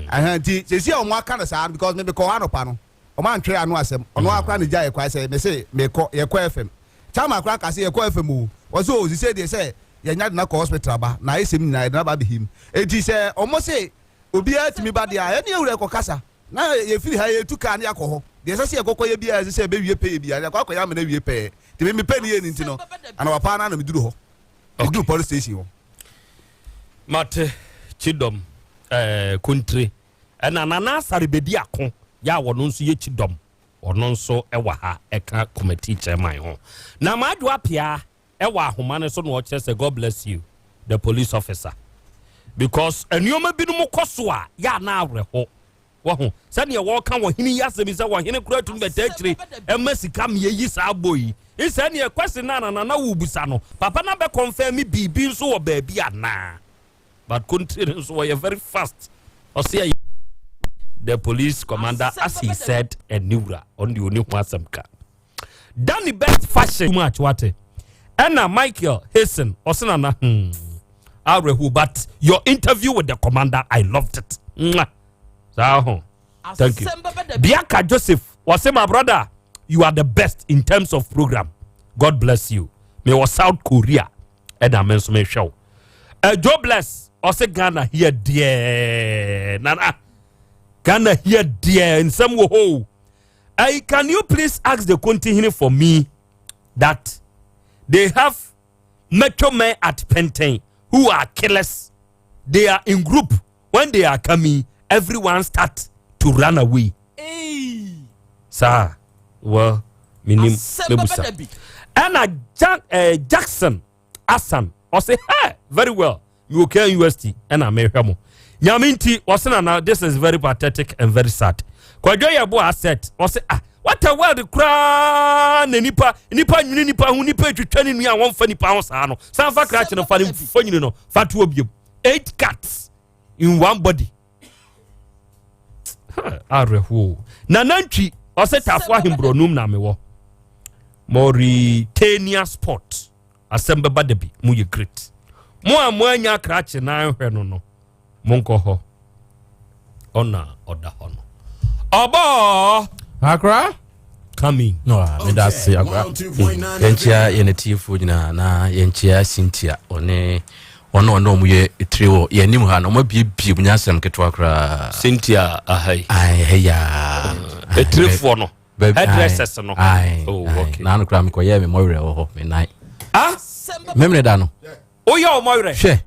ahanti se si o mo aka na sa because me ko anopa no o man twe anu asem ono akwa ne ja ye kwa se me se me ko ye ko fm chama akwa ka se ye ko fm o wo so o se de se ye nya de na ko hospital ba na isem nyina de na ba be him enti se o mo se obi atimi ba de a ene ewure ko kasa na ye firi ha ye tuka ne akọ de se ye kokọ ye bia se be wie pe bia akọ ya me na wie pe de me pe ne ye nti no ana wapa na me duru ho duru police station ho mate chidom country na nana sarebedi akon ya wono nso ye chidom ono nso ewa ha eka committee chairman ho na madu apia ewa ahoma ne so no o say God bless you the police officer because enioma binu mo koso a ya na awre ho wo ho se ne wo kan wo hini yasemi se wo hini kura tun betachire emasika me yi sa boyi ise ne kwese na wo busa no papa na be confirm bibi nso wo ba bi ana but country so were very fast or say the police commander as he said enura on the only wasamka Danny best fashion too much what Anna Michael Hasten osina na Arehu but your interview with the commander I loved it so thank you Biaka Joseph was my brother you are the best in terms of program God bless you me was South Korea and I mention show Joe bless Ose Ghana here dear Nana Ghana here dear in some way. Can you please ask the continue for me that they have metro men at Pentain who are killers. They are in group. When they are coming, everyone start to run away. Hey. Sir, well, minim mebusa. And Jackson Asam, I say, hey, very well. You okay university and America. Yaminti wasn't now. This is very pathetic and very sad. Kwajoya boy said, was what a world cry nipa who nipa to 20 me and 1 funny pounds. Some for crashing of funny, you know, fat 8 cats in one body. Arehu Nananchi or set up for him bronum namewo Mauritania sport Asem Beba Dabi muye great. Mo nya crash na hwe no monko ho ona oda ho no obo akra coming no me da se akra yenchia yenetifu nyina na yenchia Cynthia one mu ye etrewo yenim ha no mo bibie bunyasem keto akra Cynthia ahai ya etrefu no headdressers no oh okay na no kra me koye me moyre ho me nai memre da no Oya omoyre hwe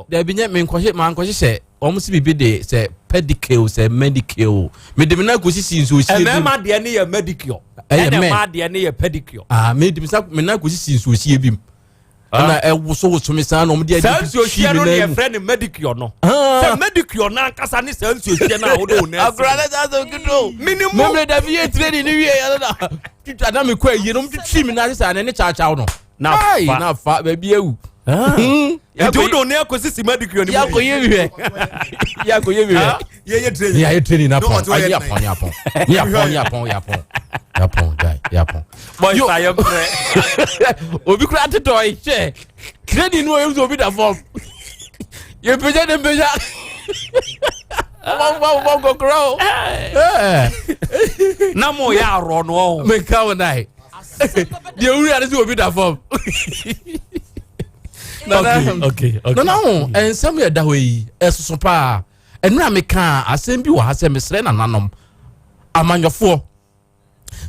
There be me nkɔhye sɛ ɔmo si bibi de sɛ pedicure sɛ medicure me de me na kosi sinso sie bi ɛnɛma deɛ ne yɛ medicure ɛnɛma deɛ ne yɛ pedicure me de me na kosi sinso sie bi na ɛwoso me san no ɔmo de adi sie no yɛ frɛ ne medicure no sɛ medicure na kasa ne sɛ nsuo sie na wodo wo na akora na sa so kudo minimum me da bi e training ni wie ya na twitwa na me kɔ ayi no mo twitwi me na sɛ na ne chachaw no na fa ba bi ewu Etudo ne akosi si medicure ni. Ya ko ye wiwe. Ya ko ye wiwe. Ye training. Ya training na pon. Ai ya pon. Ya pon. Boy sa ye pre. Obi kura tetoy che. Training no use obi da form. Ye peja dem peja. Mo go crow. Na mo ya ro no. Me ka wonai. Dia uri ari si obi da form. Okay. No. And some year that way, so pa. And now me can asem bi wa asem mesre na nanom. Amanyofo.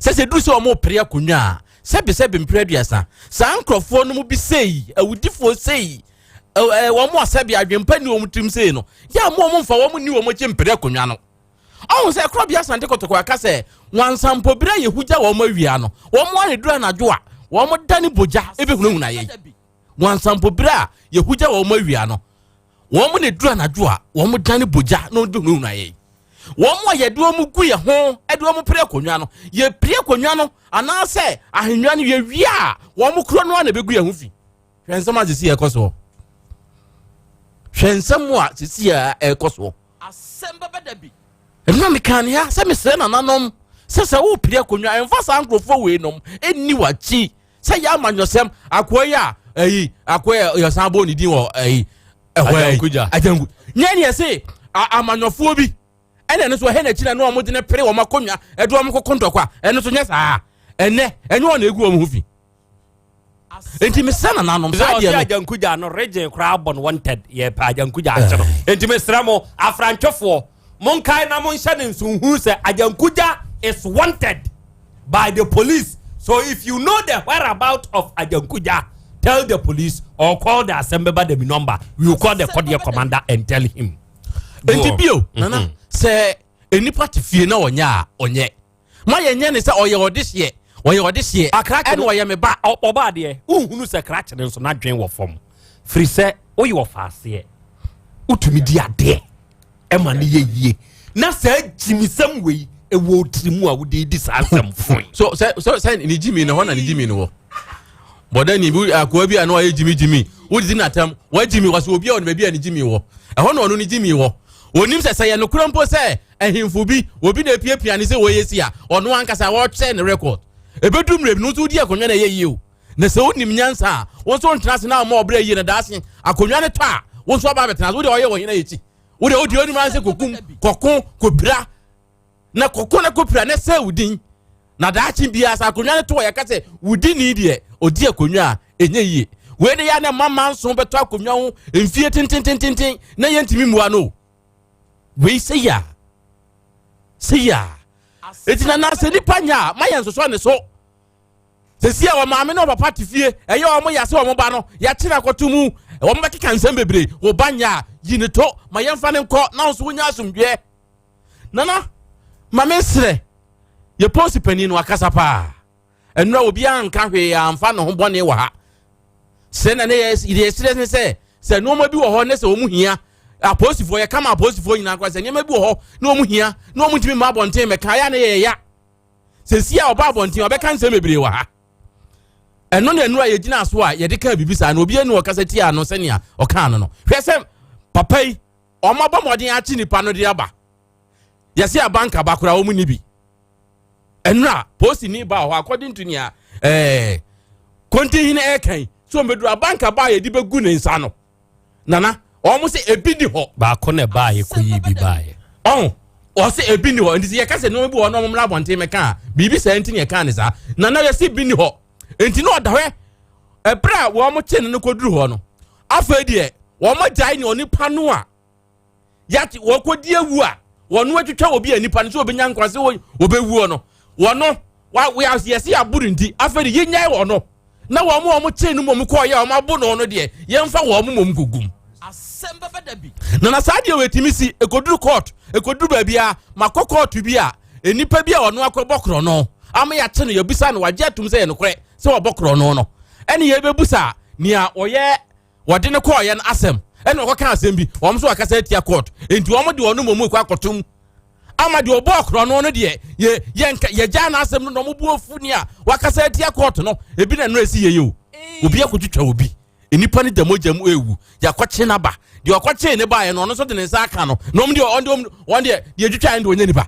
Se do so mo pre akonwa. Se be mpre duasa. Sa ankrofo no mo bi sei, awudifo sei. Wo mo asabi adwempa ni wo mutrim sei no. Ya mo mfa wo mo ni wo mo che mpre akonwa no. Oh, say Krobea Asante kotoko aka se wansampo bra yehuja wo mo awia no. Wo mo anedu anajo a, wo mo dani boja ebe hunu na ye. Wansampo bra yehuja wo mo awia no. Wo mo ne du anajo a, wo mo dani boja no de hunu na ye. Wo mo ye du mo gu ye ho, e du mo pre akonwa no. Ye pre akonwa no ana se ahenwa no ye wia, wo mo kro no na be gu ye ho fi. Hwensam azisi e koso. Hwensam a sisi e koso. Asem Beba Dabi. Ena me kan ya se me se na nanom se wo pire akonwa emfa sa ankrofo we nom eni wachi se ya amanyosem akoya akoya yosan bo ni din wo ajangu nya ne se amanyofo bi ene ne so he na china no omode ne pere wo makonwa edo om kokontokwa ene so nya saa enye wo na egu om hu fi enti me se na nanom sa dia ajankuja no region kra bon wanted ye pa ajankuja achero enti me sramo afranchofo Monkai na monshane nsunhu se Ajankuja is wanted by the police. So if you know the whereabouts of Ajankuja, tell the police or call the Asem Beba Dabi number. We will call the Kodia commander and tell him. Entibio, nana se enipa tifie na onya onye. Ma yenye ne se oye odihye. Oye odihye. Akrache no oye me ba oba de. Unhunu se krache ne so na dwen wo fom. Free se oye wo faase. Utumi di ade. Emani ye na sa jimisam wei e wo trimu a wo di asam fun so ni jimi na hona ni jimi no boda ni bu akwa bi ana wa jimi wo di na tam wa jimi wa so obi a on be ni jimi wo e hona ono ni jimi wo onim se ye no krampo se ehimfu bi obi na piapia ni se wo yesi a ono ankasa wo che ne record e bedum rem no so di akonwa na ye yi na se onim nyansa wo so ntrase na ma obra yi na daase akonwa ne to a wo so ba betena wo de oye wo hina yechi Ode oni man se kokun kokon kobra na kokon na kopra na se udin na daachi bia sa akonwa ne to ya ka se udin ni de odi akonwa enye yie we de ya na mama nso beto akonwa ho emfie tintintintin na ye ntimi muwa no we se ya etina na se nipa nya ma ye nso so ne so se sia wa maame no papa tifie eye o mo ya se o mo ba no ya kira kotumu o mo bekeka nsem bebre wo banya yineto ma yemfa ne nko na so nya asomdwe nana mame sre ye posi pani no akasa pa enura obi anka hwe ya amfa no ho bone wa ha se na ne ye sre ne se no ma bi wo ho ne se o mu hia aposifo ye kama aposifo nyina kwa se ne ma bi wo ho na o mu hia na o mu timi ma bonten me kan ya ne ye ya se sia oba bonten obeka nsem bebre wa ha eno na enura ye gina so a ye de ka bibisa na obi enu okasa ti ano se nea oka no hwese papa yi omaba modin achi nipa no de aba yesi abanka bakura o mu ni bi enura posti ni ba ho according to nia konti hine ekan so medu abanka ba ye di begu ne nsa no nana o mu se ebi ni ho ba ko ne ba ye koyi bi ba ye o se ebi ni ho ndi ye ka se no bi ho no mra bonte meka bibi se ntini ye kan ne sa nana yesi bi ni ho enti no odahwe ebra wo mo che ne koduru ho no afa die wo mo jai ni onipa no a yati wo kodi awu a wono atwetwa obi anipa no so obenya nkwase wo obewu no wono we as yesi aburu ndi afa die yenya wo no na wo mo che no mom ko ya o mabo no no de yemfa wo mom gugum Asem Beba Dabi. na saade wetimi si ekoduru court ekoduru ba bia makọ court bia enipa bia ono akobokro no ama ya che no yabisa no wagye atum se ye no kore se wobokro no no ene ye bebusa nia oye wode ne ko ye no Asem ene okoka Asem bi wom so akasa atia court enti wom de ono mom ko akotum ama de obokro no no de ye ja na Asem no mo bu ofu ni a wakasa atia court no ebi na no esi ye yo obi akotwitwa obi enipa ni damojam ewu yakwache na ba de yakwache ne ba ye no no so de ne aka no no de on de twitwa ende onye nipa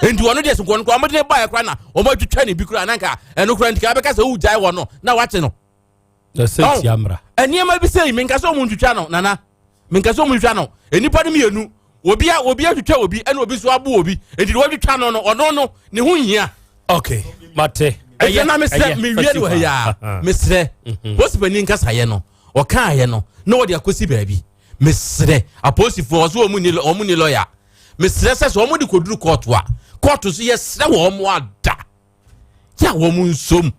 enti wono de so ko amode ne ba ye kra na o ma twitwa ne bi kra na nka eno kra ntika be ka se ujai wo no na wache no senti amra eniema bi sei menka so mu twitwa no nana menka so mu twitwa no enipa ne mienu obi twitwa obi ene obi so abo obi enti de twitwa no no ono no ne ho hia okay mate eye na mesre me wie no ya mesre posipani nkasa ye no o kan ye no na wo de akosi baabi mesre aposifo so omu ni lawyer mesre se so omu de koduru court so yesre wo omu ada ya wo mu nsom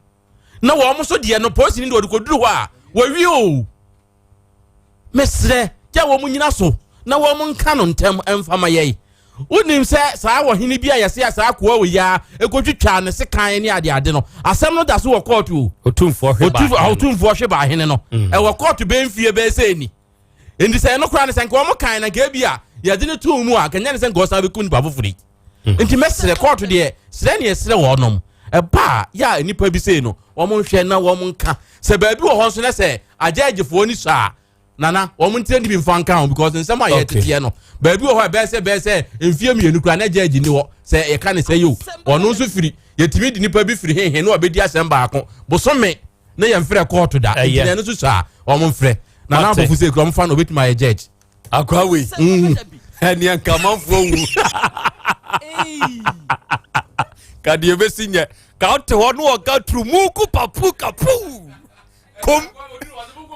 na wo omu so de no posi ni de koduru ho a wo wi o mesre ya wo mu nyina so na wo mu nka no ntem emfama ye unim se saa wo hini bia yese saa kwa wo ya ekotwitwa ne sekan ne ade no Asem no da so wo court o otumfo hwe ba hene no e wo court be mfie be se ni endi se no kra ne senka wo kan na ga bia ya de ne tu mu a kanya ne senka wo sa be kun ba fofuri enti mesre court de sre ne esre wo nom e ba ya nipa bi se no wo mo hwe na wo mo nka se ba bi wo ho so ne se agagefo ni so a nana wo mo ntende bi mfa nka because nsem a ye tete no ba bi wo ho be se mfie mienu kra na agagi ni wo se ye ka ne se yo ono so firi yetimi di nipa bi firi hehe no obedi Asem ba ako bosome na ye mfre court da enti no so so a wo mo mfre na na bofu se kro mfa no obeti my judge akwa we eni anka manfo wu ka die besinye ka ote hono o ka trumuku papu kapu kom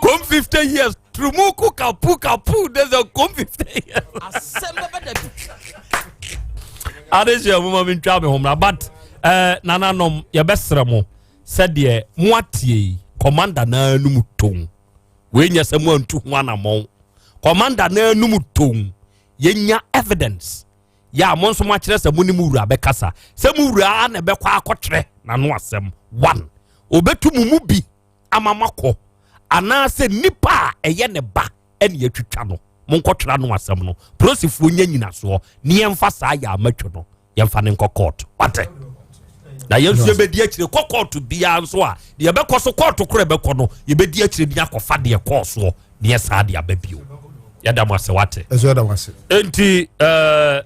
50 years trumuku kapu there's a kom 50 years Asem Beba Dabi. Adeje mo ma ntwa me homra but nananom ye besere mo said ye muatie commander na anum ton we nya samu antu ho anamon commander na anum ton ye nya evidence ya mo nso ma kire samu ni mura be kasa samu wura na be kwa akotre na no Asem one obetumu mu bi amamakọ ana se nipa eye ne ba ene yetwitwa no mo nkotwera no Asem no prosifo nya nyina so ne yemfa saa ya amatwo no yemfa ne nkokot wate na yensu be di akire kokot bia nso a de be koso court kore be ko no ye be di akire ni akofa de koso ne saa de ababio yada mo ase wate eso yada mo ase enti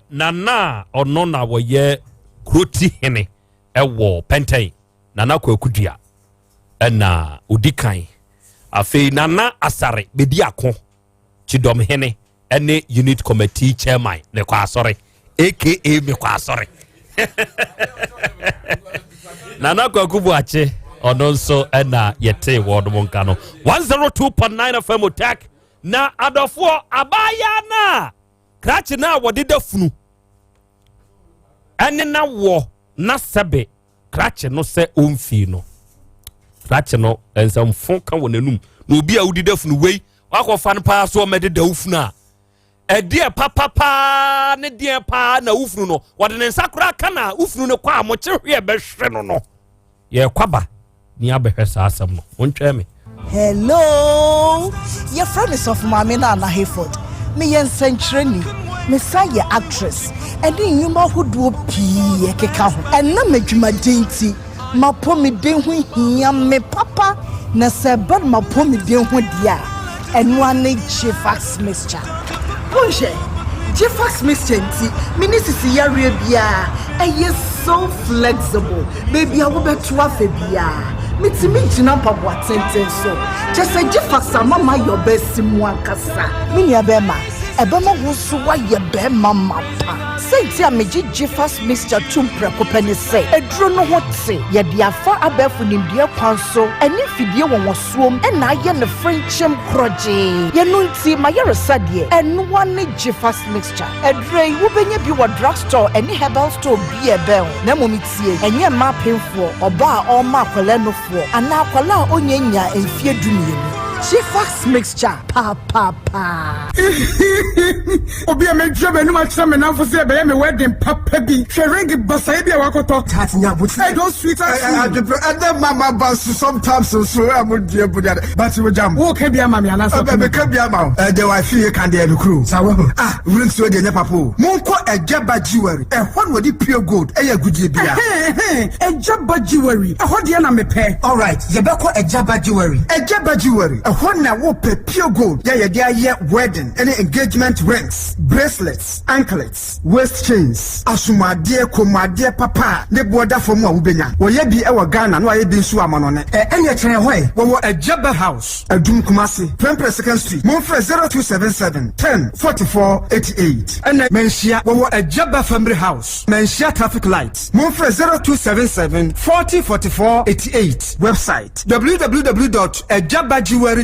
nana ono na wo ye kroti hene ewo pentai nana kwa kudua ena odikan afei nana asare bedi ako chidom hene ene unit committee chairman ne kwa asore aka me kwa asore nana kwa kubuache ono nso ena yete word monka no 102.9 FM OTEC na adofo abaya na krachi na wodida funu ene na wo na sebe krachi no se omfi no krachi no ensam ka wonanum na obi a wodida funu wei wakofa no pa so medida ufunu a edie papa ne die pa na ufunu no wode ne nsakura ka na ufunu no kwa amochehwe be hwe no no ye kwaba ni abehwesa Asem no wontwe me hello your friend is of mama na Hayford me yen century me say actress and in nyuma hodo pii ekeka ho and na madwumadenti mapo me den ho hia me papa na sebe mapo me den ho dia enu ane Jifax mixture bonje Jifax mixture nti minisisi yare bia eye so flexible baby a wo beto afa bia mitimi jina pabo atenten so just say Jifax mama your best mu ankasa minia bema ebema wo so wa ye be mama pa say ti ameji jifas mixture tumpre ko pani say eduro no ho te ye dia fa abefu nimdie kwan so eni fidie won wosuom e na ye ne frinchem kroje ye no nti ma ye resade enu one jifas mixture edure wo benya bi wo drugstore eni herbal store bi e be na momitie enye ma penfo oba a o ma kwala no fo ana kwala onyenya enfie dumienu Chifax mixture pa. Obi ame jobe no ma chama na fo say be me wedding papa bi. Sheringi basai bi akoto. Tatinya buti. I don't sweet as you. And then mama bas sometimes so am dear buda. But we jam. Wo ke bia mama ana so. Be ke bia ma. The wife here can dey crew. Sawo. Ring so dey papo. Monko ejaba jewelry. E hon wo di pure gold. E ya gudie bia. Ejaba jewelry. E ho dey na me pe. All right. Ye be ko ejaba jewelry. Ejaba jewelry. When na wo pure gold, yeah, wedding, any engagement rings, bracelets, anklets, waist chains, asuma dear, koma dear papa, the border from Wubenya. Wo ye bi ewa Ghana, no ye bi su amanone. Any train way, wo a Jabba house, a Doom Kumasi, Prempre 2nd Street, Monfre 0277 10 44 88. And Menshia, wo a Jabba family house, Menshia traffic lights, Monfre 0277 40 44 88. Website www.ejabajewelry.com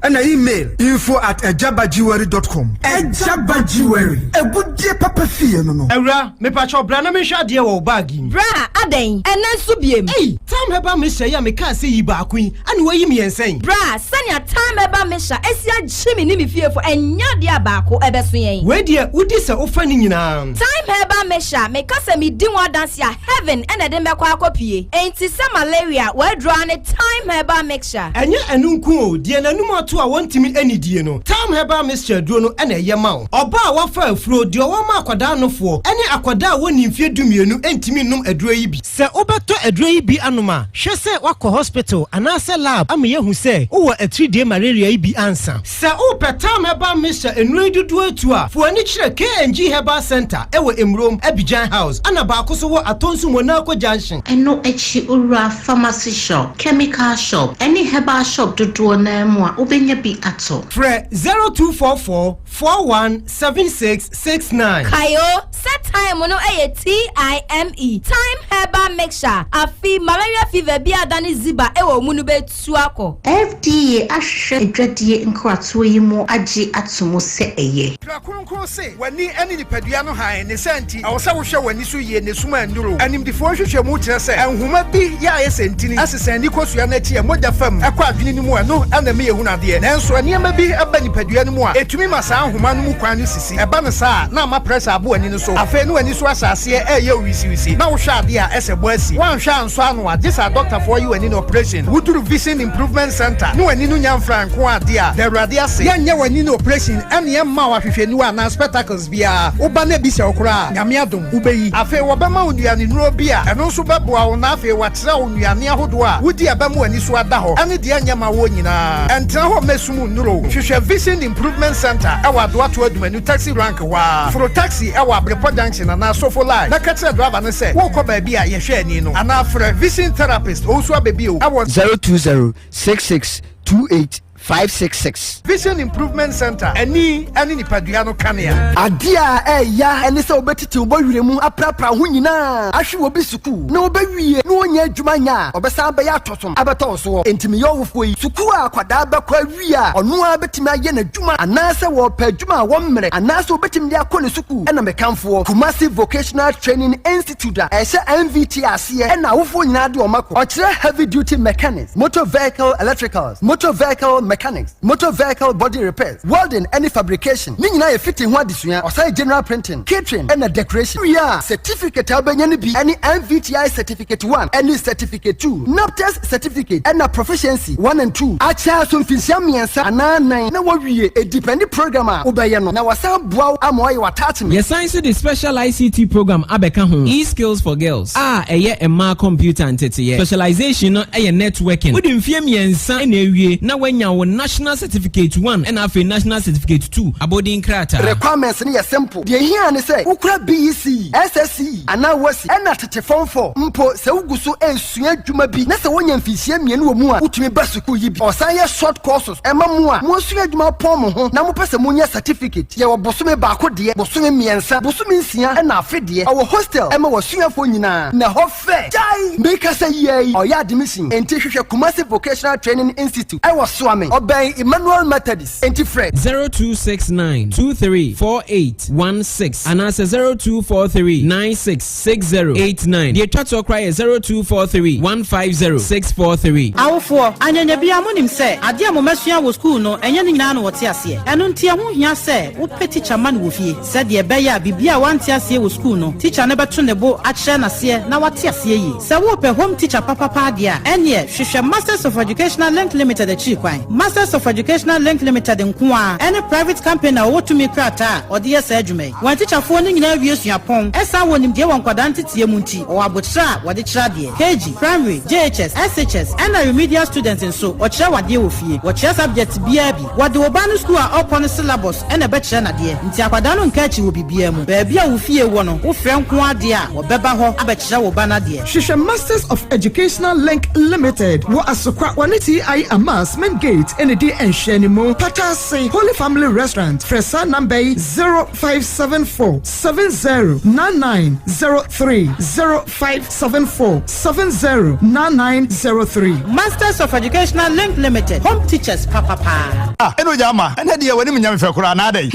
and an email info@ejabajewelry.com. Ejaba Jewelry. A good dear papa fee no. Era me pacho brana me hwa de wo bagi. Bra aden enen so biem. Hey, time heba me hwa ya me ka se yi ba kun. Ani wayi me ensen. Bra sanya time heba me hwa esia gyimi ni me fiefo enya de abaako ebeso yen. We de udi se ofa ni nyina. Time heba me hwa me ka se me di one dance ya heaven ene de me kwa akopie. Enti se malaria we draw ne time heba mixture. Enya enu nku o de nanum ato a wontimi anidie no. Time heba mixture duro no ene ye ma o. Oba a wafa afuro de o ma akwada nofo. Ene akwada a woni mfie dumienu entimi num aduro yi bi. Se obeto aduro yi bi anoma, hwe se wakọ hospital anase lab am ye hu se wo 3-day malaria yi bi ansa. Se o Time heba mixture enuro dudu atu a, fo ani kire KNG Herbal Center ewo Emrom Abidjan House. Ana ba akoso wo Atonsu Monaco Junction. Eno echi ura pharmacy shop, chemical shop, any herbal shop dudu na mu a obenya bi ato. Fre 0244 417669. Kayo set time no TIME time heba mixture afi malaria fever bi adani ziba ewo mu no betu akọ. FDA ahwe adwadie nkrato yi mu age atomo se eye. Krakunkun se wani ani nipadua no han ne santi awsa wo hwe wani so ye ne suma nduro animdifo hwehwe mu kire se enhuma bi ya ayesentini asesa ni kosua na tie moja fam akọ adwene ni mu no ana me yehunade nanso niam bi aba nipadua no mu a etumi masa ahoma no mu kwan no sisi eba no sa na ma pressure abo ani no so afa no ani so asase eye wisi na wo hwa ade a ese bo asi wan hwa anso ano a this a doctor for you ani no operation wuduru vision improvement center no ani no nyam franko ade a the radia se yanye wani no operation ane yemma wa hwehwani wa na spectacles bia oba na bi se okura nyame adom ubeyi afa wo bema onuane nuro bia eno so beboa wo na afa wa tira onuane ahodo a wudi aba mu ani so ada ho ane de anyama wo nyina entra ho mesum nuro hwehwe vision improvement center ewa do ato adumanu taxi rank wa fro taxi ewa Brepo junction na sofo line na katra driver ne se wo ko ba bia ye hwe ani no ana fra vision therapist oso abebi o 020 66 28 566 Vision Improvement Center ani nipadua no kanea adia ya ene se obetiti obowiremu aprapra ho nyina ahwe obi suku na obewie na onya adwuma nya obesa ba ya tosom abeto so entimi yowofo yi suku akwada bakwa wia ono abetimi aye na adwuma anase wo pa adwuma wo mmere anase obetimi dia kɔ ne suku ena mekanfo Kumasi Vocational Training Institute a ɛhyɛ MVT ase ena wofo nyina de omako ɔkyerɛ heavy duty mechanics, motor vehicle electricals, motor vehicle mechanics, motor vehicle body repairs, welding, any fabrication. Ni nyina ye fitting ho adesua, osai general printing, catering, and decoration. We are certificate abenya ni bi any MVTI certificate 1, any certificate 2, NAPTES certificate, and a proficiency 1 and 2. Acha so mfinsia miensa ana 9 na wawie a dependent programmer obeye no. Na wasa boa amoy watachim. Yes, science the special ICT program abeka ho. E-skills for girls. Eye emma computer ntete ye. Specialization no eye networking. Wodi mfie miensa na ewie na wanya yɛwɔ national certificate 1 ɛna afei national certificate 2 abɔden krata requirements ne yɛ simple deɛ hia ne sɛ wokura BEC SSC anaa wasi ɛna tete form 4 mpo sɛ wogu so ɛsua adwuma bi na sɛ wonya mfihyia mmienu wɔ mu a wotumi ba sukuu yi bi ɔsan yɛ short courses ɛma mu a mosua adwuma pɔn mo ho na mopɛ sɛ monya certificate yɛwɔ bosome baako deɛ bosome mmiɛnsa bosome nsia ɛna afe deɛ ɔwɔ hostel ɛma wɔsuafoɔ nyinaa na hɔ fɛ gyae meka sɛ yɛi ɔyɛ admission enti hwehwɛ Kumasi Vocational Training Institute ɛwɔ Swami ɔbɛn Emmanuel Methodist enti fred 0269 234816 anaasɛ 0243 966089 deɛ twa to cry 0243 150 643 awofo anyanya bia monim sɛ ade a momasua wɔ school no ɛnyɛ ne nyinaa no wɔte aseɛ ɛno nti ho hia sɛ wopɛ teacher man wɔ fie sɛdeɛ ɛbɛyɛ a bibia wante aseɛ wɔ school no teacher ne bɛto ne bo akyerɛ naseɛ na wate aseɛ yi sɛ wopɛ home teacher papa deɛ a ɛneɛ hwehwɛ Masters of Educational Link Limited akyiri kwan Masters of Educational Link Limited nko a ɛne private company a wɔtumi krata ɔde yɛ sɛ adwuma yi wɔn teacherfoɔ no nyinaa wie suapɔn ɛsan wɔ nimdeɛ wɔ nkwadaa nteteɛ mu nti ɔwɔ abokyerɛ a wɔde kyerɛ adeɛ KG primary JHS SHS ɛna remedial students nso ɔkyerɛ wadeɛ wɔ fie wɔkyerɛ subject biara bi wɔde ɔba no school a ɔpɔ no syllabus ɛna ɛbɛkyerɛ nadeɛ nti akwadaa no nka akyi wɔ bibiara mu baabi a wo fie wɔ no wofrɛ nko adeɛ a wɔbɛba hɔ abɛkyerɛ wo ba nadeɛ hwehwɛ Masters of Educational Link Limited wɔ asokwa wɔne TI Amas main gate ɛne di ɛnhyɛne mu Patase Holy Family Restaurant frɛsa number 0574 709903 0574 709903 Masters of Educational Link Limited home teachers papa eno jama ene de wani munyam fe kura na dai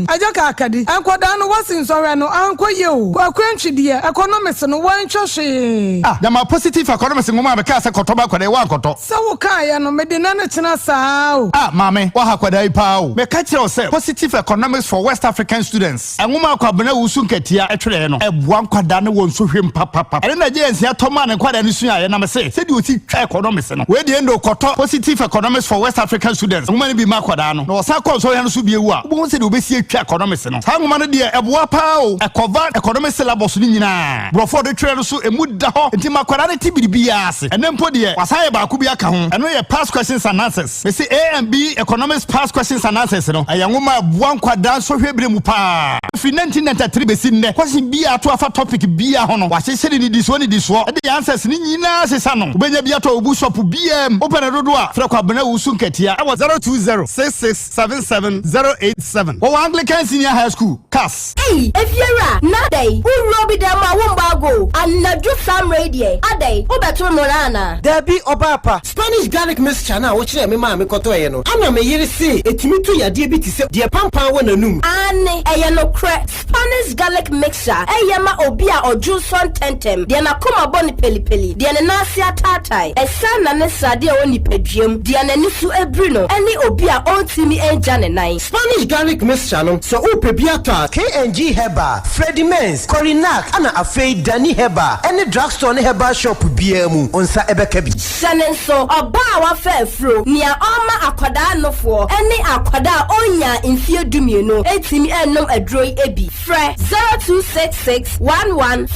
aja ka akadi ankoda no wasin sɔre no ankoye o akwanchi de economics no wanhwehwe jama positive economics ngoma be ka se kotoba kwade wa koto sɛ wo ka ya no mede na ne tena saa o mame wa ha kwada ipa o me ka kyerɛ sɛ positive economics for West African students ngoma kwabena wusu nkatia etwere no ebua nkwada ne won so hwem papa ene na je ensia toma ne nkwada ne sua ye na me se di oti twa economics no we de endo koto positive economics for West African students ngoma ne bi ma kwada no na osa konso ye no so bi ewu a wo se de obesi twa economics no sa ngoma ne de ebua pa o ekova economics syllabus ni nyina brofo de twere no so emu da ho enti ma kwada ne tibiri bi ya ase ene mpo de wasaye ba ku bi aka ho eno ye past questions and answers we say A and B economics past questions and answers no ayangoma ebua nkwada so hwebire mu pa fi 1993 besi nne question bi ato afa topic bi a ho no wahyehye ni diso ni diso de answers ni nyina sesa no obenya bi ato obu shop BM open dodo a fra kwa bena wusu nkatia 02066770087 wo Anglican Senior High School CAS efiera na dai uro bi da ma wo mbago anadu sam radio adai obeto morana Dabi obapa Spanish garlic mixture na wo kire me ma me koto ye no ana me yiri se etimi to yade bi ti se de pampan wo nanum ane eye no cre Spanish garlic mixture eye ma obi a oju son tentem de na koma boni pelipeli de ne nasi atatai esa na ne sade o nipadwem de na ni su ebri no ene obi a ontimi enja ne nan Spanish garlic mixture no so o pebiata KNG Heba Freddy Mens Corinac ana afei Dani Heba ene drugstore ne Heba shop bia mu onsa ebeka bi Shanenso oba wa fefro nia oma akwada nofo ene akwada onya mfie dumienu etimi enom adroi ebi fre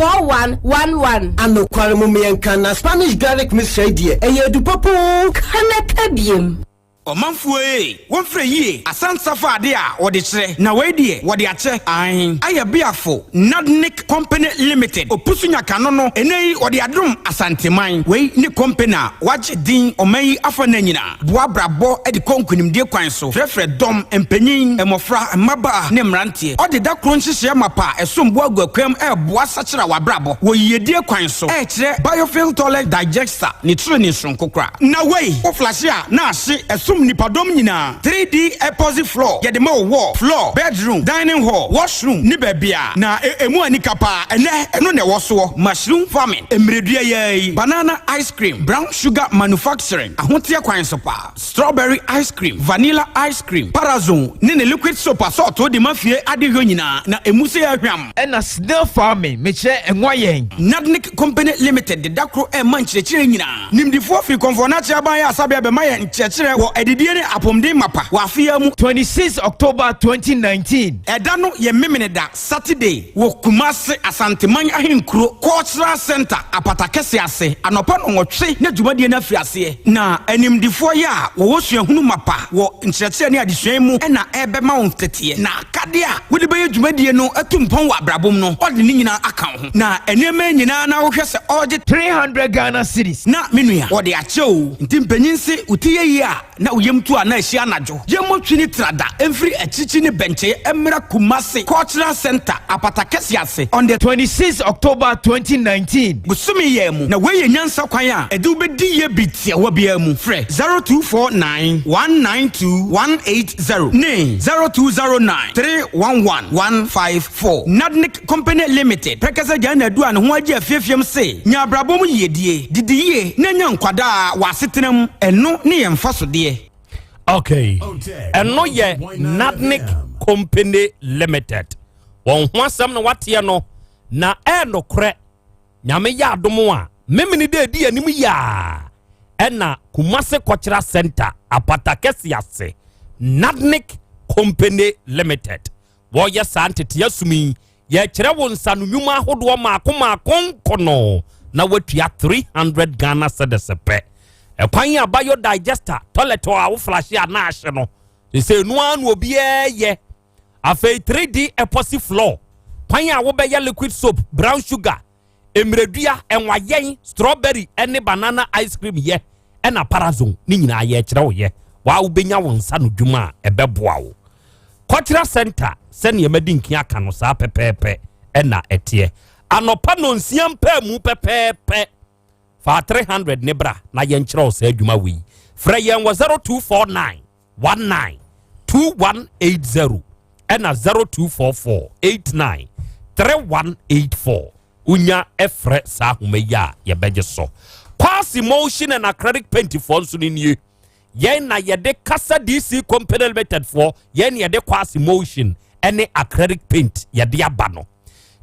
0266114111 anokware mu menka na Spanish garlic mixture die eye du popo kana kabiem Omanfo wonfre yie Asante ade a wode kyerɛ na we die wode akyɛ ahen aya biafo Nadnic Company Limited opusunya kano no enei wode adrom Asante man we ne company a wagye din oman afa na nyina boa brabo de konkunim die kwan so frefre dom empanyin emofra maba ne mrante ode da kron hyehyɛ mapa esom boa guakwam boa sakyera wa brabo wo yedie kwan so kyerɛ biofuel toilet digester ne tro ne sonkokra na we wo flash a na ahye esom nipadom nyina 3D epoxy floor yede ma wall floor bedroom dining hall washroom ni babia na emu anika pa eno ne woso mushroom farming emredua yai banana ice cream brown sugar manufacturing ahotia kwan so pa strawberry ice cream vanilla ice cream parazone ne liquid soap asort de mafie adehwo nyina na emuse ahwam ena snail farming meche enwayen Nadnic Company Limited de dakro manchire nyina nimdifo free confornati aban ya asabia be mayen nchechire wo adidie ne apomde mapa wa afia mu 26 October 2019 ɛda no ye memene da Saturday wo Kumase Asante man ahenkuro cultural center apatakese ase anopa no nwotwe na dwumadie na afiase na animdifo ya wo suahunu mapa wo nkyerɛkyerɛ ne adesuan mu ɛna ɛbɛma wo tete na akade a wo de bɛyɛ dwumadie no atumpɔn wa brabom no ɔde ne nyina aka ho na enema nyina na wo hwɛ sɛ ɔde 300 Ghana cedis na menua wɔde akyɛw nti mpanyinse utiye yi a na uyem tu a na ahyia anadwo yɛmotwe ne trada emfiri akyikyi ne bɛnkyɛ emra Kumase cultural center apatakɛse ase on the 26 October 2019 busumi yɛ mu na weyɛ nyansa kwan a ɛde wobɛdi yɛ bitia wɔ bia mu frɛ 0249 192 180 ne 0209 311 154 Nadnik Company Limited prekasa Ghana du an ho agye afiefiem se nyabrabom yedie didiye na nya nkwada wa asetenam ɛno ne yɛ mfa so deɛ okay ɛno yɛ Nadnik Company Limited wɔn ho asɛm na wateɛ no na ɛno korɛ nyame yɛ adom a memene de di anim ya ɛna Kumase Cultural Center apatakɛse ase Nadnik Company Limited wɔyɛ Asante asumi yɛkyerɛ wo nsa no nnwuma ahodoɔ maako nkono na watua 300 Ghana cedis pɛ ɛkwan a bayo digester toilet a wo flash a na ahye no sɛ no anu obi yɛ afei 3D epoxy floor kwan a wo bɛyɛ liquid soap brown sugar emredua enwayen strawberry ene banana ice cream yɛ ɛna parazone ni nyina yɛ kyerɛ wo yɛ wa wo benya wo nsa no dwuma ɛbɛboa wo Cultural Center sɛne yɛmadi nki aka no saa pɛpɛɛpɛ ɛna ɛteɛ anopa no nsiam pɛ mu pɛpɛɛpɛ fa 300 ne bra na yɛnkyerɛ wo saa adwuma wei frɛ yɛn wɔ 0249 19 2180 ɛna 0244 89 3184 unya ɛfrɛ saa homa yi a yɛbɛgye so Kwasi Motion and acrylic paint for nso ne nie yɛn na yɛde Kasa DC Company Limited for yɛn yɛde Kwasi Motion ɛne acrylic paint yɛde aba no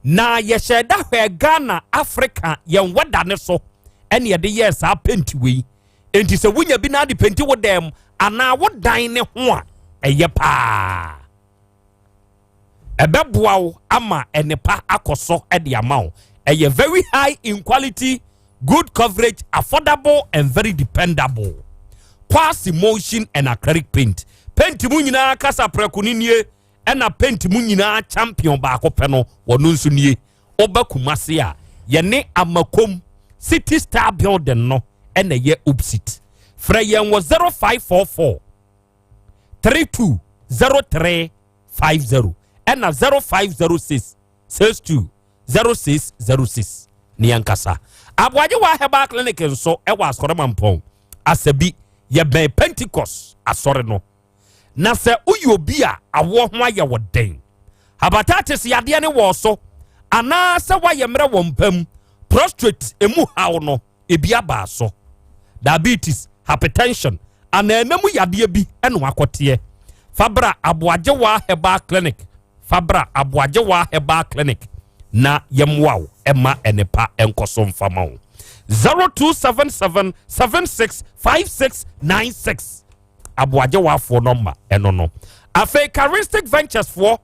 na yɛhyɛ da hwɛ Ghana Africa yɛn wada ne so ɛne yɛde yɛ saa paint wei enti sɛ wonya bi na de paint wo dɛm ana wo dan ne ho a ɛyɛ paa ɛbɛboa wo ama ɛnepa akɔsɔ ɛde ama wo ɛyɛ very high in quality good coverage affordable and very dependable Kwasi Motion and acrylic paint mu nyinaa kasa preko ni nie ɛna paint mu nyinaa champion baako pɛ no wɔno nso nie oba Kumase a yɛne Amakom City Star Building no ɛna yɛ opposite frɛ yɛn wɔ 0544 320350 ɛna 0506 62 0606 ne yankasa aboagye wa Herbal Clinic nso ɛwɔ asɔrema mpɔn asabi yɛbɛn Pentecost asɔre no na sɛ uyi obi a awo ho ayɛ wɔ den hepatitis yadeɛ ne wɔ so ana sɛ wayɛ mmerɛ wɔ mpam prostrate emu haw no ebi aba so diabetes hypertension ana enemu yadeɛ bi ɛno akɔteɛ fabra aboagye wa Herbal Clinic fabra aboagye wa Herbal Clinic na yemwaw ɛma ɛnepa ɛnkɔso mfama wo 0277 765696 aboagye wa fo number ɛno no afei Charistic Ventures for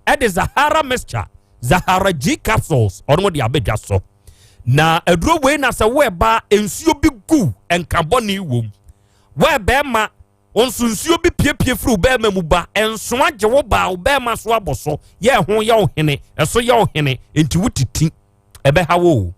ɛde Zahara mixture Zahara G capsules ɔno de abedwa so na aduro wei na sɛ wo ɛba ensuo bi gu ɛnkabɔne wom wo ɛbɛma onsunsuo bi piepie firi bɛma mu ba enso agye wo ba wo bɛma so aboso ye ho ye ohene eso ye ohene enti wutiti ɛbɛhawo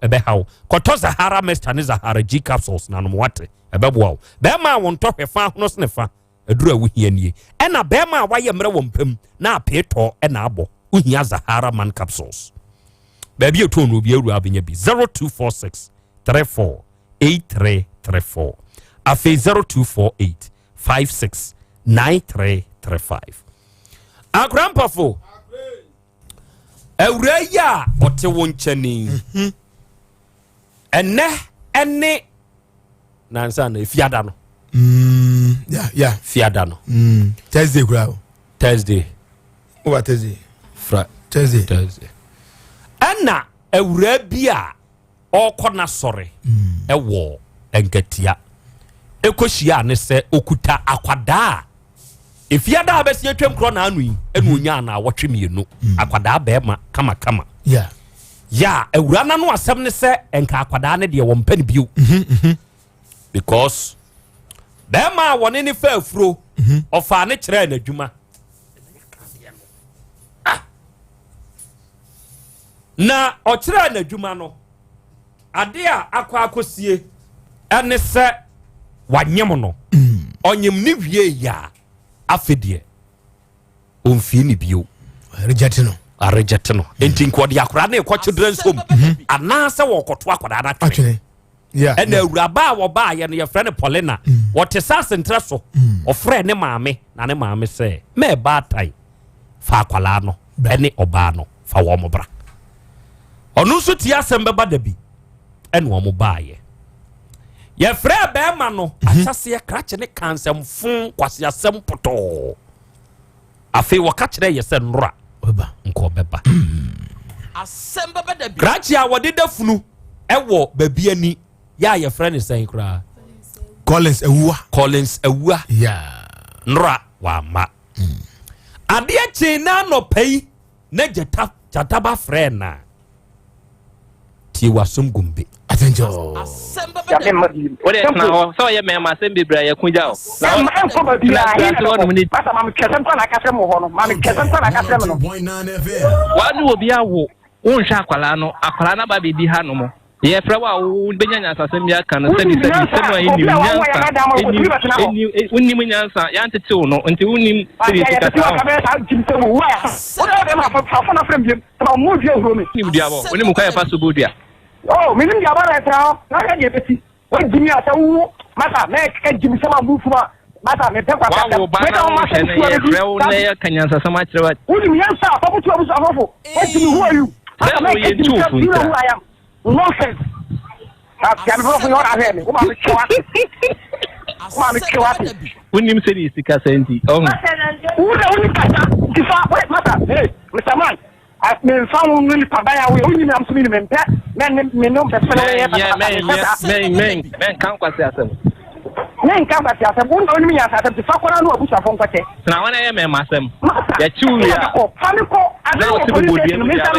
ɛbɛhawo kɔtɔ Zahara mixture ne Zahara G capsules na no wate ɛbɛboa wo bɛma wo ntɔhwe fa hono snefa adura wo hia nie ɛna bɛma wayɛ mmerɛ wɔ mpam na apetɔ ɛna abɔ wo hia Zahara man capsules baabi eto no bi awura abenya bi 0246 34 8334 afe 0248 56 9335 akrampafo awura ya ote won chani ene nansa na fiada no yeah fiada no Thursday grao Thursday over Thursday Thursday ana awura bia okɔ na sɔre ɛwɔ enkatia ekoshia ne se okuta akwada efiada abesi atwam kro na anu yi enu onya na awotwe mienu akwada be ma kama ya ewura na no asem ne se enka akwada ne de wo mpani biu because dem ma woni ne fa afuro ofa ne kire na adwuma na okire na adwuma no ade a akwa akosie ene se wanyem no onyem ni wie ya afedie omfie ni bio reject no enti nkodi akora na ekọ children's home anase wo koto akora na twe ena awuraba wo ba ye no ye frɛ ne Paulina wote sa sentre so ofrɛ ne maame na ne maame sɛ me ba tai fa akwala no ene oba no fa wo mo bra ɔno so ti Asem Beba Dabi ene wo mo ba ye ye frɛ be ma no asase ye krache ne kansem fun kwase asem poto afi wo ka kyerɛ ye sɛ nora beba nko beba Asem Beba Dabi krache a wode dafunu ɛwɔ babi ani ya ye frɛ ne sɛn kra Collins awua nora wa ma ade achi na no pɛi na jataba frɛ na ti wasum gumbe attention Asem Beba Dabi what is now so ye me ma Asem Beba ye kunja o wanu obi awo wonhwa akwala na ba bebi ha no mo ye fra wa wo benya nyansa Asem ya kan se di semu ayi ni nyansa unim nyansa ya ntete wo no nti unim seri tikata unim kwa ya fa so bodia oh minim ya bara tra na ka je beti wo jimi ata wo mata na ka jimi sama bufuma mata me pe kwa ka wa ba na wo hene ye fra wo na ya kanyansa sama kire wa unim yansa afabutu abusu afofo wo jimi who are you mata me ka jimi sama who I am nonsense can go for your head wo ma me chewa unim seri sika senti oh wo na unim kata difa wait mata hey Mr. Man me found really pabaya we only am sumi me men no person men kan kwase Asem men kan kwase Asem wo no mi Asem ti fakora no abusa fon kwate na wana ye me Asem ya chiwu ya famiko na o ti bo die mu ya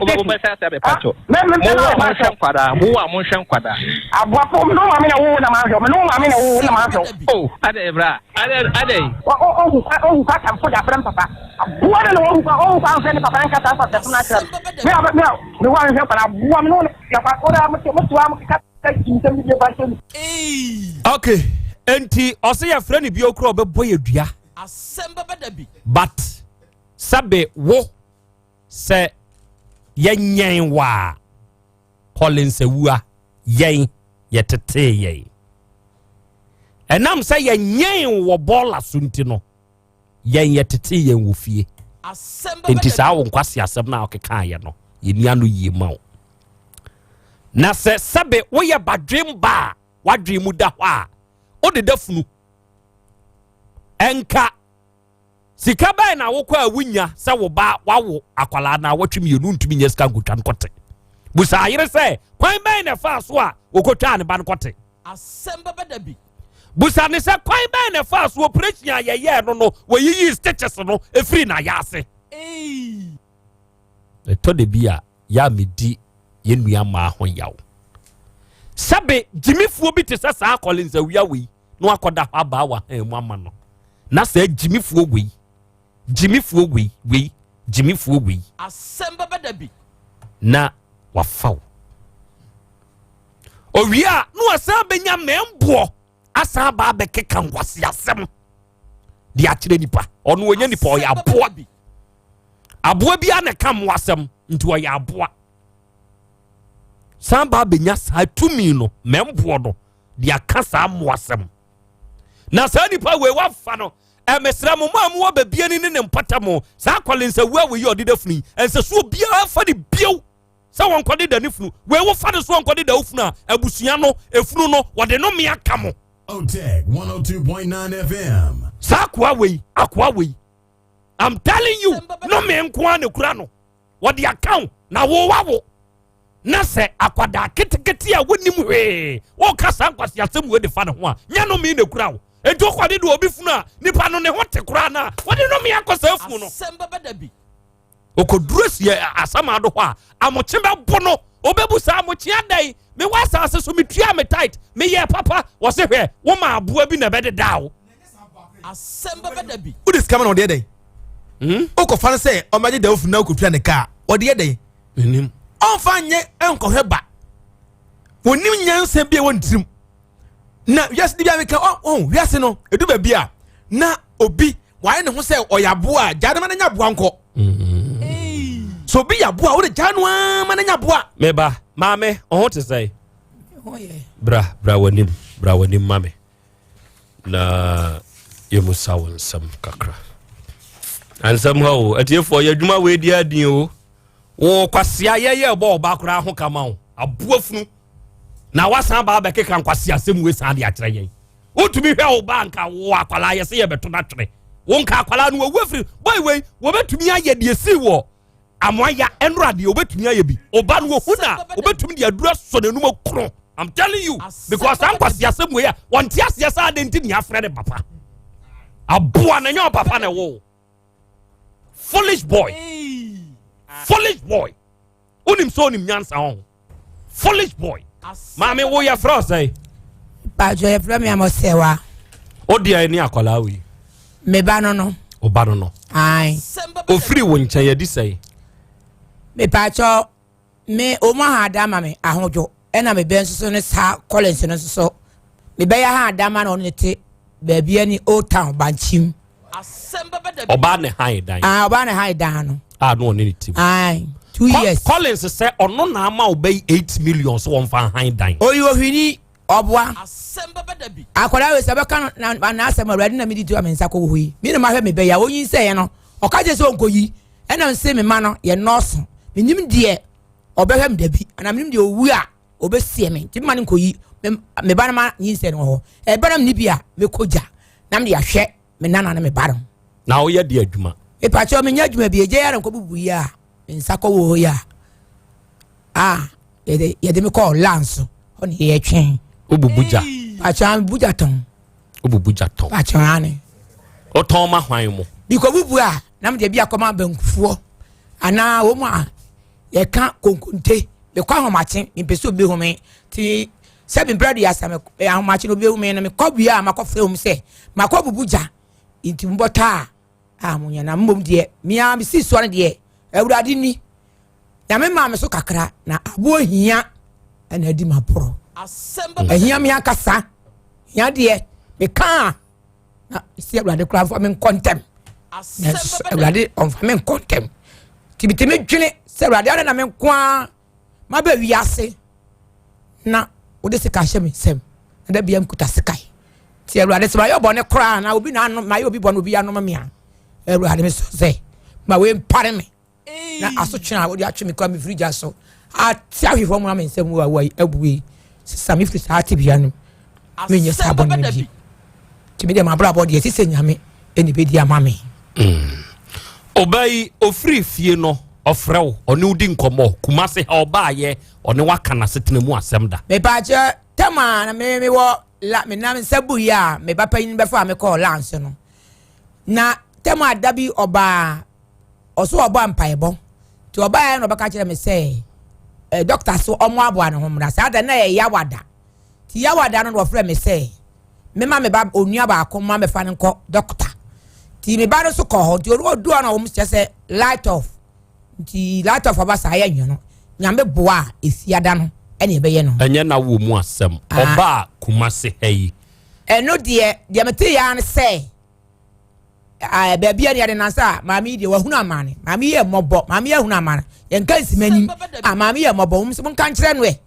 be be sa be pacho mo wa mo hwen kwada abua po no ma me na wo na ma hwe no ma me na wo na ma hwe oh ade bra ade o ka tam ko da fram papa abua na wo ka o ne papa nka ta fa ta na kra me wa hwe para abua me no ya fa ko da mo tuwa mo ka kintam bi ba chen okay enti ose ya frɛ ne bi okro obɛbɔ ye dua Asem Beba Dabi but sabe wo se yenyen wa Collins awua yen yetete yen enam se yenyen wo bola sunti no yen yetete yen wo fie Asem Beba enti sa wo nkwase asem na okeka ye no yenia no yie ma wo na se sabe wo ye badwem ba wadwem mu da ho a o de dafunu enka sika bai na wo kwa awunya se wo ba wawo akwala na watwem ye nu ntumi nyeska ngotwa nkote busa ayire se kwan bai na fa so a okotwa ne ba nkote Asem Beba Dabi busa ne se kwan bai na fa so operation ayeye no wo yiyi stitches no efiri na yase to de bia ya medi ye nua ma ho yawo sabe jimifuo bi te se sa Collins awia we no akoda aba wa mu ama no na sa jimifuo we Asem Beba Dabi na wafaw owia no asa benya membo asa ba be keka ngwase asem di akire nipa ono wonya nipa o ya aboa bia na kam wasem nti o ya aboa samba benya sa tumi no membo no di akasa amwasem na sa nipa we wafa no emesra mo ma ba bia ni ne mpatamo sa Collins awua we yo didafuni ense so bia fa di bio sa won kwade da nifunu we wo fa de so won kwade da ofunu a abusua no efunu no wode no me akamo OTEC 102.9 FM sa akwa we I'm telling you no me nko an kura no wode account na wo wawo na se akwada ketekete a wonim hwe wo kasa nkwasi asem we de fa ne ho a nya no me na kura wo ejo kwade de obi funu a nipa no ne ho te kura na wode no me akosa afu no Asem Beba Dabi. okodurus ye asama do ho a amoche be bo no obebu sa amoche adai me wasa ase so me tua me tight me ye papa wo se hwe wo ma aboa bi na be de dawo Asem Beba Dabi. Who is coming on the day? Oko fan say o maje da ofu na ko tua ne car. O de day. Nim. On fan ye enko heba. Wonim nyanse bia wontirim. Na wiase di bia me ka wiase no edu ba bia na obi waye ne ho say oyaboa jadama na nyaboa nko. So bi yaboa wo de janwa ma na nyaboa. Meba mame on to say. Bra wanim mame. Na yemusa wonsam kakra. And somehow atiefo yadwuma we di adin o. Wo kwasia ye bo ba kra ho kama wo. Aboafunu. Na wasan ba be keka kwasia sem we san de akere yen. Wotumi hwe wo ba nka wo akwala ye se ye beto na twere. Wo nka akwala no wo afiri boy we wo betumi aye de esi wo. Amoya enrade obetumi aye bi. Oba no wo huna obetumi de adura so nanum akro. I'm telling you because am kwasia sem we ya won ti ase sa de ntini afre de papa. Aboa na nyo papa na wo. Foolish boy. Foolish boy. Unim so nim nyansa on. Foolish boy. Mami wo ya fro say. Ba jo ya fro mi amosewa. Odia ni akola wi. Me ba no. O ba no. Ai. O free wo nchen ya di say. Me pa cho me o ma ha da ma me ahojo. E na me ben so ne sa Collins no so. Me be ya ha da ma no ne te ba bia ni Old Town Banchim. Asem Beba Dabi. Oba ne high dan. Oba ne high dan no. No ne team. Ai. 2 years. Collins say ono na ama obey 8 million so on fan high dan. Oyi ohwini obwa. Asem Beba Dabi. Akwara we se be kan na asem awrade na me di tu amensa ko hoyi. Me no ma hwe me be ya onyin se ye no. Oka je se onkoyi. E na nse me ma no ye nurse. Menim de obehwe me dabi. Ana menim de owu a obesie me. Ti ma ne nkoyi. Me ba na ma yin se no ho. E ba na me bia me koja. Na me de ahwe me nana na me ba no. Na o ye de adwuma. E pa cho me nya adwuma bi eje ya nko bubu ya. Nsa ko wo ya. Ye de me call Lance. Oni ye twen. Obubuja. Acha buja ton. Obubuja ton. Acha ane. O ton ma hwan mo. Bi ko bubu a na me de bia koma bankufuo. Ana wo mu a ye ka konkonte. Be kwa homachen, me peso be home. Ti seven bread ya sa me homachen no be home na me kobia makofre hom se. Makobubuja. Inti mbota amunya na mbom de mia me si so ne de awurade ni na me ma me so kakra na abo hia na adi maporo ahia me akasa hia de me ka na si awurade kra for me kontem na awurade on for me kontem tibiti me dwene se awurade na me kwa ma ba wiase na ode se ka hye me sem na da bia mkuta sekai ti awurade se ma yo bone kra na obi na no ma yo obi bone obi ya no ma me a awurade me so se ma we mpare me na asotwena wo di atwe me kwa me frija so ati ahwefo mu na me nsem wa abuwe sisa me frisa ati bia no me nya sabon me bi ti me de ma bra bo de sisa nyame eni be di amame Obai ofri fie no ofrew oni udi nkomo kumase ha oba ye oni waka na setena mu asem da me ba je tema na me wo la me na me sabu ya me ba payin be fa me call Lance no na tema dabi oba oso oba mpaebo ti oba ya no baka kire me say doctor so omo abo an homra sa da na ya wada ti ya wada no ofre me say me ma me ba onua ba akoma me fa nko doctor ti me ba no so ko ho ti oru odu na wo mu say light off ti light off aba sa ya nyo no nyame boa efiada no ene be ye no enye na wo mu asem oba kumase hayi eno de mete ya ne say baby ani ade nansa mami de wahunu amane mami ye mobo mami ye hunu amane yen kan simani mami ye mobo mum kan kire no e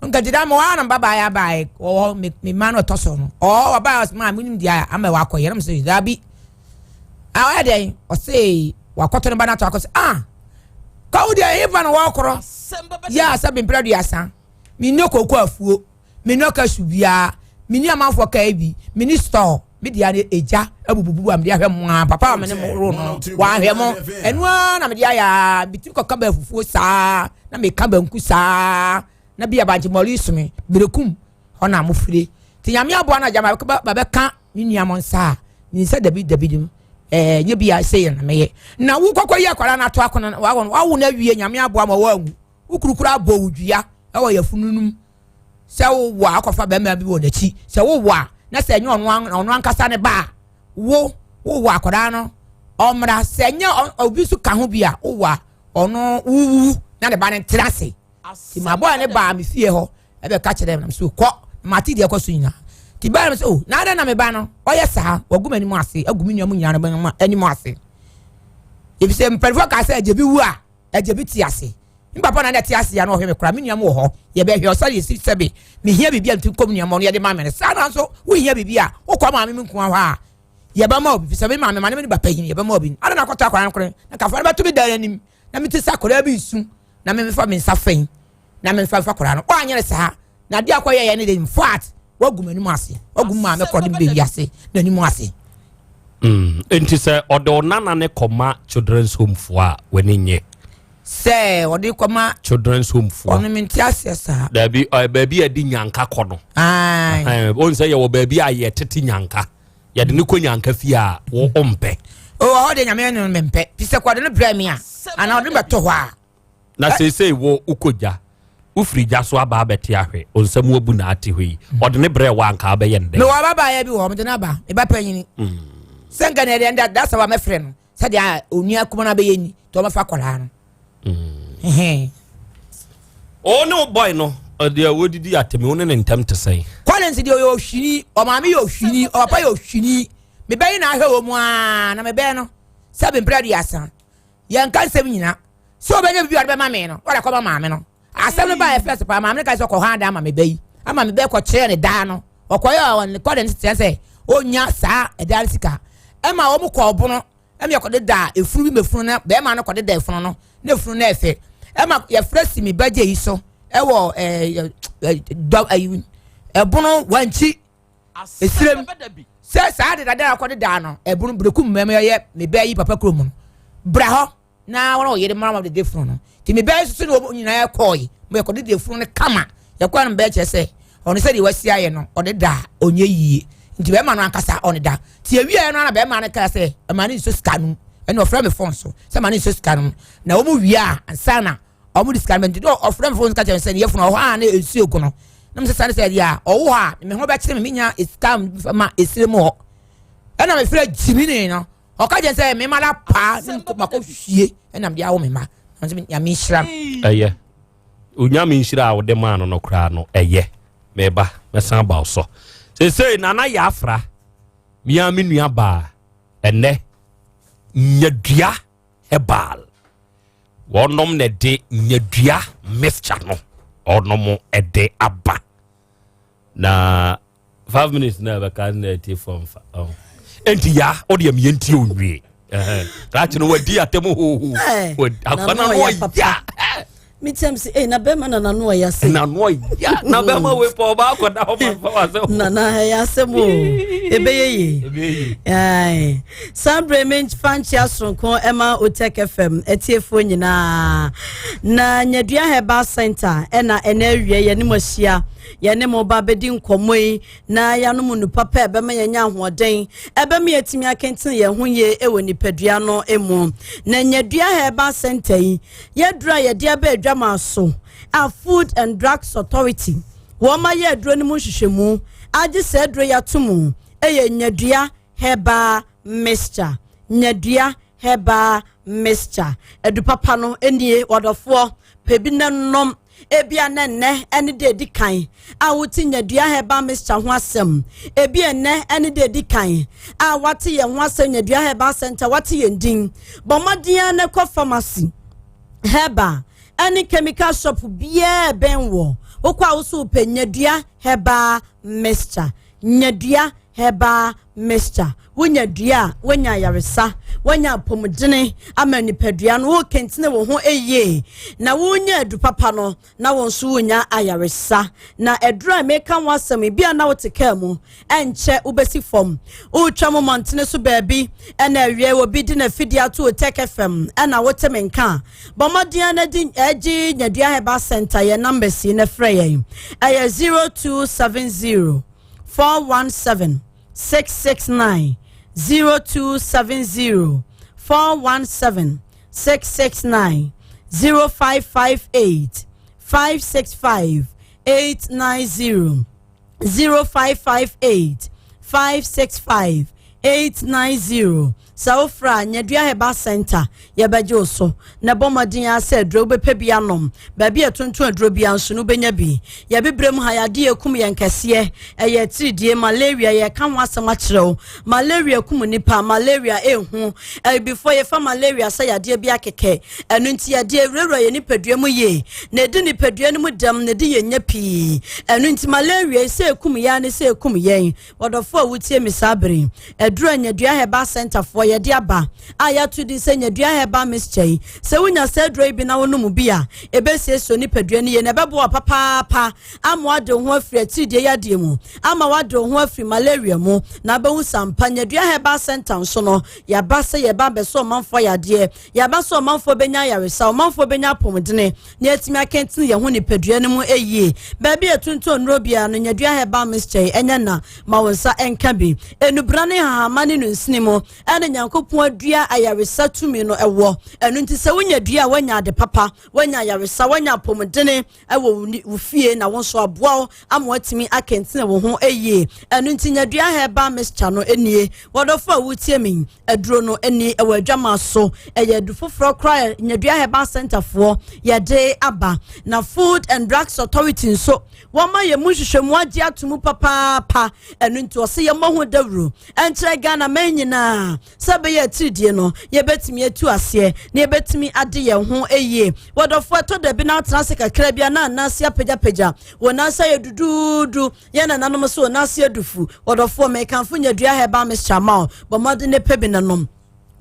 nka dida mo wana baba ya bai o me mano toso no o baba was mami nim dia ama wa koyere mso dabi awa de o say wa koto no bana to akose ka wo dia even wa okoro ya sabe mpradu ya san mi no kokko afuo mi no ka subia mi ni amanfo ka ebi mi ni store media ne eja abububu am dia hwe mo papa me ne mo ro no wa hwe mo enu na me dia ya bitim kokka ba fufuo saa na me ka banku saa na bia banji mori sumi berekum ona mo fire ti nyame aboa na jama ba be ka ni nuamon saa ni se dabi dim nye bia say na meye na wo kwakwa yi akwara na to akona wa wo na wie nyame aboa ma wa wu ukurukura abo wudua e wo yafununum se wo wa akofa be ma bi wo na chi se wo wa na se nye ono ankasa ne ba wo wa akwara no omra se nye obi su ka ho bia wo wa ono wu na ne ba ne trase ti ma boy ne ba me fie ho e be ka kire na so ko mati de ko so nyina ti ba me so na ada na me ba no oye sa waguma ni mu ase agumi nyamu nyana ba ma ani mu ase if se mperfo ka se ajebi wu a ajebi ti ase papa na ti ase ya no hwe me kra me nyamu wo ho ye be hwe osari si sebe me hia bibia nti kom nyamu no ye de ma me sa na so wo hia bibia wo kwa ma me nko ho a ye ba ma obi se be ma me ma ne ba pahin ye ba ma obi ana na kwata akwa nkore na ka fa ba to bi da anim na me ti sakora bi su na me fa me nsa fain na me fa kora no wa anyere sa na dia akwa ye ne de in fact waguma ni mu ase waguma me kɔ de be ase na ni mu ase enti se odo nana ne koma children's home fo a wani nye se odi koma children's home fo ono minti ase sa da bi baabi adi nyanka kɔ no on se ye wo baabi a ye tete nyanka ye de ne ko nyanka fi a wo ompe o de nyame no mempe fi se kwade no bra mi a ana odi beto ho a na se wo ukoja ufiri ja so aba beti ahwe onsam obu na ate hwi ode ne bre wa nka ba ye nde me wa baba ya bi wo me na ba e ba panyini senga ne de nda that's our my friend said ya onua kuma na be yeni to ma fa kwala no o no boy no de wodidi ateme won ne ntam te sai kwalen si de yo hwini o ma me yo hwini o papa yo hwini me be na ahwe wo mu a na me be no sabe mpradi asan yan kan sem nyina so be ne bi be ma me no wala ko ma me no asem ba e first pa ma me ka so ko handa ma me be ama me be ko kire ne da no okoyo won ko de nti se onya saa e da sika e ma wo mu ko obono e me ko de da efuru bi mefuru na be ma no ko de da efuru no na efuru na efe e ma ye fresi mi baje yi so e wo bono wanchi esrem se saa de da ko de da no e bono brekum mem ye me be yi papa krom no bra ho na wona ye de mama de defuru no ti me be so no nyina ya koyi me ko de defuru no kama ye kwa no be che se ono se de wasi aye no o de da onye yie nti be ma no ankasa on da ti awie no na be ma no ka se e ma ni so skanu e no frame phone so se ma ni so skanu na o mu wie a ansa na o mu discount do o frame phone ka che se ye funu o ha na esu ogu no na me se sane se dia o wo ha me ho be kire me nya scam ma esire mo e na me fira jimini no o ka je se me ma la pa ni ko mako hwie e na me dia wo me ma na me ya me hira eye onya me hira wo de ma no kra no eye me ba me san ba so se nana ya afra mia me nua ba ene nyadua hebal wonom ne de nyadua mixture no onom ede aba na 5 minutes na ba kan na ti form fa enti ya odi am yenti onwie right no wadi atemo ho akwana no ya mitem si na be man na no ya se na no ya na be ma we po ba ko da ho fa wa se na ya se mo ebeye ai sabre men fanchi asronko ema OTEC FM etiefo nyina na nyadua heba center na awie ye ne mohia ye ne mo ba bedi nkomoi na ya no mu papa ebe ma yenya ahoden ebe me yetimi akenten ye ho ye ewo nipadua no emu na nyadua heba center yi ye dura ye dia ba adwama so a Food and Drugs Authority wo ma ye aduro ni mu hwehwemu agi se aduro ya tomu eye nyadua heba mixture nyadua heba mixture edu papa no enie wadofo pebi na nom ebia nene ene de di kan a wuti nyadua heba mixture ho asem ebia ene ene de di kan a wati ye ho asem nyadua heba center wati ye ndin bomadia na ko pharmacy heba any chemical shop bia benwo okwa usu pe nyadua heba mixture nyadua herbal mixture wonya dua wonya yaresa wonya pomodene ama nipadua no wo kentene wo ho eye na wonya edu papa no na won so wonya ayaresa na edura meka wasem bia na woteka mu enche ubesi fom utwa mo montene so baabi na awie obi di na fidia to OTEC FM na wotemenka bomodia na di agi nyadua heba center ye number si na frɛ yen 0270 417 669 0270 417 669 0558 565 890 0558 565 890 Saufra nyadua heba center yebaje so na bomodin ase adro bepe bia nom ba bia tonton adro bia nso no benya bi ye bebrem ha yade ekum ye nkese eye tiridie malaria ye kan wasema kirew malaria kum nipa malaria ehu before ye fa malaria sa yade bia keke enu nti yade ewrewra ye nipadua mu ye na edi nipadua no mu dam na di ye nya pi enu nti malaria se ekum ya ne se ekum ye wodofo awutie misabre adro nyadua heba center for yedi aba aya to di senya dua heba mischei se wunya se dro bi na wonum bia ebesi so ni padua ni ye na bebo papa ama wade ho afri atidie yade mu ama wade ho afri malaria mu na ba hu sampa nya dua heba center so no ya ba se ye ba be so manfo yade ya ba so manfo benya yaresa manfo benya pomdene na etimi akentine ye ho ni padua ni mu eye ba bia tunton ro bia no nya dua heba mischei enya na ma wonsa enka bi enubrane ha mane no nsinimu ene Yankopon adua ayaresa tumi no ewo enu nti se wonya dua wanya ade papa wanya ayaresa wanya pomdene ewo wufie na wonso aboa amwatimi akentine wo ho eye enu nti nya dua heba mixture no enie wodofo awutie min aduro no enie ewo adwama so eye dufofro kra nya dua heba center for yade aba na Food and Drugs Authority so wama ye munhwehwemu agi atomu papa enu nti ose ye mahu dawru entre Ghana manyina sabe ye tidie no ye betimi etu ase na ye betimi ade ye ho eye wodofo to da bi na trase kakra bia na anase apagya wonasa ye dududu ye na nanom so wonasa ye dufu wodofo me kanfo nya dua heba mixture ma bomode ne pebi nanom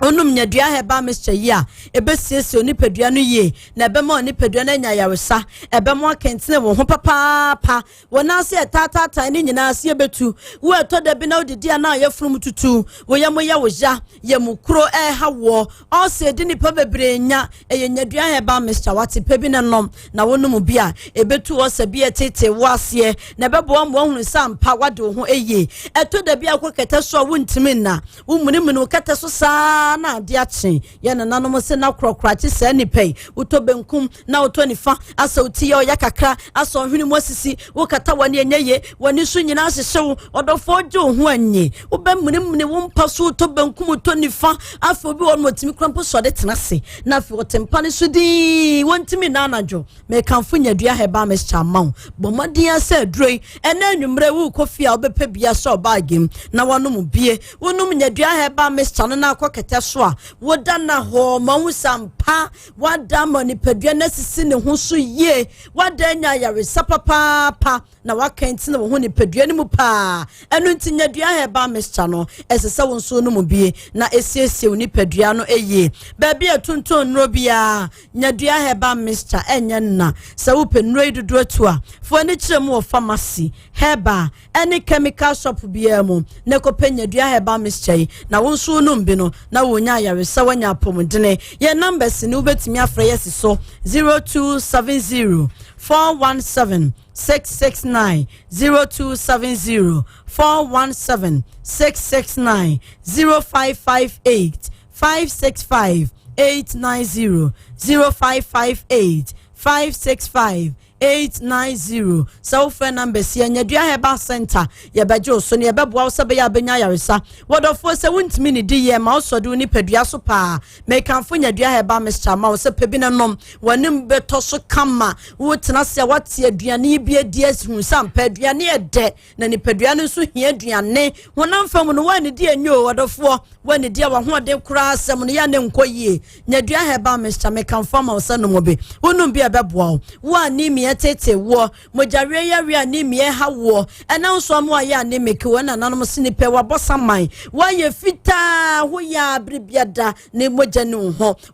onum nya dua heba mixture yi a ebesiese oni padua no ye na ebema oni padua na nya yaresa ebema akentine wo ho papa wona se tata ni nyina se betu wo eto da bi na odidi na yefrum tutu wo yemoya wo ja yemukro hawo o se di ni pa bebre nya eye nya dua heba mixture wate pebi na nom na wonum bia ebetu wo se bia tete wo ase na bebo mo hunu sampa wade wo ho eye eto da bia kwokete so wo ntimi na wo munimunu kete so saa na diachi ye na nanom se na krokrachi se ni pay utobenkum na utonifa asa uti ya kakra asa ohwini mu asisi wo kata wani enye wani so nyina ahyehyw odofo gye ho anye wo bemmunimune wo mpaso utobenkum utonifa afa obi won motimi krampo so de tenase na afi wotempa ne so di wontimi na anajo me kanfo nya dua heba mixture maw bomadi asa adroi ena anwumre wo kofia obepa bia so bagem na wanom bie wonum nya dua heba mixture na akokete so a wodana ho mawu sampa wadama ni padua na sisi ne ho so ye wadanya yaresa papa na wakentine wo ho ni padua ni mu pa enu ntinya dua heba mixture no esese wo nso no mu bie na esiesie ni padua no eye ba bia tonton no bia nya dua heba mixture enye na se wo penro dudu atu a fo ni kirem wo pharmacy heba any chemical shop bia mu ne ko penya dua heba mixture na wo nso no mbi no na wonya yaresa wanya pomdene ye numbers ni ubetimi afra yesi so 0270 417 669 0270 417 669 0558 565 890 0558 565 890 so phone number si nya dua heba center ye bejo so ne ye beboa wo sebe ya benya yaresa wodofo se wuntimi ni di ye ma osode ni padua so pa me kanfo nya dua heba mixture ma wo se pebi na nom wanim beto so kama wo tena se wate aduane bi adies hu sampa aduane ede na ni padua no so hia aduane wonam fam no wani di enyo wodofo wani di wa ho de kura asem no ya ne nkoyie nya dua heba mixture me kanfo ma wo se no mobe wonum bi e beboa wo ani tete wo mojawe ya ni me ha wo ena nso amu aya anemic wo na nanom sinipe wa bosaman wa ye fita ho ya bribiada ne moja ne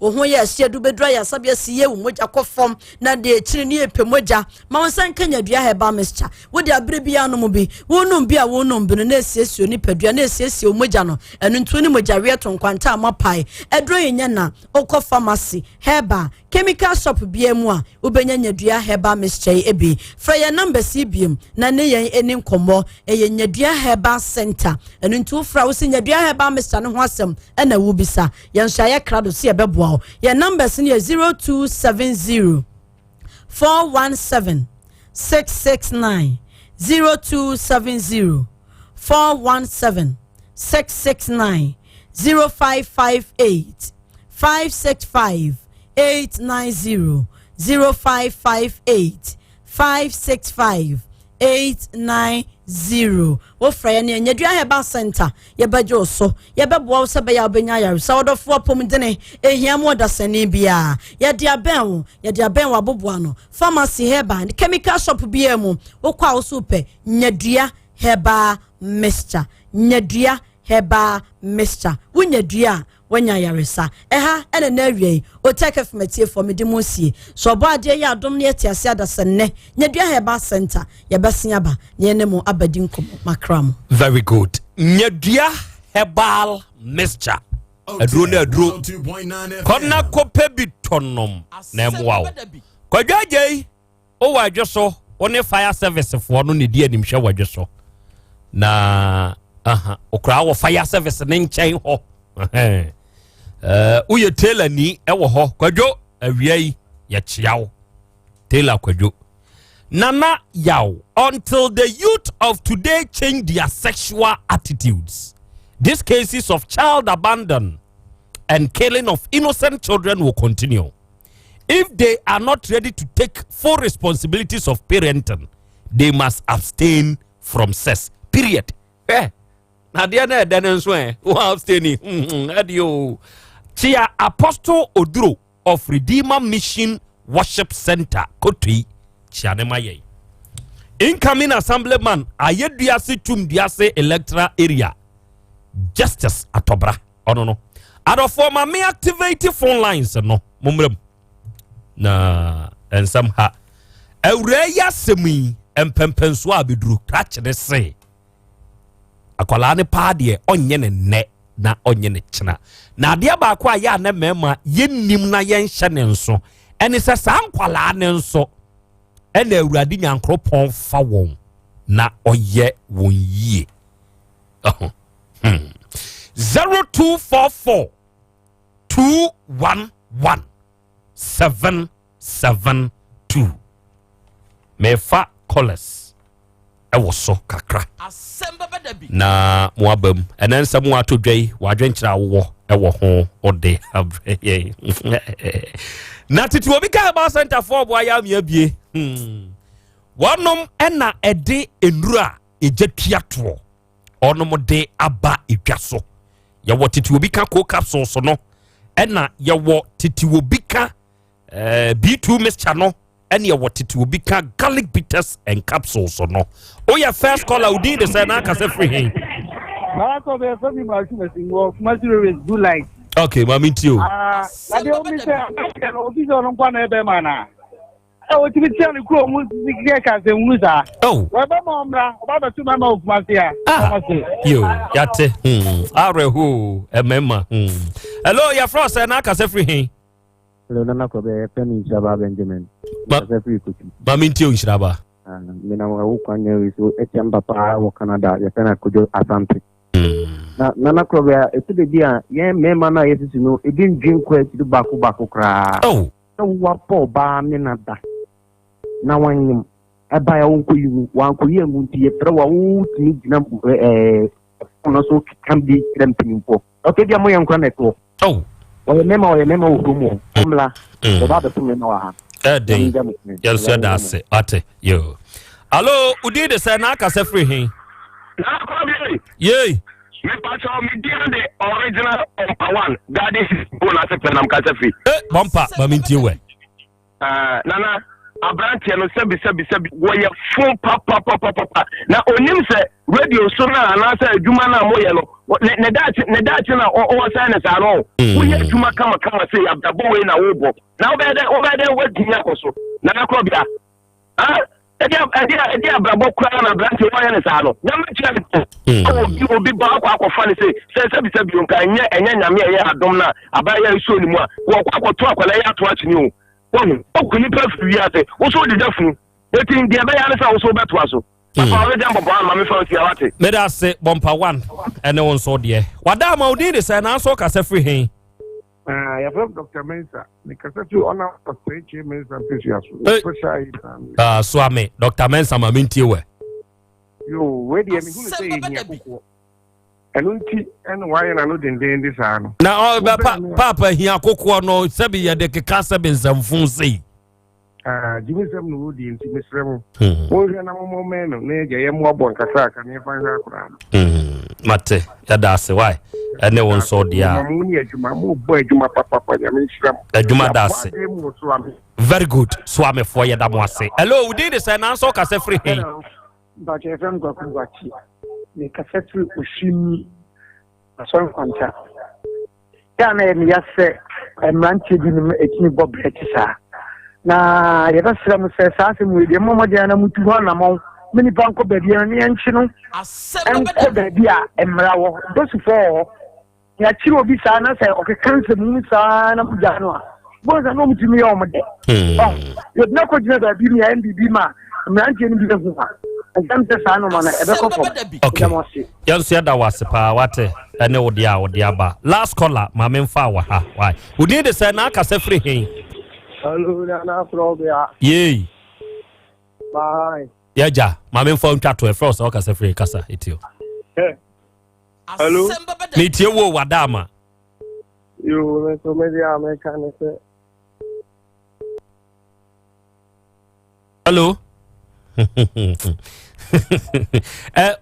ho ya hyedu bedra ya sabia siye wo moja kofom na de chiri ne epe moja ma wonsan kanya dua heba mescha wo de abribia no mo bi wonum bi a wonum bi no na esiesie ni padua na esiesie moja no enu ntu ni mojawe to nkwanta amapai edro yenya na okọ pharmacy heba chemical shop biemu a ubenya nyadua heba mescha ebi fra ya number CBM na ne yen eni nkomo eye nyadua heba center enu ntu fra wo se nyadua heba mescha no ho asem na wo bisa yen hya ya krado se ebeboa ya numbers ne 0270 417 669 0270 417 669 0558 565 890 0558 565 890 wo frɛ ne nyadua heba center ye bajo so ye beboa so be ya obenya yare sa odofo pomdene ehia mo dasane bia ye dia ben wo aboboa no pharmacy heba chemical shop bia mu wo kwa wo super nyadua heba mixture nyadua heba mixture wo nyadua wanya yaresa eha ene na awie OTEC fmetie for medimusie so obo ade ya adom ne atiase adasenne nyadua heba center ye besia ba ne ne mo abadi nkom makram. Very good. Nyadua herbal mixture adro na adro konna kope bitonom na emwa kwadwaje o wadwoso one fire service for no ne die animhwe wadwoso na okra wo fire service ne nchen ho uye Taylor ni ewo ho kwadwo awiai ya chiawo Taylor kwadwo nana yaw until the youth of today change their sexual attitudes. These cases of child abandon and killing of innocent children will continue. If they are not ready to take full responsibilities of parenting, they must abstain from sex. Period. Na dia na dan so abstaining. Adio. Chia Apostle Oduro of Redeemer Mission Worship Center Kotui Chianemaye. Incoming assemblyman Ayeduase Tumdiase electoral area. Justice Atobra. Oh no. Ado former me activating phone lines no. Mumrem. Na and somehow. Eureya semi empempenswa bidru catch the say. Akwala ne pa de onye ne na onye ne chena na de ba kwa ya na mema yennim na yenhye ne nso ene se san kwala ne nso ene awurade nyankropon fa won na oye won yie 0244 211 772 mefa callers ewo so kakra Asem Beba Dabi na muabam enen sam wato dwai wadwenkyira wo ewo ho ode abre na titi obi ka ba center for boy am abie wonom ena ede enura ejetuato onom de aba edwaso ye wo titi obi ka ko capsule so no ena ye wo titi obi ka B2 mixture no and your what it will become garlic bitters and capsules or no. Oh, your first caller who did the same as a free hand. Okay, mommy, to you. Oh, to be telling you, oh, you, Yate, Arehu, a member. Hello, your frost and I can say free hand. Nana Krobea Penny Shaba Benjamin. But Baminti Shaba. Mina Ukanya is Etiam Papa or Canada, Yasana Kujo Asante. Nana Krobea, it's the dear, yeah, Memana, yes, you know, it didn't drink quite to Baku Baku cry. Oh, so what poor bar Minata. Now one buy a one Korean Munti, throw a wood also can be cramping for. Okay, dear Moyan Chronicle. Oh. Or memo Gumo, Umla, about the Pumenoa. Yes, sir, that's it. Ate, yo. Hello, who did the Sanaka Sefri? Yay. Me patch on me the original one. That is bonus and I'm Casafi. Bumper, Baminti way. Nana, abranteɛ no sɛbi wɔyɛ fun papa na onim sɛ radio so na anaasɛ adwuma na moyɛ no ne daakye na ɔwɔsɛn ne saa no woyɛ adwuma kama sɛ abrabɔ wei na wobɔ na wobɛyɛ dɛ woadinya kɔ so na Krobea ɛde abrabɔ koraa na abranteɛ wɔyɛ ne saa no nyame kyerɛ obi ba akɔfa ne sɛ sɛbi nka ɛnyɛ nyame ɛyɛ adom na abayɛ so ne mu a wɔkɔ akwala yɛ ato akyene o wɔn nipa firi ase woso de dafunu eti deɛ bɛyɛ ne sɛ woso bɛtoa so papa ɔbɛ de mbɔbɔ ama me fa osi awate meda se bompa 1 ɛne wo nso deɛ wada ma odi de sɛ na nso kasa firi hen ya from Dr. Mensa ne kasa fi ona Dr. Mensa so ame Dr. Mensa ma mentie we yo we de me hu sɛ yɛ kokɔ ɛno nti ɛne wayɛ na no denden de saa no na papa hia kokɔ no sɛbi yɛ de keka sɛbi nsamfun sei jimi sɛm no wodi nti mesrɛ mo wɔhwɛ na mɔmɔ no na yɛ mo abɔ nkasa aka ne fa hwɛ akora no mate yɛda ase why ɛne wo nso deɛ mo ni adwuma mo bɔ adwuma papa nyame nsrɛ mo adwuma da ase very good so amefo yɛda mo ase hello wodi de sɛ na nso kasa firi hen ba ke fam ko kwachi ne kasatu ushimi ason kwanta ya na emi yase emranche bi no ekini bobreti sa na ya basira mu se sa se mu de momode na mutu ho na mo mini banko ba bia ne enchi no enko ba bia emra wo dosu fo ya chiro obi sa na se okekanse mu sa na mu ja no a bo za no mutumi ya omde yo na ko jina ba bi mi ya mbb ma emranche ni bi de ho okay yanso yada wasepa wate ene wodi aba last caller ma memfa wa ha why wodi de say na aka free hen hello na Krobea yey bye yaja ma memfa ntwa to e frost aka free kasa etio hello me tie wo wadama yo me so media America ne se hello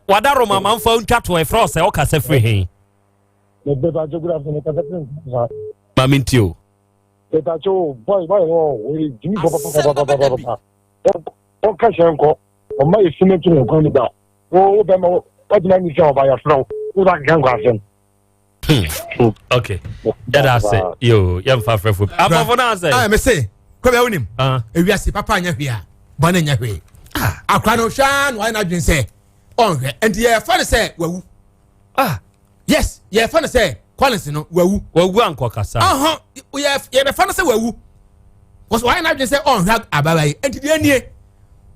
wadaro mama mfa ntwa to e frost e aka free hen me beba jogura fun ka free ma mentio beba jo boy no we jimi papa o ka shenko o ma ifine tu ne kwani da o be ma o dina ni se o ba ya fro o da gan kwa sen okay that say yo yam fa frefo afofo na say me say Krobea wonim ewiase papa anya hwe a bana nya hwe akwa no hwan why na dwen say onhwe and ye fa ne say wawu yes ye fa ne say Collins no wawu anko kasa ye be fa ne say wawu was why na dwen say onhwe ababai and de anie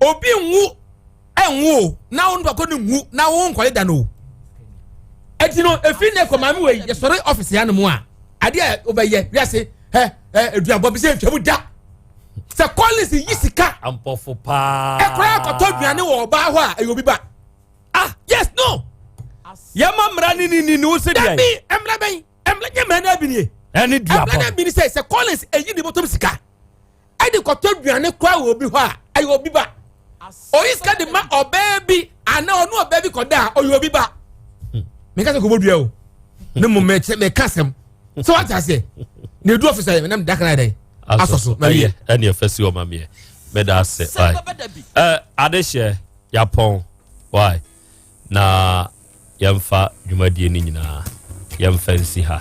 obi nwu enwu na wo ndo ko ne nwu na wo nkwale da no etino efi ne ko mami we ye sori office ya no mu a ade a obeye wiase eduabo bi se twam da se Collins yisika ampofo pa ekra ko to duane wo ba ho a eyobi ba yes no yama mra ni wo se dia emla nyama na bi ni eni duabo emla na bi ni se Collins eyi ni botom sika ade ko to duane kwa wo bi ho a eyobi ba oyiska de ma obebi ana onu obebi ko da oyobi ba me ka se ko bodua o ne mo me kasem so what I say ne du officer me na da kana dai asoso na ye ene afasi o mame me da se adehye yapon why na yamfa dwumadie ni nyina yamfa nsi ha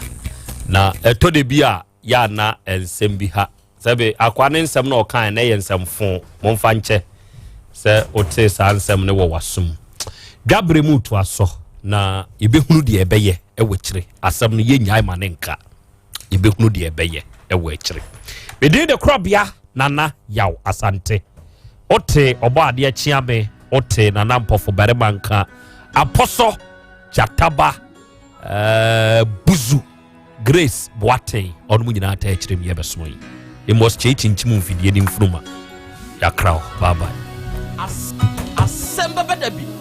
na eto de bia ya na ensem bi ha sebe akwane nsem na okan na ye nsem fon momfa nche se ote sa nsem ne wo wasum gabre mu to aso na ibehunu de ebeye ewechire asem no ye nyaai manenka ibehunu de ebeye ewechire bedi de Krobea nana yaw asante ote obo ade achiame ote nana mpofo beremanka aposo jataba buzu grace boate onu nyina ta achire me yebeso yi emos chechinchim mfidie ni mfuruma ya kraw bye bye Asem Beba Dabi